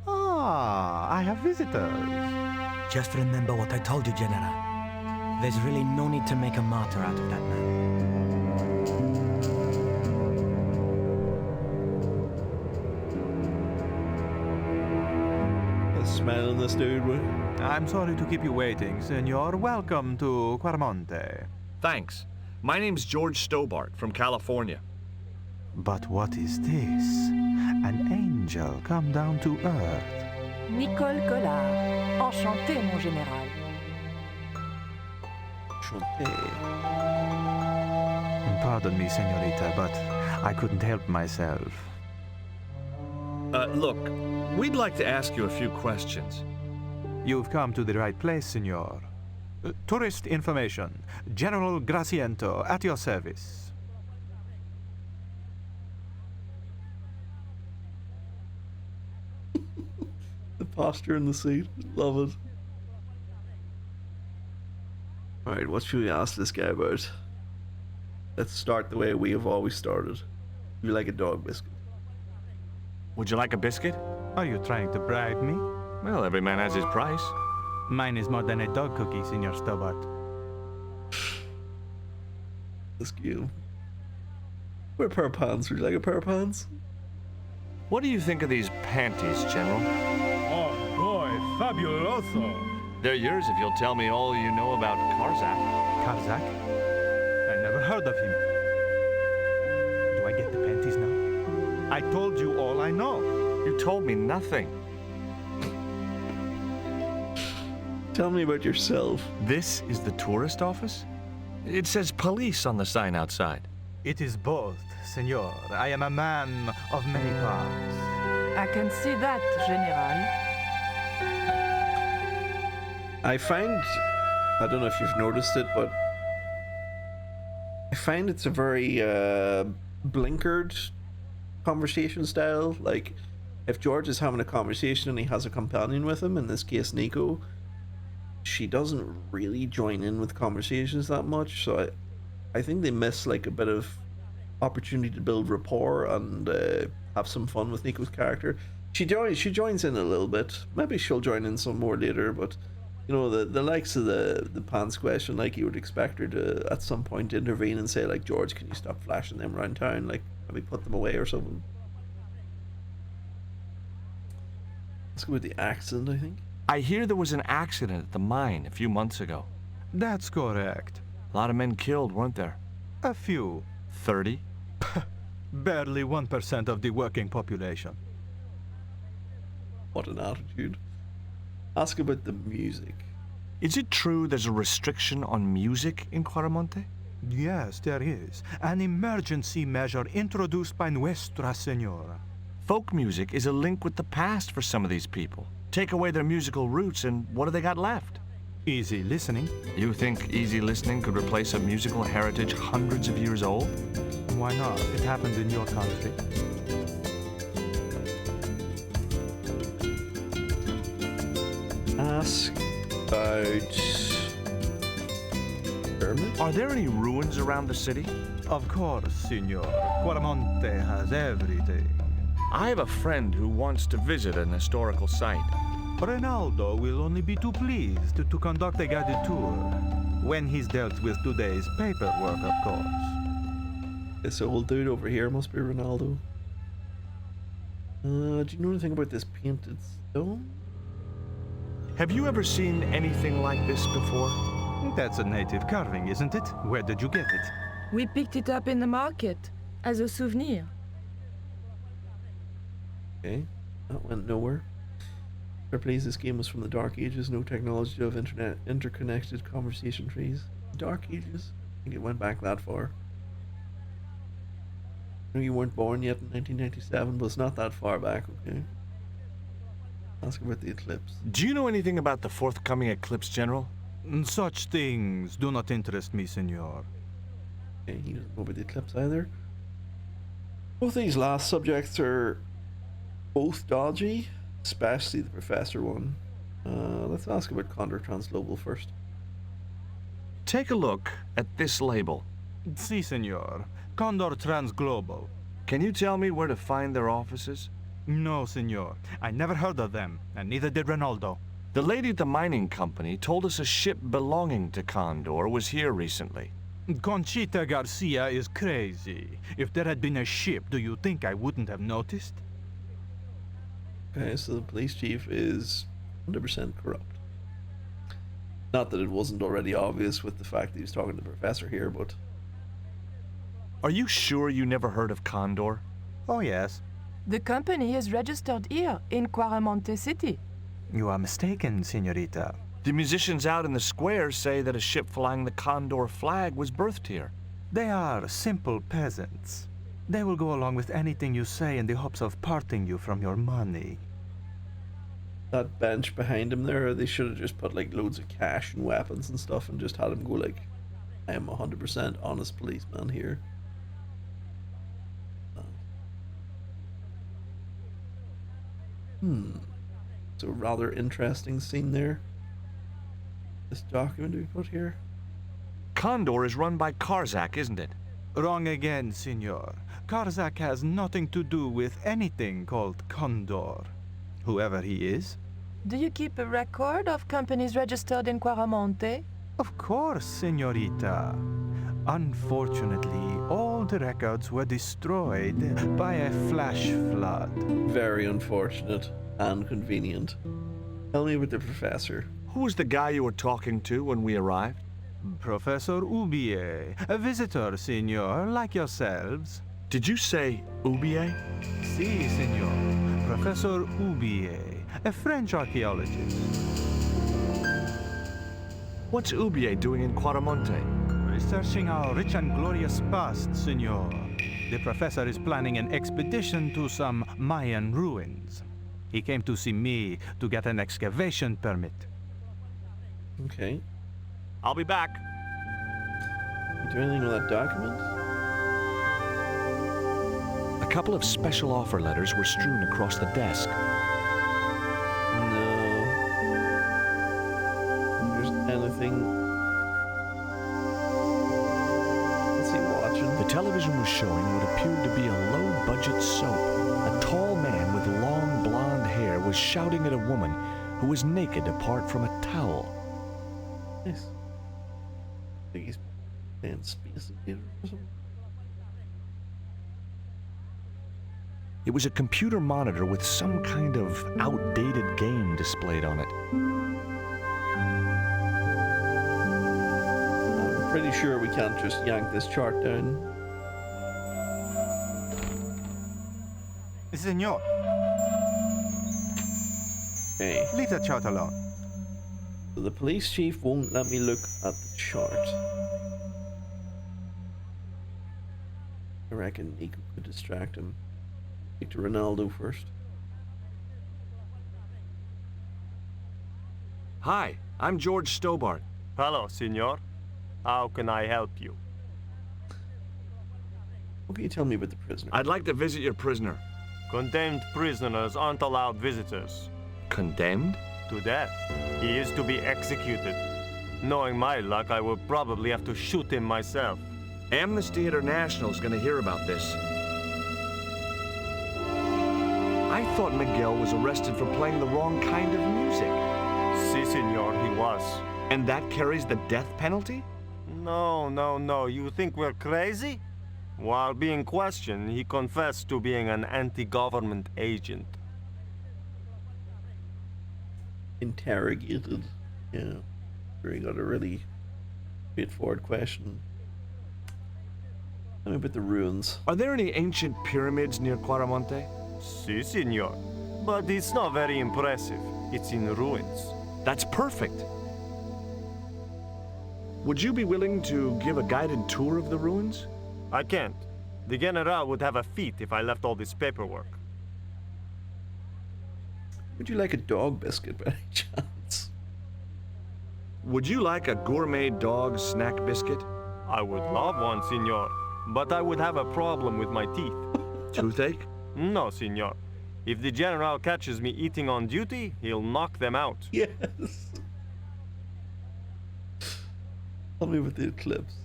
Ah, I have visitors. Just remember what I told you, General. There's really no need to make a martyr out of that man. Smelling this dude, boy. I'm sorry to keep you waiting, senor. Welcome to Quaramonte. Thanks. My name's George Stobart from California. But what is this? An angel come down to earth. Nicole Collard. Enchanté, mon général. Enchanté. Pardon me, senorita, but I couldn't help myself. Look, we'd like to ask you a few questions. You've come to the right place, senor. Tourist information. General Graciento, at your service. The posture in the seat. Love it. Alright, what should we ask this guy about? Let's start the way we have always started. You like a dog biscuit? Would you like a biscuit? Are you trying to bribe me? Well, every man has his price. Mine is more than a dog cookie, Senor Stobart. This game. Wear a pair of pants. Would you like a pair of pants? What do you think of these panties, General? Oh boy, fabuloso! They're yours if you'll tell me all you know about Karzak. Karzak? I never heard of him. Do I get the panties now? I told you all I know. You told me nothing. Tell me about yourself. This is the tourist office? It says police on the sign outside. It is both, senor. I am a man of many parts. I can see that, General. I don't know if you've noticed it, but I find it's a very blinkered conversation style. Like, if George is having a conversation and he has a companion with him, in this case Nico, she doesn't really join in with conversations that much, so I think they miss like a bit of opportunity to build rapport and have some fun with Nico's character. She joins in a little bit. Maybe she'll join in some more later, but you know, the likes of the pants question, like you would expect her to at some point intervene and say like, George, can you stop flashing them around town, like maybe put them away or something. Let's go with the accent, I think. I hear there was an accident at the mine a few months ago. That's correct. A lot of men killed, weren't there? A few. 30? Barely 1% of the working population. What an attitude. Ask about the music. Is it true there's a restriction on music in Quaramonte? Yes, there is. An emergency measure introduced by Nuestra Senora. Folk music is a link with the past for some of these people. Take away their musical roots, and what do they got left? Easy listening. You think easy listening could replace a musical heritage hundreds of years old? Why not? It happened in your country. Ask about pyramids? Are there any ruins around the city? Of course, senor. Quaramonte has everything. I have a friend who wants to visit an historical site. Ronaldo will only be too pleased to conduct a guided tour, when he's dealt with today's paperwork, of course. This old dude over here must be Ronaldo. Do you know anything about this painted stone? Have you ever seen anything like this before? That's a native carving, isn't it? Where did you get it? We picked it up in the market as a souvenir. Okay, that went nowhere. Fair plays, this game was from the Dark Ages, no technology of interconnected conversation trees. Dark Ages? I think it went back that far. I know you weren't born yet in 1997, but it's not that far back, okay? Ask about the eclipse. Do you know anything about the forthcoming eclipse, General? Such things do not interest me, senor. Okay, he doesn't know about the eclipse either. Both these last subjects are both dodgy, especially the professor one. Let's ask about Condor Transglobal first. Take a look at this label. Si, senor. Condor Transglobal. Can you tell me where to find their offices? No, senor. I never heard of them, and neither did Ronaldo. The lady at the mining company told us a ship belonging to Condor was here recently. Conchita Garcia is crazy. If there had been a ship, do you think I wouldn't have noticed? Okay, so the police chief is 100% corrupt. Not that it wasn't already obvious with the fact that he was talking to the professor here, but... Are you sure you never heard of Condor? Oh, yes. The company is registered here in Quaramonte City. You are mistaken, senorita. The musicians out in the square say that a ship flying the Condor flag was birthed here. They are simple peasants. They will go along with anything you say in the hopes of parting you from your money. That bench behind him there, they should have just put like loads of cash and weapons and stuff and just had him go like, I am 100% honest policeman here. So rather interesting scene there. This document we put here. Condor is run by Karzak, isn't it? Wrong again, senor. Karzak has nothing to do with anything called Condor. Whoever he is. Do you keep a record of companies registered in Quaramonte? Of course, senorita. Unfortunately, all the records were destroyed by a flash flood. Very unfortunate and convenient. Tell me about the professor. Who was the guy you were talking to when we arrived? Professor Oubier, a visitor, senor, like yourselves. Did you say Oubier? Si, senor. Professor Oubier, a French archaeologist. What's Oubier doing in Quaramonte? Researching our rich and glorious past, senor. The professor is planning an expedition to some Mayan ruins. He came to see me to get an excavation permit. Okay. I'll be back. You do anything with that document? A couple of special offer letters were strewn across the desk. No. There's anything. What's he watching? The television was showing what appeared to be a low-budget soap. A tall man with long blonde hair was shouting at a woman who was naked apart from a towel. Nice. I think he's playing Space Invaders or something. It was a computer monitor with some kind of outdated game displayed on it. I'm pretty sure we can't just yank this chart down. Senor. Okay. Leave the chart alone. So the police chief won't let me look at the chart. I reckon Nico could distract him. Speak to Ronaldo first. Hi, I'm George Stobart. Hello, senor. How can I help you? What can you tell me about the prisoner? I'd like to visit your prisoner. Condemned prisoners aren't allowed visitors. Condemned? To death. He is to be executed. Knowing my luck, I will probably have to shoot him myself. Amnesty International is going to hear about this. I thought Miguel was arrested for playing the wrong kind of music. Si, senor, he was. And that carries the death penalty? No. You think we're crazy? While being questioned, he confessed to being an anti-government agent. Interrogated. Yeah. Where he got a really straightforward question. Tell me about the ruins. Are there any ancient pyramids near Quaramonte? Si, senor. But it's not very impressive. It's in ruins. That's perfect. Would you be willing to give a guided tour of the ruins? I can't. The General would have a fit if I left all this paperwork. Would you like a dog biscuit by any chance? Would you like a gourmet dog snack biscuit? I would love one, senor. But I would have a problem with my teeth. Toothache? No, senor. If the General catches me eating on duty, he'll knock them out. Yes. Tell me about the eclipse.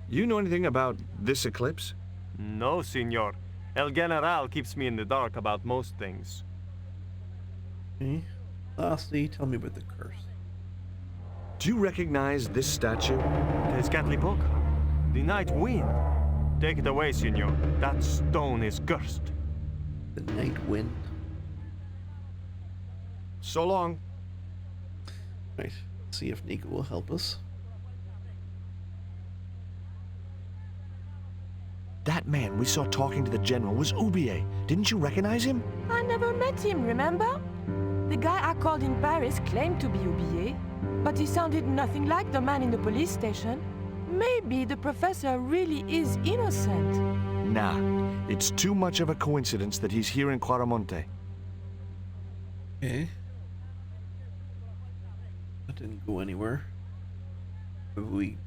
You know anything about this eclipse? No, senor. El General keeps me in the dark about most things. Okay. Lastly, tell me about the curse. Do you recognize this statue? Tezcatlipoca. The night wind. Take it away, senor. That stone is cursed. The night wind. So long. Right. See if Nico will help us. That man we saw talking to the general was Oubier. Didn't you recognize him? I never met him, remember? The guy I called in Paris claimed to be Oubier, but he sounded nothing like the man in the police station. Maybe the professor really is innocent. Nah, it's too much of a coincidence that he's here in Quaramonte. Okay. That didn't go anywhere. Did we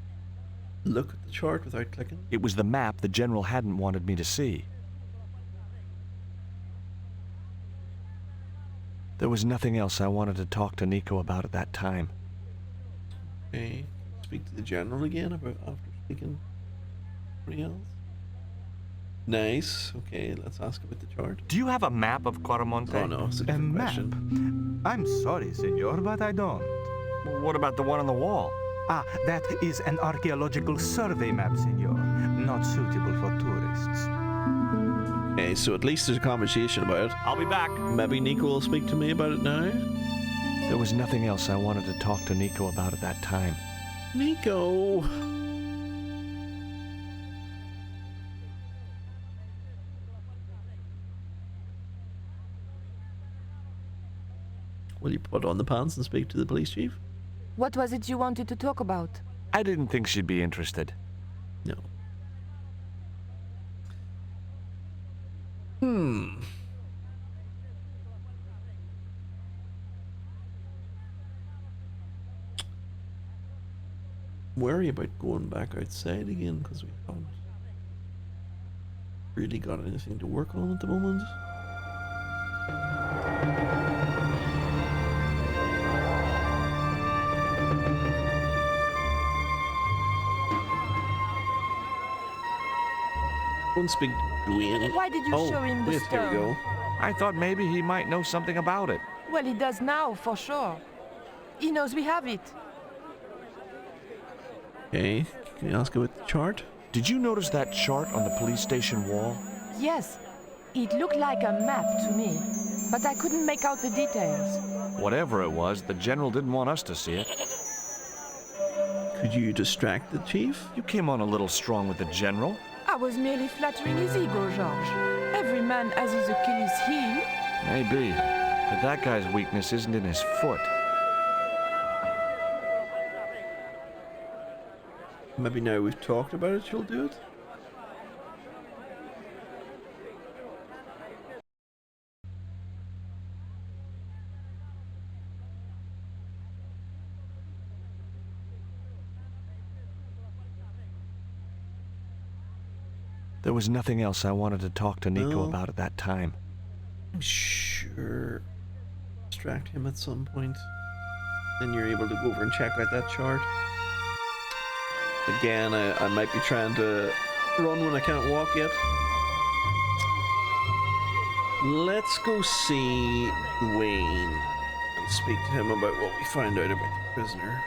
look at the chart without clicking? It was the map the general hadn't wanted me to see. There was nothing else I wanted to talk to Nico about at that time. Okay. Speak to the general again about after speaking to anybody else. Nice. Okay, let's ask about the chart. Do you have a map of Quaramonte? Oh no, it's a different question. I'm sorry, senor, but I don't. What about the one on the wall? Ah, that is an archaeological survey map, senor. Not suitable for tourists. Okay, so at least there's a conversation about it. I'll be back. Maybe Nico will speak to me about it now. There was nothing else I wanted to talk to Nico about at that time. Nico! Will you put on the pants and speak to the police chief? What was it you wanted to talk about? I didn't think she'd be interested. No. Worry about going back outside again because we haven't really got anything to work on at the moment. Don't speak to Dwayne. Why did you show him the wait, stone? Here we go. I thought maybe he might know something about it. Well, he does now, for sure. He knows we have it. Okay, can you ask about the chart? Did you notice that chart on the police station wall? Yes, it looked like a map to me, but I couldn't make out the details. Whatever it was, the general didn't want us to see it. Could you distract the chief? You came on a little strong with the general. I was merely flattering his ego, Georges. Every man has his Achilles heel. Maybe, but that guy's weakness isn't in his foot. Maybe now we've talked about it, she'll do it? There was nothing else I wanted to talk to Nico No. about at that time. I'm sure distract him at some point. Then you're able to go over and check out that chart. Again, I might be trying to run when I can't walk yet. Let's go see Wayne and speak to him about what we find out about the prisoner.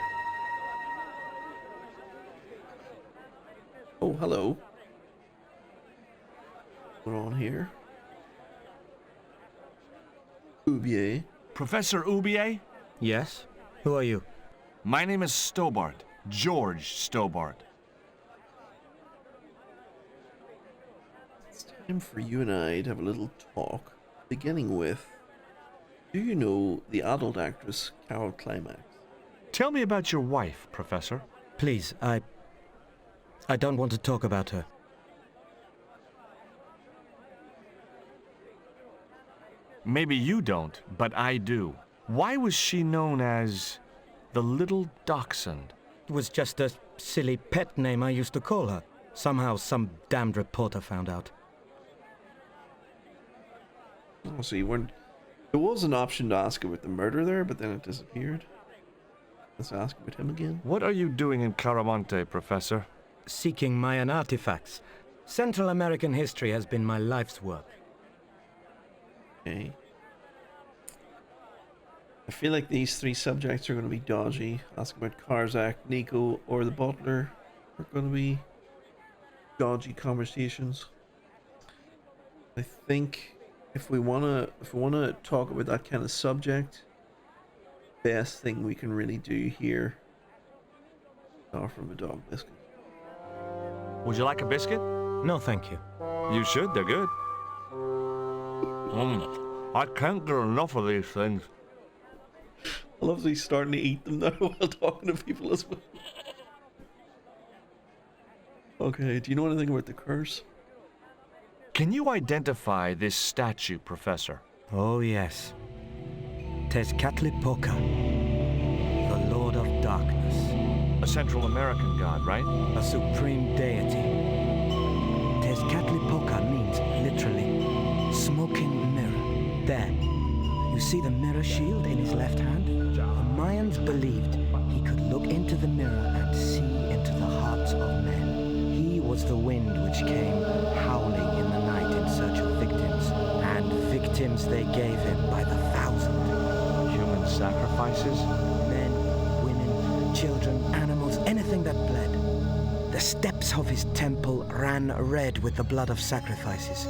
Oh, hello. What's on here? Oubier. Professor Oubier? Yes? Who are you? My name is Stobart. George Stobart. It's time for you and I to have a little talk, beginning with, do you know the adult actress Carol Climax? Tell me about your wife, Professor. Please, I don't want to talk about her. Maybe you don't, but I do. Why was she known as the Little Dachshund? It was just a silly pet name I used to call her. Somehow some damned reporter found out. Oh, so you weren't... There was an option to ask about the murder there, but then it disappeared. Let's ask about him again. What are you doing in Caramonte, Professor? Seeking Mayan artifacts. Central American history has been my life's work. Okay. I feel like these three subjects are going to be dodgy. Ask about Karzak, Nico, or the butler are going to be dodgy conversations. I think if we wanna talk about that kind of subject, best thing we can really do here is offer him a dog biscuit. Would you like a biscuit? No, thank you. You should, they're good. I can't get enough of these things. I love that he's starting to eat them now while talking to people as well. Okay, do you know anything about the curse? Can you identify this statue, Professor? Oh, yes. Tezcatlipoca, the Lord of Darkness. A Central American god, right? A supreme deity. Tezcatlipoca means, literally, smoking mirror. There. You see the mirror shield in his left hand? The Mayans believed he could look into the mirror and see into the hearts of men. He was the wind which came howling in the night in search of victims, and victims they gave him by the thousand. Human sacrifices? Men, women, children, animals, anything that bled. The steps of his temple ran red with the blood of sacrifices.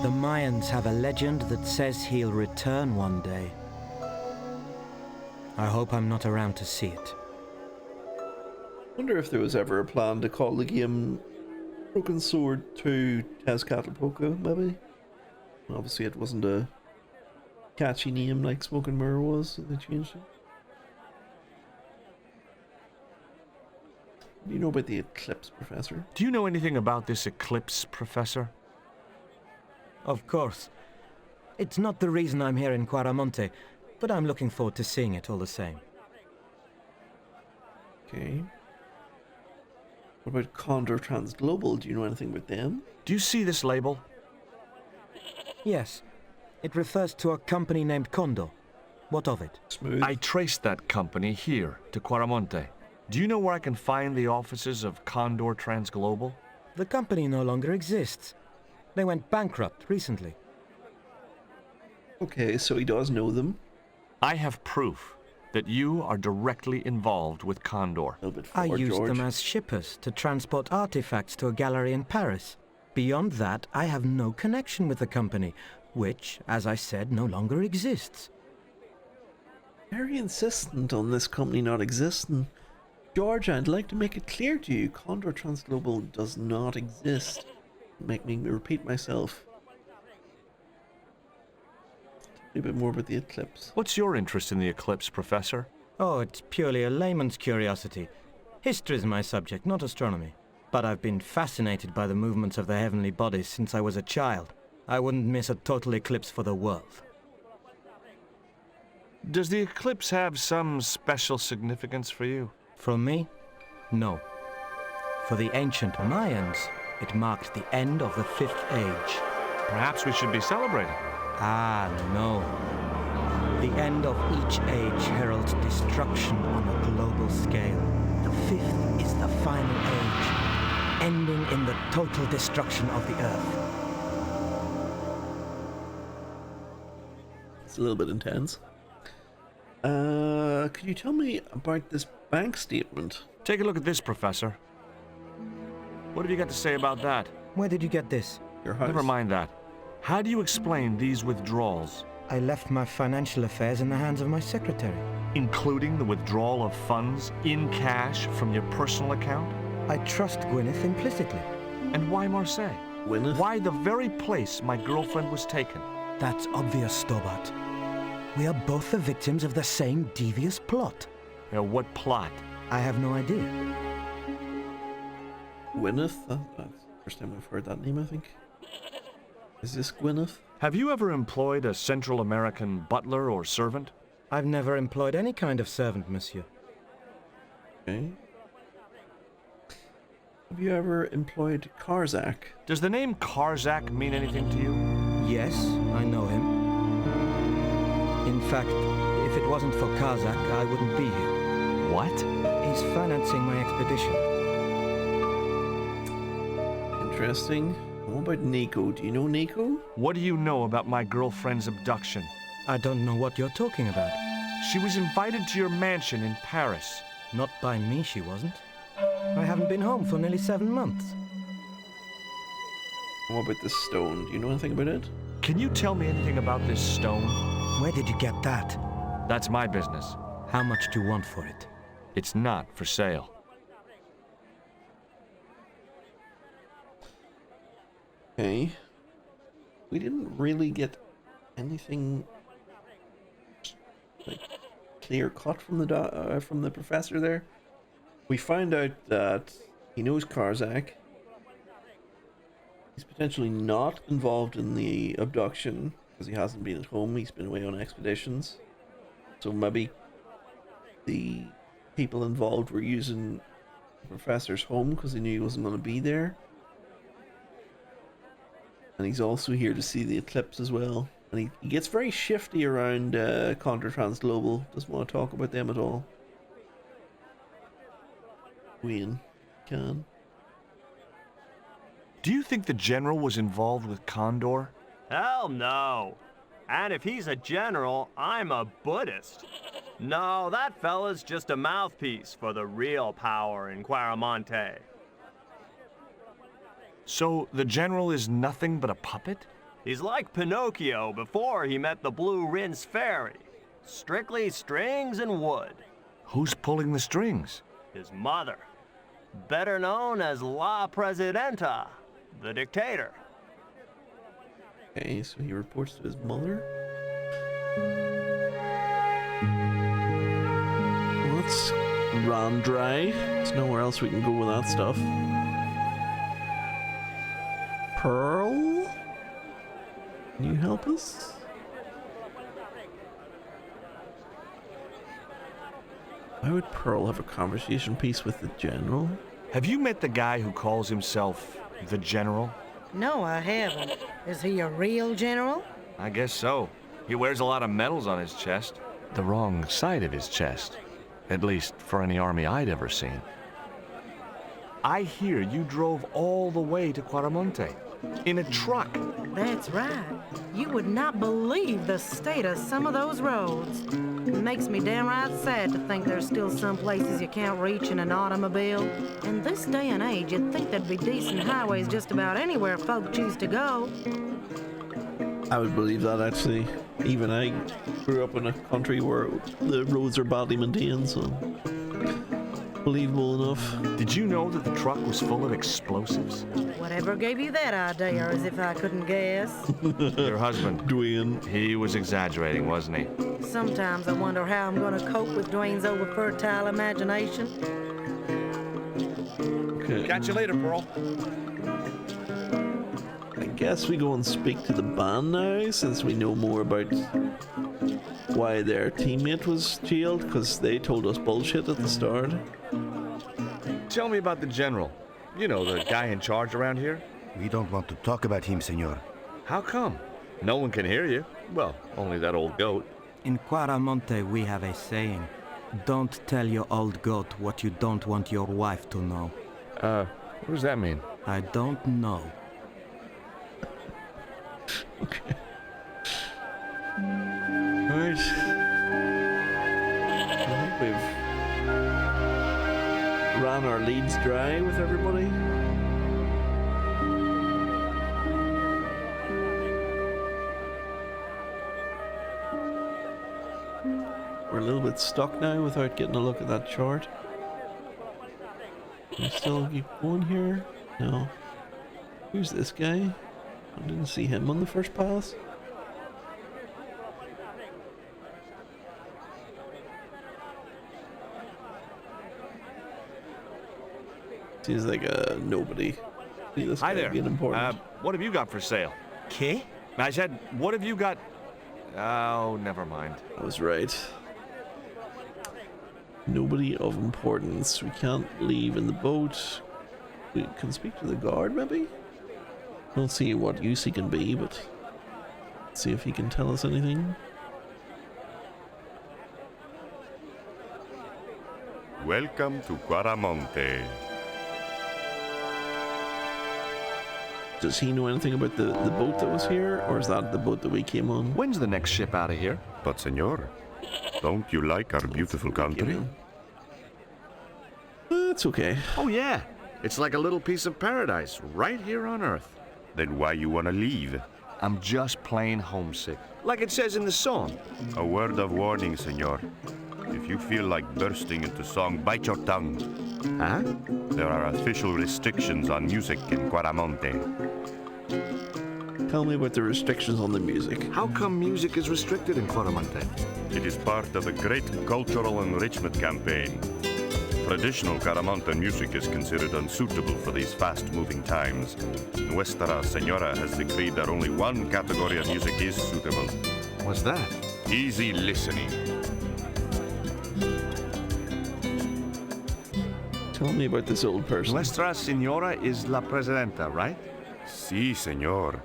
The Mayans have a legend that says he'll return one day. I hope I'm not around to see it. Wonder if there was ever a plan to call the game Broken Sword 2 Tezcatlipoca, maybe? Obviously it wasn't a catchy name like Smoke and Mirror was, so they changed it. Do you know about the Eclipse, Professor? Do you know anything about this eclipse, Professor? Of course. It's not the reason I'm here in Quaramonte, but I'm looking forward to seeing it all the same. Okay. What about Condor Transglobal? Do you know anything about them? Do you see this label? Yes. It refers to a company named Condor. What of it? Smooth. I traced that company here to Quaramonte. Do you know where I can find the offices of Condor Transglobal? The company no longer exists. They went bankrupt recently. Okay, so he does know them. I have proof that you are directly involved with Condor. I used them as shippers to transport artifacts to a gallery in Paris. Beyond that, I have no connection with the company, which, as I said, no longer exists. Very insistent on this company not existing. George, I'd like to make it clear to you, Condor Transglobal does not exist. Make me repeat myself. A bit more about the eclipse. What's your interest in the eclipse, Professor? Oh, it's purely a layman's curiosity. History's my subject, not astronomy. But I've been fascinated by the movements of the heavenly bodies since I was a child. I wouldn't miss a total eclipse for the world. Does the eclipse have some special significance for you? For me? No. For the ancient Mayans, it marked the end of the Fifth Age. Perhaps we should be celebrating. Ah, no. The end of each age heralds destruction on a global scale. The fifth is the final age, ending in the total destruction of the Earth. It's a little bit intense. Could you tell me about this bank statement? Take a look at this, Professor. What have you got to say about that? Where did you get this? Your house. Never mind that. How do you explain these withdrawals? I left my financial affairs in the hands of my secretary. Including the withdrawal of funds in cash from your personal account? I trust Gwyneth implicitly. And why Marseille? Gwyneth? Why the very place my girlfriend was taken? That's obvious, Stobart. We are both the victims of the same devious plot. What plot? I have no idea. Gwyneth? That's the first time I've heard that name, I think. Is this Gwyneth? Have you ever employed a Central American butler or servant? I've never employed any kind of servant, monsieur. Okay. Have you ever employed Karzak? Does the name Karzak mean anything to you? Yes, I know him. In fact, if it wasn't for Karzak, I wouldn't be here. What? He's financing my expedition. Interesting. What about Nico? Do you know Nico? What do you know about my girlfriend's abduction? I don't know what you're talking about. She was invited to your mansion in Paris. Not by me, she wasn't. I haven't been home for nearly 7 months. What about this stone? Do you know anything about it? Can you tell me anything about this stone? Where did you get that? That's my business. How much do you want for it? It's not for sale. Okay. We didn't really get anything like clear cut from the professor there. We find out that he knows Karzak. He's potentially not involved in the abduction because he hasn't been at home. He's been away on expeditions. So maybe the people involved were using the professor's home because they knew he wasn't going to be there. And he's also here to see the eclipse as well. And he gets very shifty around Condor Transglobal. Doesn't want to talk about them at all. Wayne can. Do you think the general was involved with Condor? Hell no. And if he's a general, I'm a Buddhist. No, that fella's just a mouthpiece for the real power in Quaramonte. So the general is nothing but a puppet? He's like Pinocchio before he met the Blue Rinse Fairy. Strictly strings and wood. Who's pulling the strings? His mother. Better known as La Presidenta, the dictator. Okay, so he reports to his mother. Well, let's run dry. There's nowhere else we can go with that stuff. Pearl? Can you help us? Why would Pearl have a conversation piece with the general? Have you met the guy who calls himself the General? No, I haven't. Is he a real general? I guess so. He wears a lot of medals on his chest. The wrong side of his chest. At least for any army I'd ever seen. I hear you drove all the way to Quaramonte. In a truck. That's right. You would not believe the state of some of those roads. It makes me downright sad to think there's still some places you can't reach in an automobile. In this day and age, you'd think there'd be decent highways just about anywhere folk choose to go. I would believe that, actually. Even I grew up in a country where the roads are badly maintained, so believable enough. Did you know that the truck was full of explosives? Whatever gave you that idea, as if I couldn't guess. Your husband, Dwayne. He was exaggerating, wasn't he? Sometimes I wonder how I'm going to cope with Dwayne's over-fertile imagination. Okay. Catch you later, Pearl. I guess we go and speak to the band now, since we know more about why their teammate was jailed, because they told us bullshit at the start. Tell me about the General. You know, the guy in charge around here. We don't want to talk about him, senor. How come? No one can hear you. Well, only that old goat. In Quaramonte, we have a saying. Don't tell your old goat what you don't want your wife to know. What does that mean? I don't know. Okay. Alright. I think we've ran our leads dry with everybody. We're a little bit stuck now without getting a look at that chart. Can we still keep going here? No. Who's this guy? I didn't see him on the first pass. Seems like a nobody. See this Hi guy there. being important. What have you got for sale? ¿Qué? I said, what have you got? Oh, never mind. I was right. Nobody of importance. We can't leave in the boat. We can speak to the guard, maybe? Don't see what use he can be, but see if he can tell us anything. Welcome to Quaramonte. Does he know anything about the boat that was here, or is that the boat that we came on? When's the next ship out of here? But, senor, don't you like our beautiful country? It's okay. Oh, yeah. It's like a little piece of paradise right here on Earth. Then why you wanna leave? I'm just plain homesick. Like it says in the song. A word of warning, senor. If you feel like bursting into song, bite your tongue. Huh? There are official restrictions on music in Quaramonte. Tell me about the restrictions on the music. How come music is restricted in Quaramonte? It is part of a great cultural enrichment campaign. Traditional Caramonte music is considered unsuitable for these fast-moving times. Nuestra Senora has decreed that only one category of music is suitable. What's that? Easy listening. Tell me about this old person. Nuestra Senora is La Presidenta, right? Si, senor.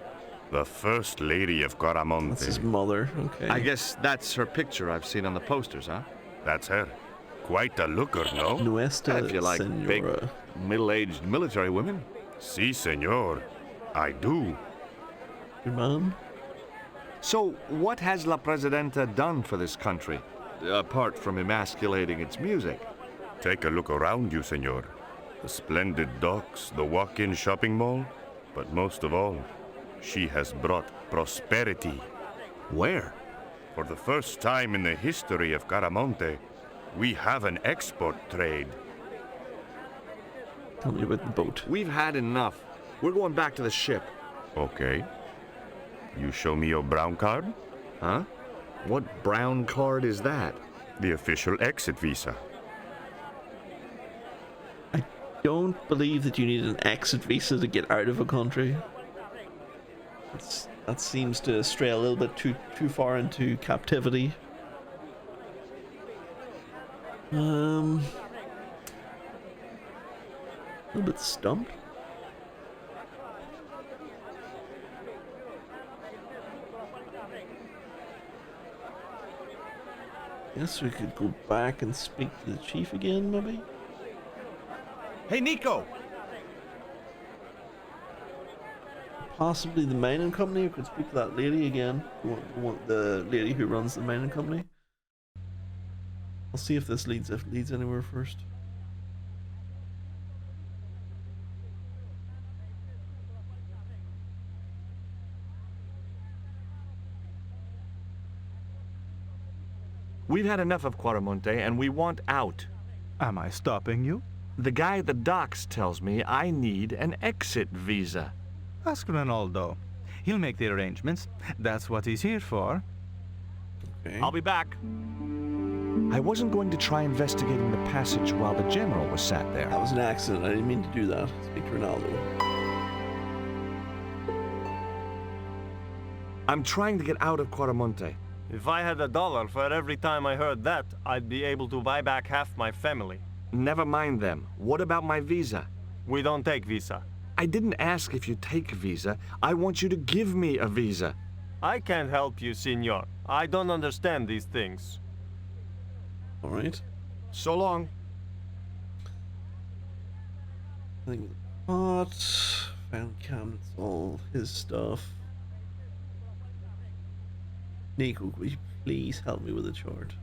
The First Lady of Quaramonte. That's his mother, okay. I guess that's her picture I've seen on the posters, huh? That's her. Quite a looker, no? Nuestra If you like Senora. big, middle-aged military women. Si, senor. I do. Your mom? So, what has La Presidenta done for this country, apart from emasculating its music? Take a look around you, senor. The splendid docks, the walk-in shopping mall. But most of all, she has brought prosperity. Where? For the first time in the history of Caramonte, we have an export trade. Tell me about the boat. We've had enough. We're going back to the ship. Okay. You show me your brown card? Huh? What brown card is that? The official exit visa. I don't believe that you need an exit visa to get out of a country. That seems to stray a little bit too far into captivity. A little bit stumped. Guess we could go back and speak to the chief again, maybe? Hey, Nico! Possibly the mining company. I could speak to that lady again. The lady who runs the mining company. I'll see if this leads anywhere first. We've had enough of Quaramonte, and we want out. Am I stopping you? The guy at the docks tells me I need an exit visa. Ask Ronaldo. He'll make the arrangements. That's what he's here for. Okay. I'll be back. I wasn't going to try investigating the passage while the general was sat there. That was an accident. I didn't mean to do that. Speak to Ronaldo. I'm trying to get out of Quaramonte. If I had $1 for every time I heard that, I'd be able to buy back half my family. Never mind them. What about my visa? We don't take visa. I didn't ask if you take a visa. I want you to give me a visa. I can't help you, senor. I don't understand these things. All right. So long. I think pot, found cabinets, all his stuff. Nico, could you please help me with the chart?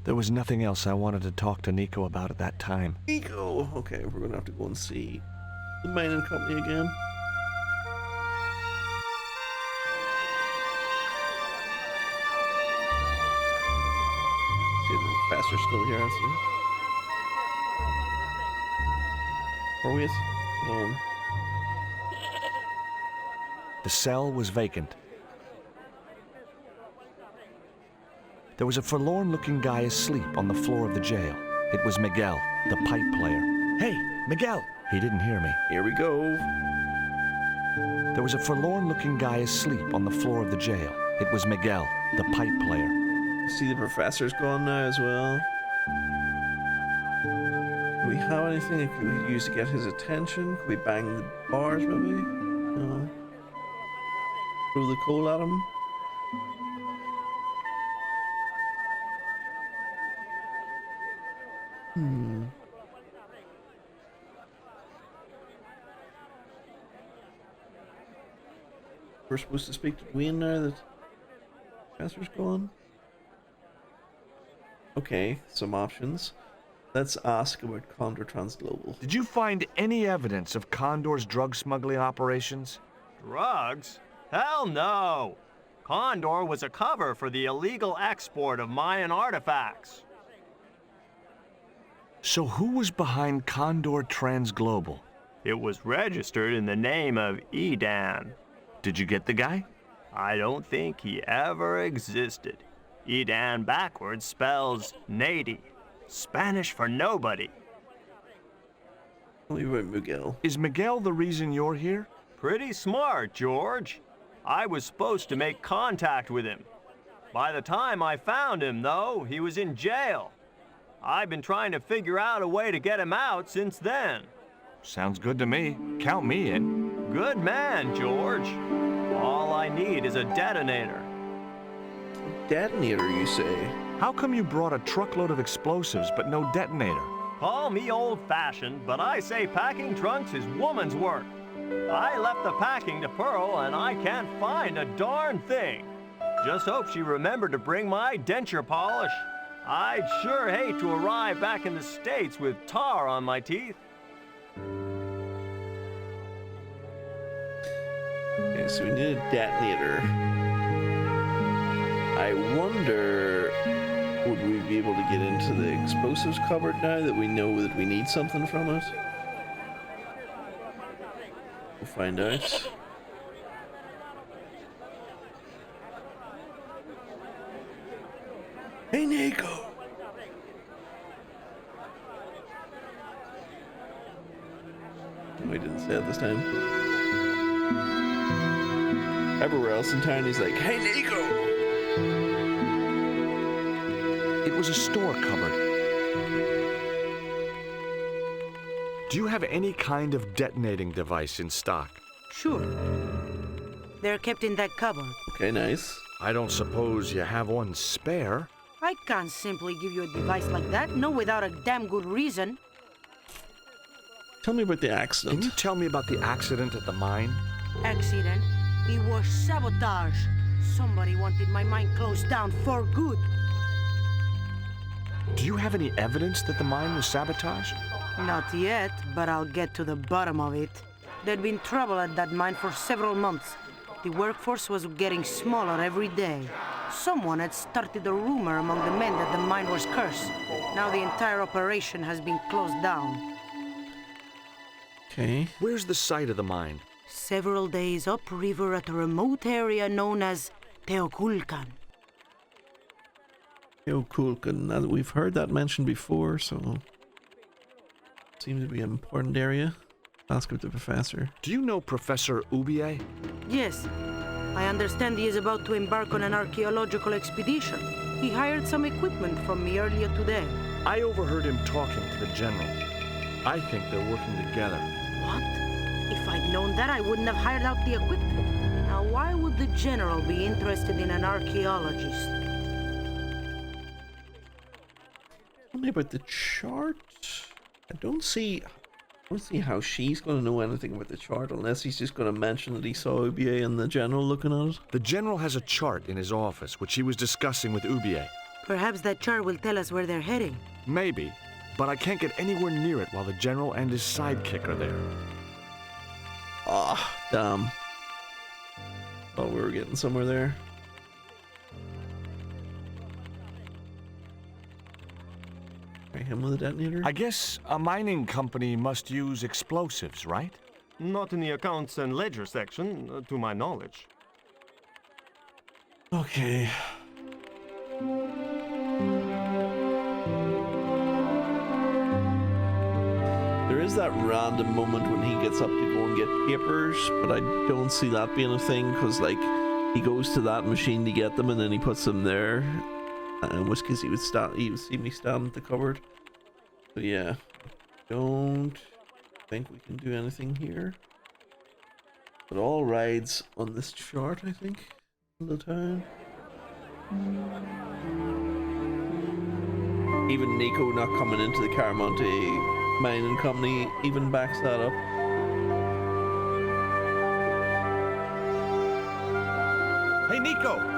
There was nothing else I wanted to talk to Nico about at that time. Nico! Okay, we're gonna have to go and see the mining company again. See if the professor's still here, actually. Or wait, hold on. The cell was vacant. There was a forlorn-looking guy asleep on the floor of the jail. It was Miguel, the pipe player. Hey, Miguel! He didn't hear me. Here we go. There was a forlorn-looking guy asleep on the floor of the jail. It was Miguel, the pipe player. See, the professor's gone now as well. Do we have anything that could we use to get his attention? Could we bang the bars, maybe? No. Throw the coal at him? We're supposed to speak to Dwayne now that Professor's gone. Okay, some options. Let's ask about Condor Transglobal. Did you find any evidence of Condor's drug smuggling operations? Drugs? Hell no! Condor was a cover for the illegal export of Mayan artifacts. So who was behind Condor Transglobal? It was registered in the name of Edan. Did you get the guy? I don't think he ever existed. Edan backwards spells Nady, Spanish for nobody. Tell me about Miguel. Is Miguel the reason you're here? Pretty smart, George. I was supposed to make contact with him. By the time I found him, though, he was in jail. I've been trying to figure out a way to get him out since then. Sounds good to me. Count me in. Good man, George. All I need is a detonator. Detonator, you say? How come you brought a truckload of explosives but no detonator? Call me old-fashioned, but I say packing trunks is woman's work. I left the packing to Pearl, and I can't find a darn thing. Just hope she remembered to bring my denture polish. I'd sure hate to arrive back in the States with tar on my teeth. Okay, so we need a detonator. I wonder, would we be able to get into the explosives cupboard now that we know that we need something from it? We'll find out. Hey, Nico! No, he didn't say it this time. Everywhere else in town, he's like, hey, Nico! It was a store cupboard. Do you have any kind of detonating device in stock? Sure. They're kept in that cupboard. Okay, nice. I don't suppose you have one spare? I can't simply give you a device like that, no without a damn good reason. Tell me about the accident. Can you tell me about the accident at the mine? Accident? It was sabotage. Somebody wanted my mine closed down for good. Do you have any evidence that the mine was sabotaged? Not yet, but I'll get to the bottom of it. There'd been trouble at that mine for several months. The workforce was getting smaller every day. Someone had started a rumor among the men that the mine was cursed. Now the entire operation has been closed down. Okay. Where's the site of the mine? Several days upriver at a remote area known as Teoculcan. Teoculcan. Now that we've heard that mentioned before, so seems to be an important area. Ask of the professor. Do you know Professor Ubier? Yes. I understand he is about to embark on an archaeological expedition. He hired some equipment from me earlier today. I overheard him talking to the general. I think they're working together. What? If I'd known that, I wouldn't have hired out the equipment. Now, why would the general be interested in an archaeologist? Tell me about the chart. I don't see how she's going to know anything about the chart unless he's just going to mention that he saw Ubier and the general looking at it. The general has a chart in his office, which he was discussing with Ubier. Perhaps that chart will tell us where they're heading. Maybe, but I can't get anywhere near it while the general and his sidekick are there. Ah, damn. Thought we were getting somewhere there. Him with a detonator? I guess a mining company must use explosives, right? Not in the accounts and ledger section, to my knowledge. Okay. There is that random moment when he gets up to go and get papers, but I don't see that being a thing, because, like, he goes to that machine to get them and then he puts them there. In which case he would see me stand at the cupboard. So yeah, don't think we can do anything here. But all rides on this chart, I think, in the town. Even Nico not coming into the Caramonte mining company even backs that up. Hey, Nico!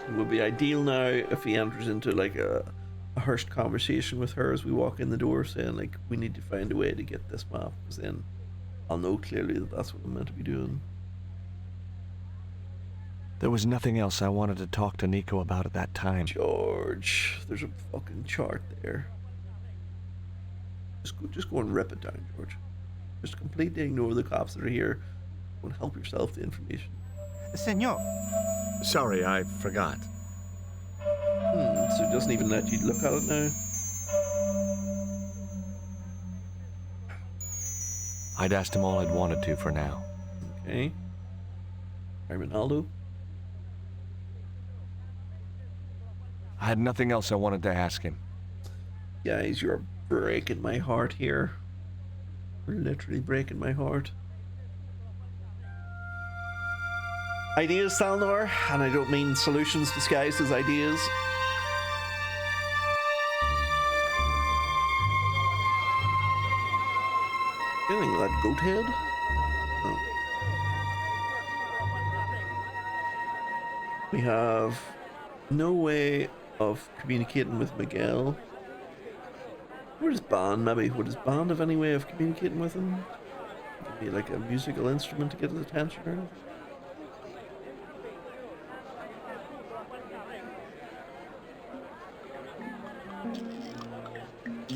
It would be ideal now if he enters into like a hushed conversation with her as we walk in the door, saying like, we need to find a way to get this map, because then I'll know clearly that that's what I'm meant to be doing. There was nothing else I wanted to talk to Nico about at that time. George, there's a fucking chart there. Just go and rip it down, George. Just completely ignore the cops that are here. Go and help yourself the information. Senor. Sorry, I forgot. So it doesn't even let you look at it now? I'd asked him all I'd wanted to for now. Okay. Hi, Ronaldo. I had nothing else I wanted to ask him. Guys, you're breaking my heart here. You're literally breaking my heart. Ideas, Salnor, and I don't mean solutions disguised as ideas. Feeling that goat head? Oh. We have no way of communicating with Miguel. Where's Bond? Maybe would his band have any way of communicating with him? Maybe like a musical instrument to get his attention or anything?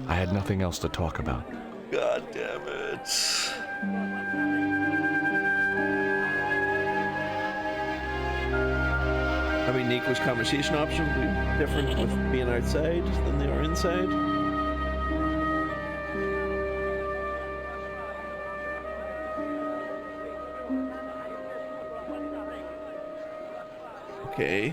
I had nothing else to talk about. God damn it. Maybe Nico's conversation options would be different with being outside than they are inside. Okay.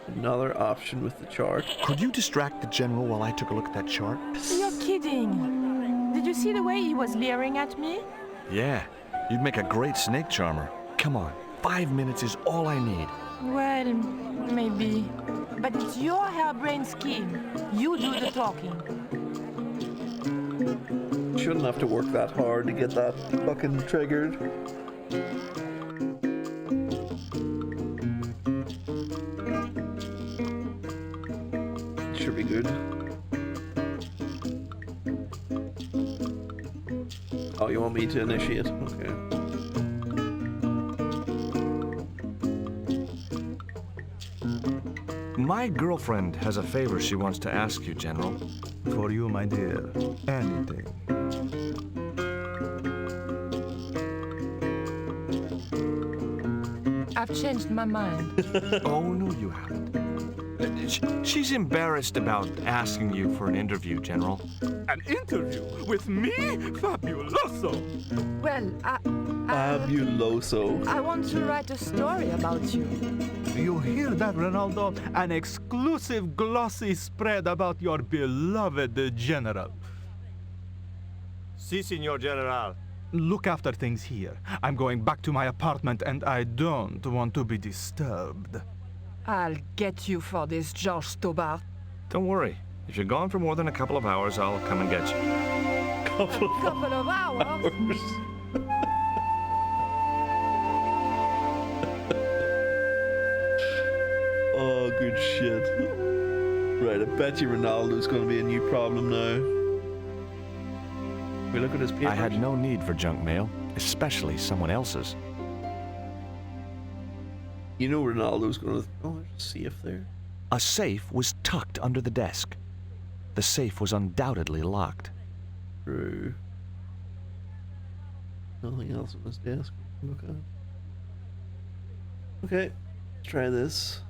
Another option with the chart. Could you distract the general while I took a look at that chart? You're kidding. Did you see the way he was leering at me? Yeah, you'd make a great snake charmer. Come on, 5 minutes is all I need. Well, maybe. But it's your harebrained scheme. You do the talking. Shouldn't have to work that hard to get that fucking triggered. Should be good. Oh, you want me to initiate? Okay. My girlfriend has a favor she wants to ask you, General. For you, my dear, anything. I've changed my mind. Oh, no, you haven't. She's embarrassed about asking you for an interview, General. An interview with me? Fabuloso! Well, Fabuloso. I want to write a story about you. You hear that, Ronaldo? An exclusive glossy spread about your beloved general. Si, Signor General. Look after things here. I'm going back to my apartment and I don't want to be disturbed. I'll get you for this, George Stobart. Don't worry. If you're gone for more than a couple of hours, I'll come and get you. Couple of hours? Oh, good shit. Right, I bet you Ronaldo's going to be a new problem now. We look at his papers. I had no need for junk mail, especially someone else's. You know Ronaldo's going to... Oh, there's a safe there. A safe was tucked under the desk. The safe was undoubtedly locked. True. Nothing else on his desk. Look at. Okay, let's try this.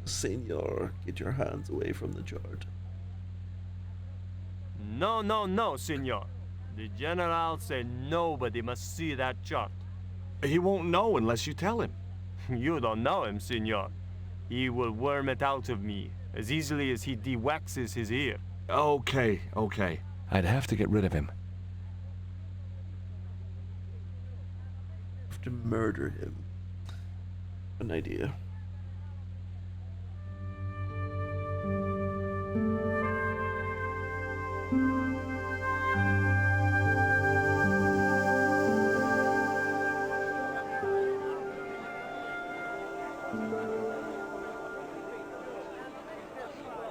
Senor, get your hands away from the chart. No, no, no, Signor. The General said nobody must see that chart. He won't know unless you tell him. You don't know him, Signor. He will worm it out of me as easily as he de-waxes his ear. Okay. I'd have to get rid of him. Have to murder him. An idea.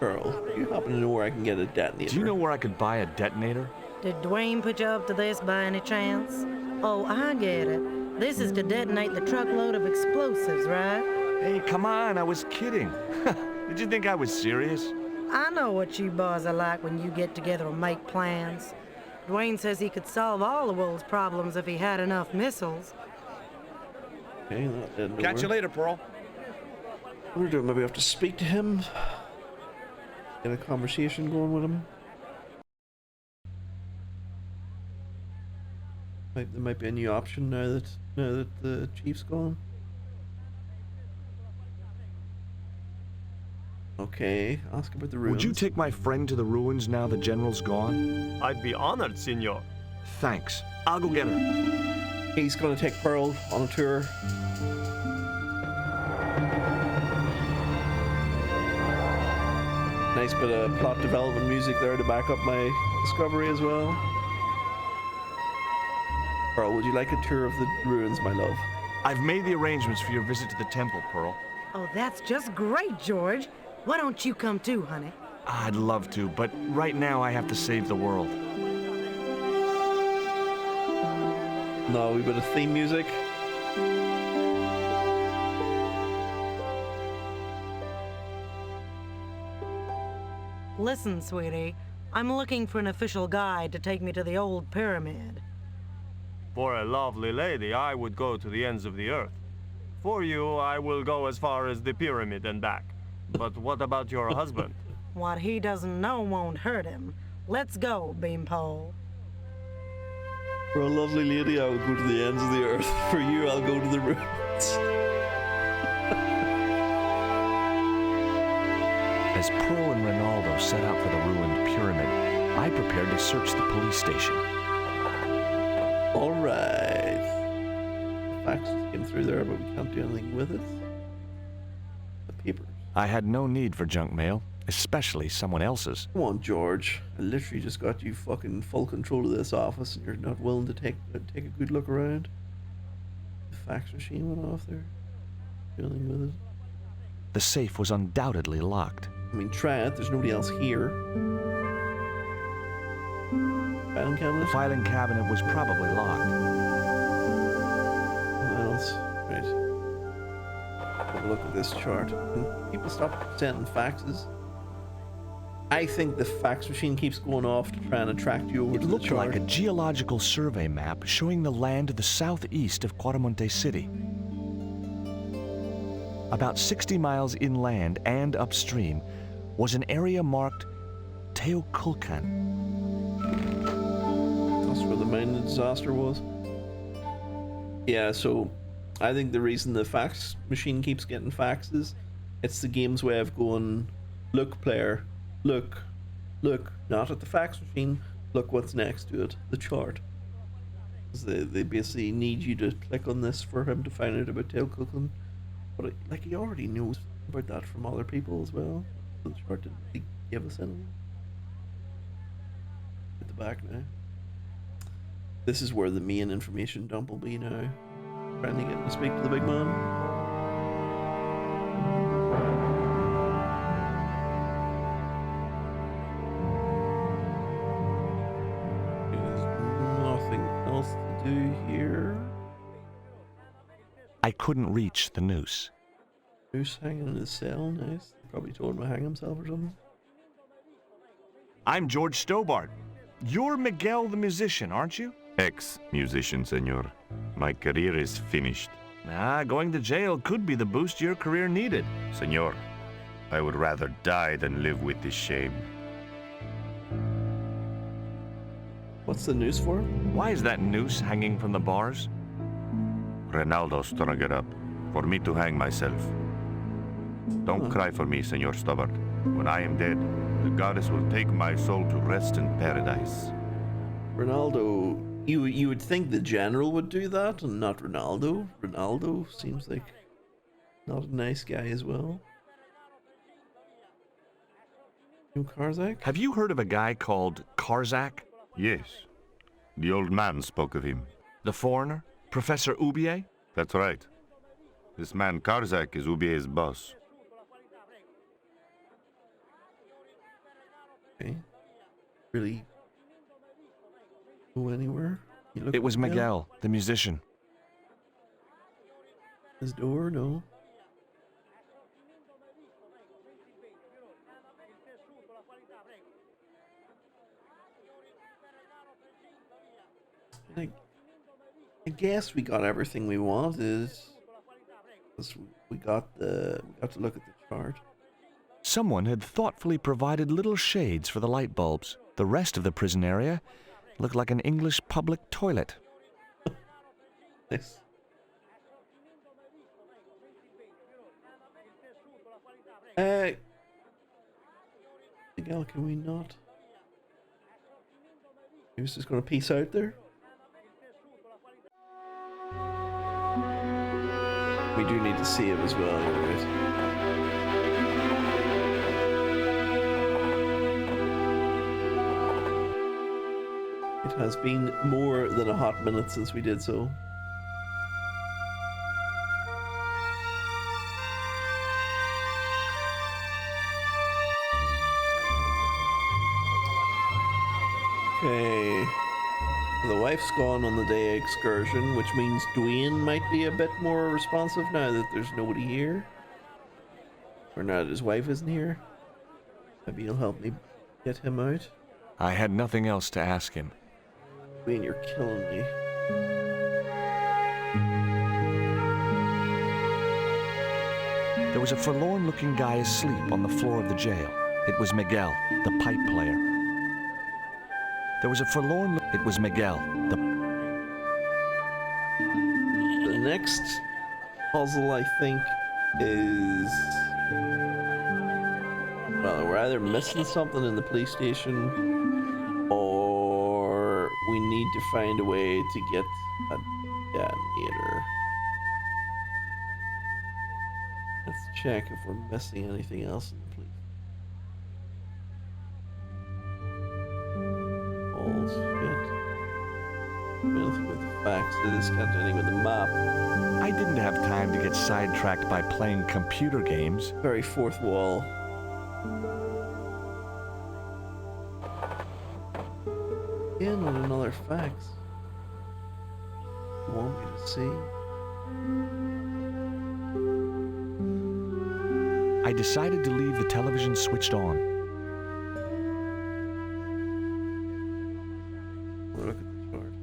Earl, do you happen to know where I can get a detonator? Do you know where I could buy a detonator? Did Dwayne put you up to this by any chance? Oh, I get it. This is to detonate the truckload of explosives, right? Hey, come on, I was kidding. Did you think I was serious? I know what you boys are like when you get together and make plans. Dwayne says he could solve all the world's problems if he had enough missiles. Okay, that didn't Catch you work. later, Pearl. What do we do? Maybe I have to speak to him? Get a conversation going with him? There might be a new option now that the chief's gone. Okay, ask about the ruins. Would you take my friend to the ruins now the general's gone? I'd be honored, Signor. Thanks. I'll go get her. He's gonna take Pearl on a tour. Nice bit of plot development music there to back up my discovery as well. Pearl, would you like a tour of the ruins, my love? I've made the arrangements for your visit to the temple, Pearl. Oh, that's just great, George. Why don't you come too, honey? I'd love to, but right now I have to save the world. No, we bit of theme music. Listen, sweetie, I'm looking for an official guide to take me to the old pyramid. For a lovely lady, I would go to the ends of the earth. For you, I will go as far as the pyramid and back. But what about your husband? What he doesn't know won't hurt him. Let's go, Beanpole. For a lovely lady, I will go to the ends of the earth. For you, I'll go to the ruins. As Pearl and Ronaldo set out for the ruined pyramid, I prepared to search the police station. All right. The fax just came through there, but we can't do anything with it. The papers. I had no need for junk mail, especially someone else's. Come on, George. I literally just got you fucking full control of this office, and you're not willing to take a good look around. The fax machine went off there. Do anything with it. The safe was undoubtedly locked. I mean, try it. There's nobody else here. Filing cabinet? The filing cabinet was probably locked. What else? Right. Have a look at this chart. Can people stop sending faxes? I think the fax machine keeps going off to try and attract you over to the chart. It looked like a geological survey map showing the land to the southeast of Cuaramonte City. About 60 miles inland and upstream was an area marked Teoculcan. That's where the mining disaster was. Yeah, so I think the reason the fax machine keeps getting faxes, it's the game's way of going, look, player, look, not at the fax machine, look what's next to it, the chart. They basically need you to click on this for him to find out about Teoculcan. But he already knows about that from other people as well. So the chart didn't really give us anything. At the back now. This is where the main information dump will be now. Trying to get to speak to the big man. There's nothing else to do here. I couldn't reach the noose. Noose hanging in his cell, nice. Probably told him to hang himself or something. I'm George Stobart. You're Miguel the musician, aren't you? Ex-musician, senor. My career is finished. Going to jail could be the boost your career needed. Senor, I would rather die than live with this shame. What's the noose for? Why is that noose hanging from the bars? Ronaldo strung it up for me to hang myself. Don't cry for me, Senor Stobart. When I am dead, the goddess will take my soul to rest in paradise. Ronaldo, you would think the general would do that, and not Ronaldo. Ronaldo seems like not a nice guy as well. No Karzak? Have you heard of a guy called Karzak? Yes. The old man spoke of him. The foreigner? Professor Oubier? That's right. This man Karzak is Oubier's boss. Okay. Really go anywhere? It was Miguel, the musician. His door? No. I guess we got everything we wanted. We got to look at the chart. Someone had thoughtfully provided little shades for the light bulbs. The rest of the prison area looked like an English public toilet. Nice. Miguel, can we not? He was just gonna peace out there. We do need to see him as well, right? It has been more than a hot minute since we did so. Okay. The wife's gone on the day excursion, which means Dwayne might be a bit more responsive now that there's nobody here. Or now that his wife isn't here. Maybe you'll help me get him out. I had nothing else to ask him. Dwayne, you're killing me. There was a forlorn-looking guy asleep on the floor of the jail. It was Miguel, the pipe player. There was a forlorn... It was Miguel, the... The next puzzle, I think, is... Well, we're either missing something in the police station, or we need to find a way to get a detonator. Let's check if we're missing anything else in the police. Bullshit. Anything with the facts, they just can't do anything with the map. I didn't have time to get sidetracked by playing computer games. Very fourth wall. Yeah, not another fax. You want me to see? I decided to leave the television switched on. Look at the chart.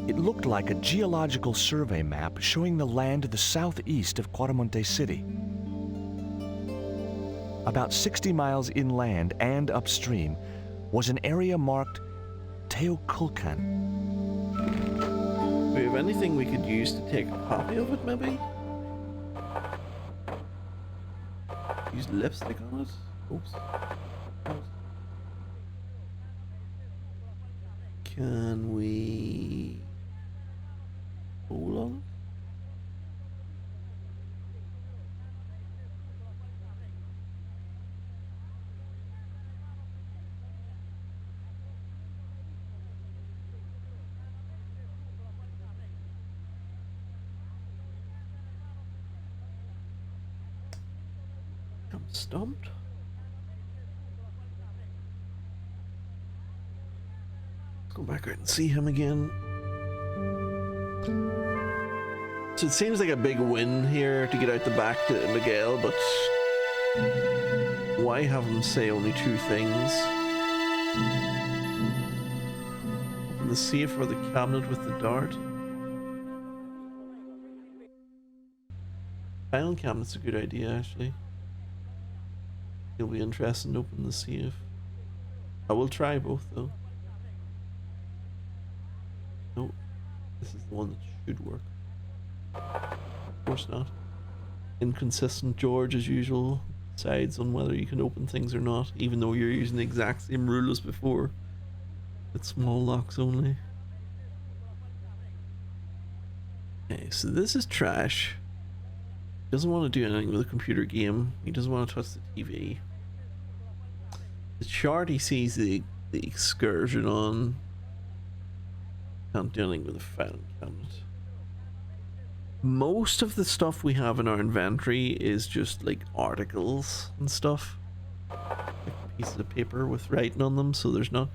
It looked like a geological survey map showing the land to the southeast of Cuaramonte City. About 60 miles inland and upstream was an area marked Teoculcan. Do we have anything we could use to take a copy of it, maybe? Use lipstick on it? Oops. Can we... Hold on it? I'm stumped. Let's go back out and see him again. So it seems like a big win here to get out the back to Miguel, but why have him say only two things? Open the safe or the cabinet with the dart. Final cabinet's a good idea, actually. He'll be interested in opening the safe. I will try both, though. No, this is the one that should work. Of course not. Inconsistent George, as usual, decides on whether you can open things or not, even though you're using the exact same rule as before. With small locks only. Okay, so this is trash. He doesn't want to do anything with a computer game. He doesn't want to touch the TV. The chart he sees the excursion on. Can't do anything with a filing cabinet. Most of the stuff we have in our inventory is just like articles and stuff. Like pieces of paper with writing on them, so there's not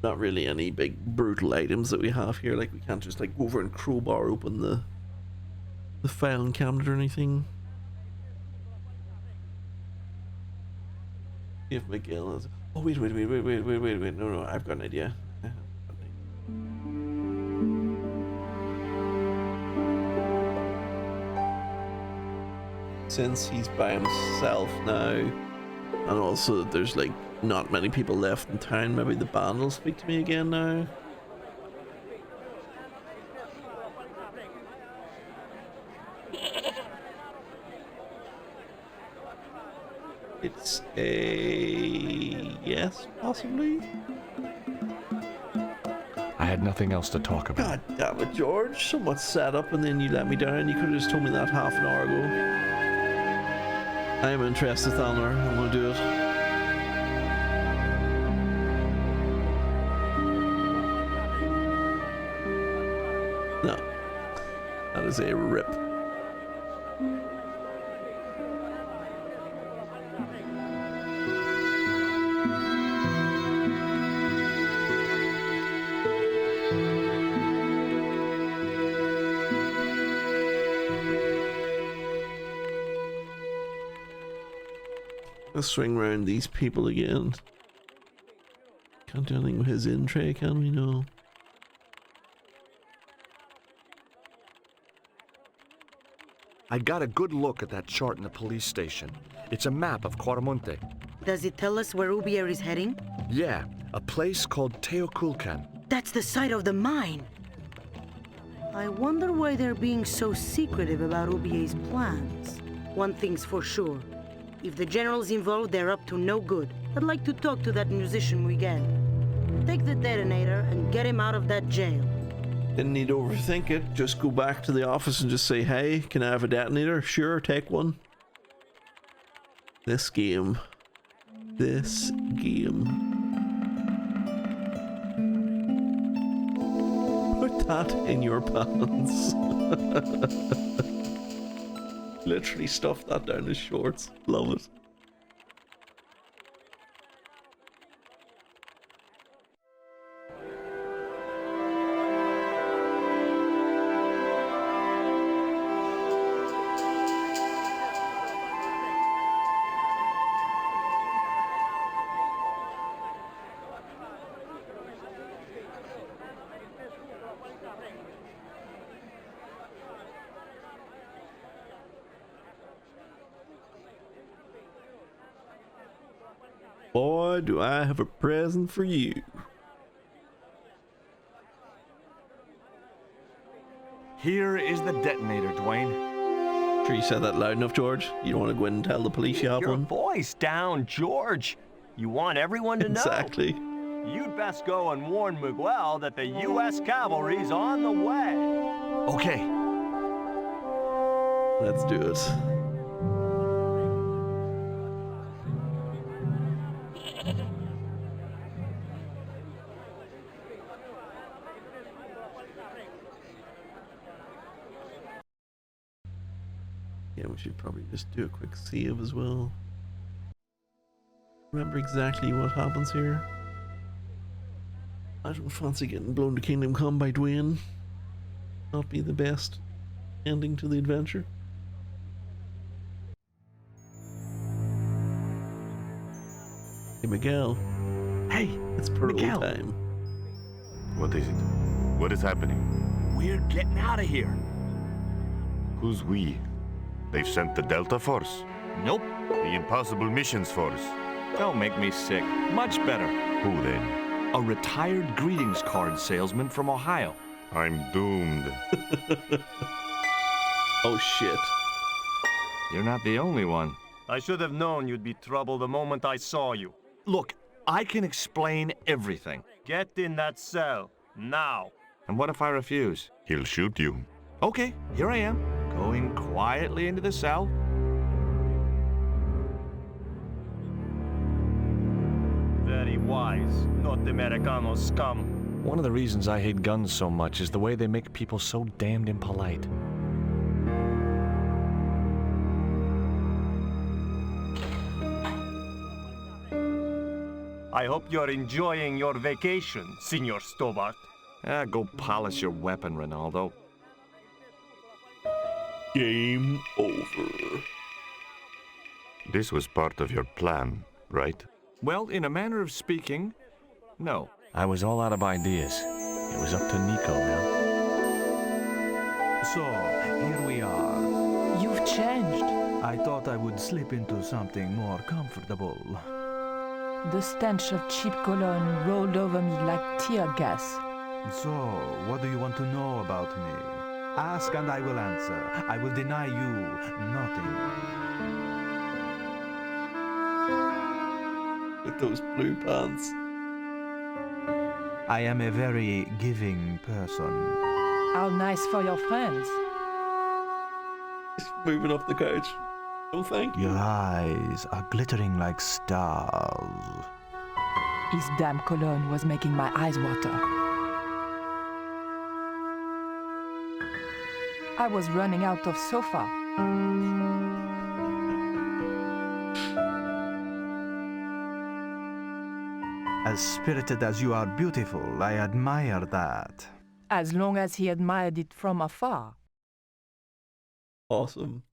really any big brutal items that we have here. Like we can't just like go over and crowbar open the filing cabinet or anything. If Miguel has... Oh, wait, no, I've got an idea. Since he's by himself now, and also that there's like not many people left in town, maybe the band will speak to me again now. It's a yes, possibly. I had nothing else to talk about. God damn it, George. So much set up and then you let me down. You could have just told me that half an hour ago. I am interested, Thalmor. I'm gonna do it. No. That is a rip. Let's swing around these people again. Can't do anything with his in tray, can we? No. I got a good look at that chart in the police station. It's a map of Quaramonte. Does it tell us where Ubier is heading? Yeah, a place called Teoculcan. That's the site of the mine. I wonder why they're being so secretive about Ubier's plans. One thing's for sure. If the general's involved, they're up to no good. I'd like to talk to that musician Miguel. Take the detonator and get him out of that jail. Didn't need to overthink it. Just go back to the office and just say, hey, can I have a detonator? Sure, take one. This game. This game. Put that in your pants. Literally stuff that down his shorts. Love it. Boy, do I have a present for you. Here is the detonator, Dwayne. Sure you said that loud enough, George? You don't want to go in and tell the police you have Your one? voice down, George. You want everyone to know. Exactly. You'd best go and warn Miguel that the U.S. cavalry's on the way. Okay. Let's do it. Yeah, we should probably just do a quick save as well. Remember exactly what happens here. I don't fancy getting blown to Kingdom Come by Dwayne. Not be the best ending to the adventure. Hey Miguel. Hey, it's Pearl Miguel. time. What is it? What is happening? We're getting out of here. Who's we? They've sent the Delta Force? Nope. The Impossible Missions Force? Don't make me sick. Much better. Who then? A retired greetings card salesman from Ohio. I'm doomed. Oh shit. You're not the only one. I should have known you'd be trouble the moment I saw you. Look, I can explain everything. Get in that cell, now. And what if I refuse? He'll shoot you. Okay, here I am, going quietly into the cell. Very wise, not Americano scum. One of the reasons I hate guns so much is the way they make people so damned impolite. I hope you're enjoying your vacation, Senor Stobart. Go polish your weapon, Ronaldo. Game over. This was part of your plan, right? Well, in a manner of speaking, no. I was all out of ideas. It was up to Nico now. So, here we are. You've changed. I thought I would slip into something more comfortable. The stench of cheap cologne rolled over me like tear gas. So, what do you want to know about me? Ask and I will answer. I will deny you nothing. With those blue pants. I am a very giving person. How nice for your friends. Just moving off the couch. No thank you. Your eyes are glittering like stars. His damn cologne was making my eyes water. I was running out of sofa. As spirited as you are beautiful, I admire that. As long as he admired it from afar. Awesome.